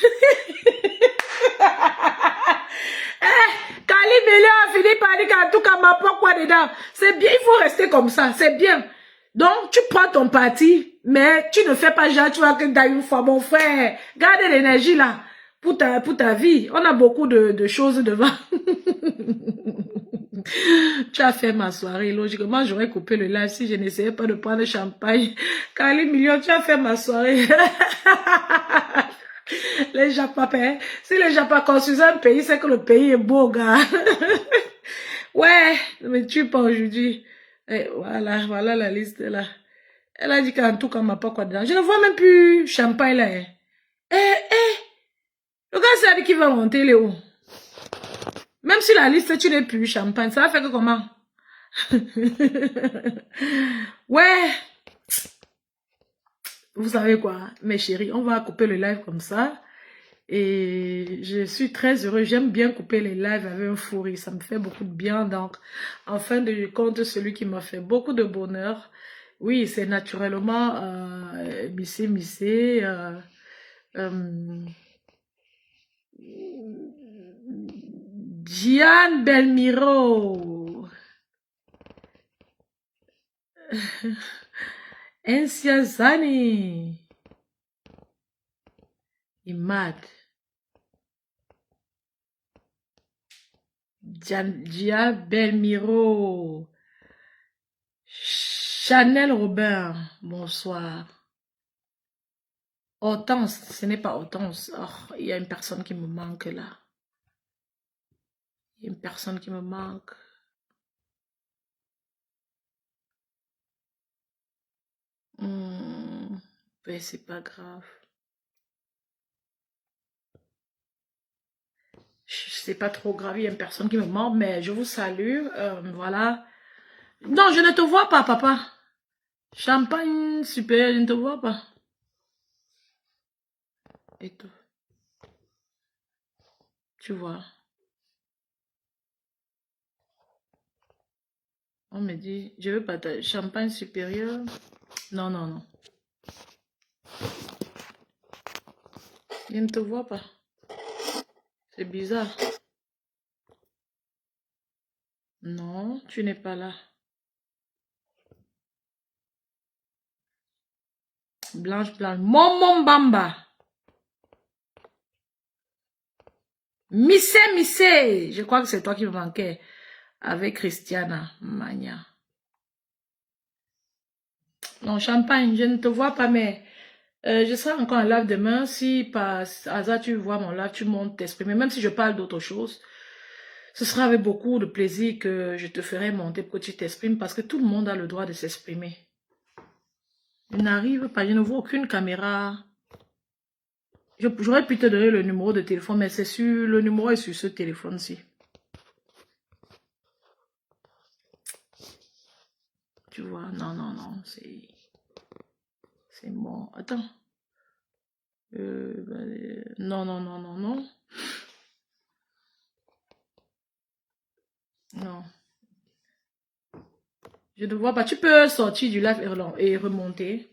Kali Mélé a fini par dire qu'en tout cas, ma pas quoi dedans. C'est bien, il faut rester comme ça, c'est bien. Donc, tu prends ton parti, mais tu ne fais pas genre, tu vois que dans une fois, mon frère, garde l'énergie là, pour ta vie. On a beaucoup de choses devant. Tu as fait ma soirée. Logiquement, j'aurais coupé le live si je n'essayais pas de prendre champagne. Kali Million, tu as fait ma soirée. Les Japonais, si les Japonais construisent un pays, c'est que le pays est beau, gars. Ouais, mais tu pas aujourd'hui. Et voilà la liste là. Elle a dit qu'en tout cas, m'a pas quoi dedans. Je ne vois même plus champagne là. Hein. Le gars, c'est lui qui va monter les hauts. Même si la liste, tu n'es plus champagne, ça va faire que comment? Ouais. Vous savez quoi, mes chéris, on va couper le live comme ça. Et je suis très heureuse. J'aime bien couper les lives avec un fou rire. Ça me fait beaucoup de bien. Donc, en fin de compte, celui qui m'a fait beaucoup de bonheur, oui, c'est naturellement Missé. Gian Belmiro. Encia Zani. Imad. Gia Belmiro. Chanel Robin. Bonsoir. Hortense, ce n'est pas Hortense. Oh, il y a une personne qui me manque là. Il y a une personne qui me manque. Ben, c'est pas grave. C'est pas trop grave, il y a une personne qui me manque, mais je vous salue. Voilà. Non, je ne te vois pas, papa. Champagne, super, je ne te vois pas. Et tout. Tu vois. On me dit, je veux pas ta champagne supérieur. Non, non, non. Je ne te vois pas. C'est bizarre. Non, tu n'es pas là. Blanche, blanche. Momon Bamba. Missé, Missé. Je crois que c'est toi qui me manquais. Avec Christiana Magna. Non, Champagne, je ne te vois pas, mais je serai encore en live demain. Si par hasard tu vois mon live, tu montes t'exprimer. Même si je parle d'autre chose, ce sera avec beaucoup de plaisir que je te ferai monter pour que tu t'exprimes parce que tout le monde a le droit de s'exprimer. Je n'arrive pas, je ne vois aucune caméra. J'aurais pu te donner le numéro de téléphone, mais c'est sur le numéro est sur ce téléphone-ci. Tu vois, non, non, non, c'est bon. Attends. Non, non, non, non, non. Non. Je ne vois pas. Tu peux sortir du live et remonter.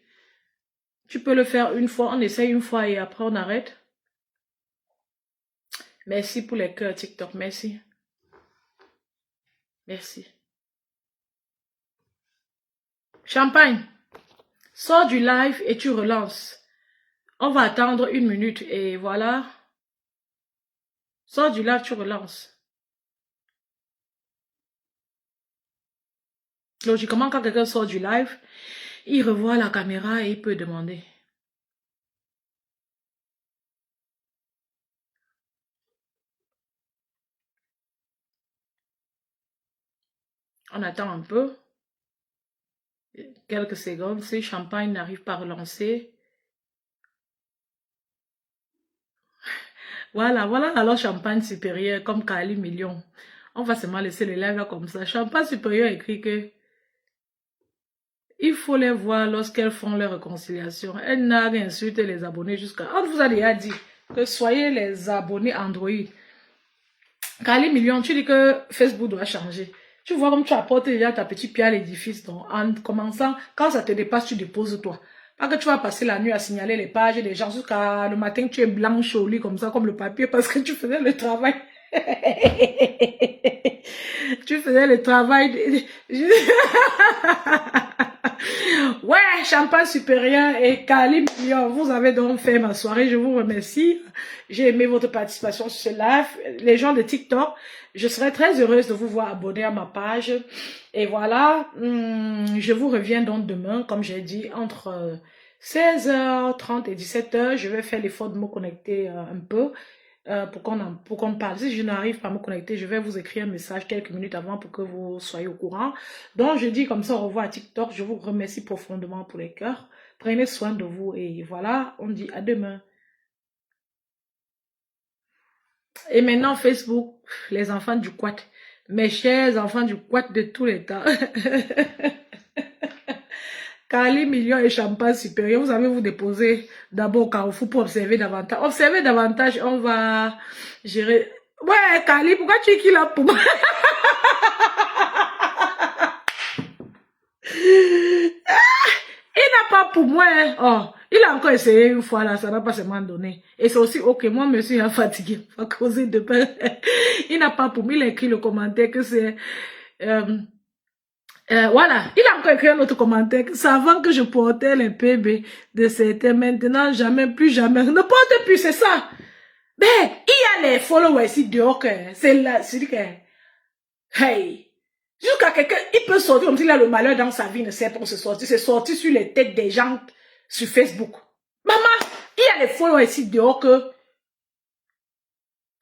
Tu peux le faire une fois. On essaye une fois et après on arrête. Merci pour les cœurs TikTok. Merci. Merci. Champagne. Sors du live et tu relances. On va attendre 1 minute et voilà. Sors du live, tu relances. Logiquement, quand quelqu'un sort du live, il revoit la caméra et il peut demander. On attend un peu. Quelques secondes. Si Champagne n'arrive pas à relancer. Voilà, voilà alors Champagne supérieur comme Kali Million. On va seulement laisser les lives là comme ça. Champagne supérieur écrit que il faut les voir lorsqu'elles font leur réconciliation. Elle n'a rien insulté les abonnés jusqu'à... On vous a déjà dit que soyez les abonnés Android. Kali Million, tu dis que Facebook doit changer. Tu vois comme tu apportes déjà ta petite pierre à l'édifice. Donc, en commençant, quand ça te dépasse, tu déposes toi. Pas que tu vas passer la nuit à signaler les pages des gens jusqu'à le matin tu es blanche au lit comme ça, comme le papier, parce que tu faisais le travail. Tu faisais le travail. Ouais, Champagne supérieur et Kali Million, vous avez donc fait ma soirée, je vous remercie. J'ai aimé votre participation sur ce live. Les gens de TikTok, je serais très heureuse de vous voir abonner à ma page. Et voilà, je vous reviens donc demain, comme j'ai dit, entre 16h30 et 17h. Je vais faire l'effort de me connecter un peu. Pour qu'on parle. Si je n'arrive pas à me connecter, je vais vous écrire un message quelques minutes avant pour que vous soyez au courant. Donc, je dis comme ça au revoir à TikTok. Je vous remercie profondément pour les cœurs. Prenez soin de vous et voilà, on dit à demain. Et maintenant, Facebook, les enfants du quad. Mes chers enfants du quad de tous les temps. Kali Million et Champagne supérieur, vous allez vous déposer d'abord au Carrefour pour observer davantage. Observer davantage, on va gérer. Ouais, Kali, pourquoi tu es qui là pour moi? Il n'a pas pour moi. Hein. Oh, il a encore essayé une fois là, ça n'a pas seulement donné. Et c'est aussi ok, moi, monsieur, il a fatigué. À causer de peur. Il n'a pas pour moi, il a écrit le commentaire que c'est. Voilà, il a encore écrit un autre commentaire. C'est avant que je portais les PB de certains. Maintenant, jamais, plus jamais. Ne porte plus, c'est ça. Mais il y a les followers ici dehors. C'est là, c'est que. Hey. Jusqu'à quelqu'un, il peut sortir comme s'il a le malheur dans sa vie, ne sait pas où se sortir. C'est sorti sur les têtes des gens sur Facebook. Maman, il y a les followers ici dehors que.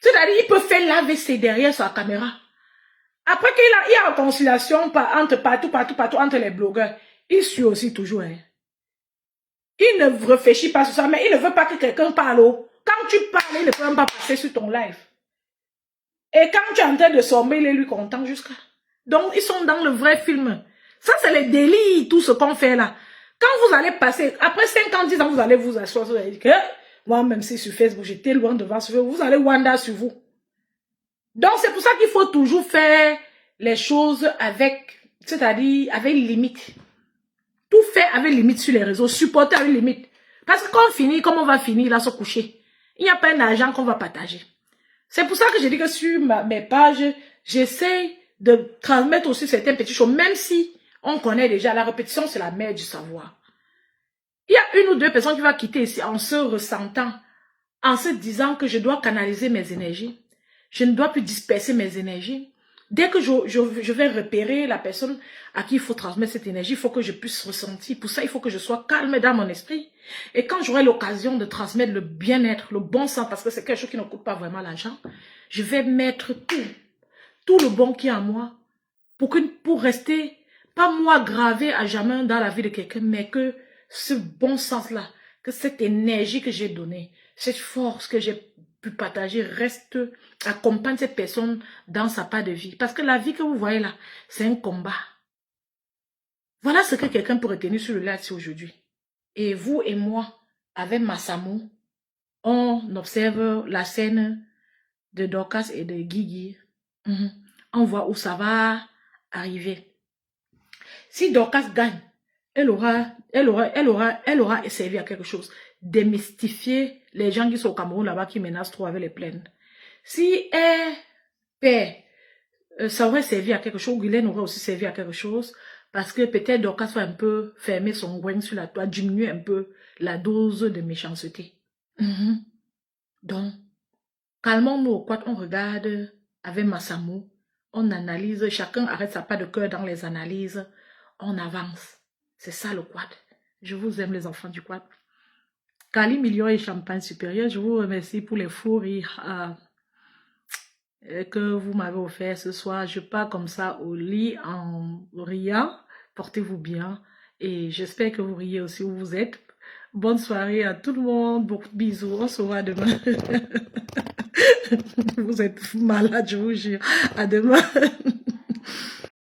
C'est-à-dire, il peut faire l'AVC derrière sa caméra. Après qu'il y a une réconciliation entre partout entre les blogueurs, il suit aussi toujours. Hein. Il ne réfléchit pas sur ça, mais il ne veut pas que quelqu'un parle. Quand tu parles, il ne peut même pas passer sur ton live. Et quand tu es en train de sommer, il est lui content jusqu'à. Donc, ils sont dans le vrai film. Ça, c'est le délit, tout ce qu'on fait là. Quand vous allez passer, après 5 ans, 10 ans, vous allez vous asseoir, vous allez dire que, moi, même si sur Facebook, j'étais loin devant sur Facebook, vous allez Wanda sur vous. Donc, c'est pour ça qu'il faut toujours faire les choses avec, c'est-à-dire avec limite. Tout faire avec limite sur les réseaux, supporter avec limite. Parce que quand on finit, comme on va finir, là, se coucher. Il n'y a pas un argent qu'on va partager. C'est pour ça que je dis que sur mes pages, j'essaie de transmettre aussi certaines petites choses, même si on connaît déjà, la répétition, c'est la mère du savoir. Il y a une ou deux personnes qui vont quitter ici en se ressentant, en se disant que je dois canaliser mes énergies. Je ne dois plus disperser mes énergies. Dès que je vais repérer la personne à qui il faut transmettre cette énergie, il faut que je puisse ressentir. Pour ça, il faut que je sois calme dans mon esprit. Et quand j'aurai l'occasion de transmettre le bien-être, le bon sens, parce que c'est quelque chose qui ne coûte pas vraiment l'argent, je vais mettre tout le bon qui est en moi pour rester, pas moi gravé à jamais dans la vie de quelqu'un, mais que ce bon sens-là, que cette énergie que j'ai donnée, cette force que j'ai pu partager reste, accompagne cette personne dans sa part de vie. Parce que la vie que vous voyez là, c'est un combat. Voilà ce que quelqu'un peut retenir sur le live aujourd'hui. Et vous et moi, avec Massamou, on observe la scène de Dorcas et de Guigui. On voit où ça va arriver. Si Dorcas gagne, elle aura servi à quelque chose. Démystifier les gens qui sont au Cameroun là-bas qui menacent trop avec les plaines. Si elle perd, ça aurait servi à quelque chose. Guylaine aurait aussi servi à quelque chose. Parce que peut-être Dorcas va un peu fermer son groin sur la toile, diminuer un peu la dose de méchanceté. Donc, calmons-nous au quad, on regarde avec Massamou, on analyse, chacun arrête sa part de cœur dans les analyses, on avance. C'est ça le quad. Je vous aime les enfants du quad. Kali Million et Champagne Supérieur, je vous remercie pour les fous rires que vous m'avez offert ce soir. Je pars comme ça au lit en riant. Portez-vous bien et j'espère que vous riez aussi où vous êtes. Bonne soirée à tout le monde. Beaucoup de bisous. On se voit demain. Vous êtes malade, je vous jure. À demain.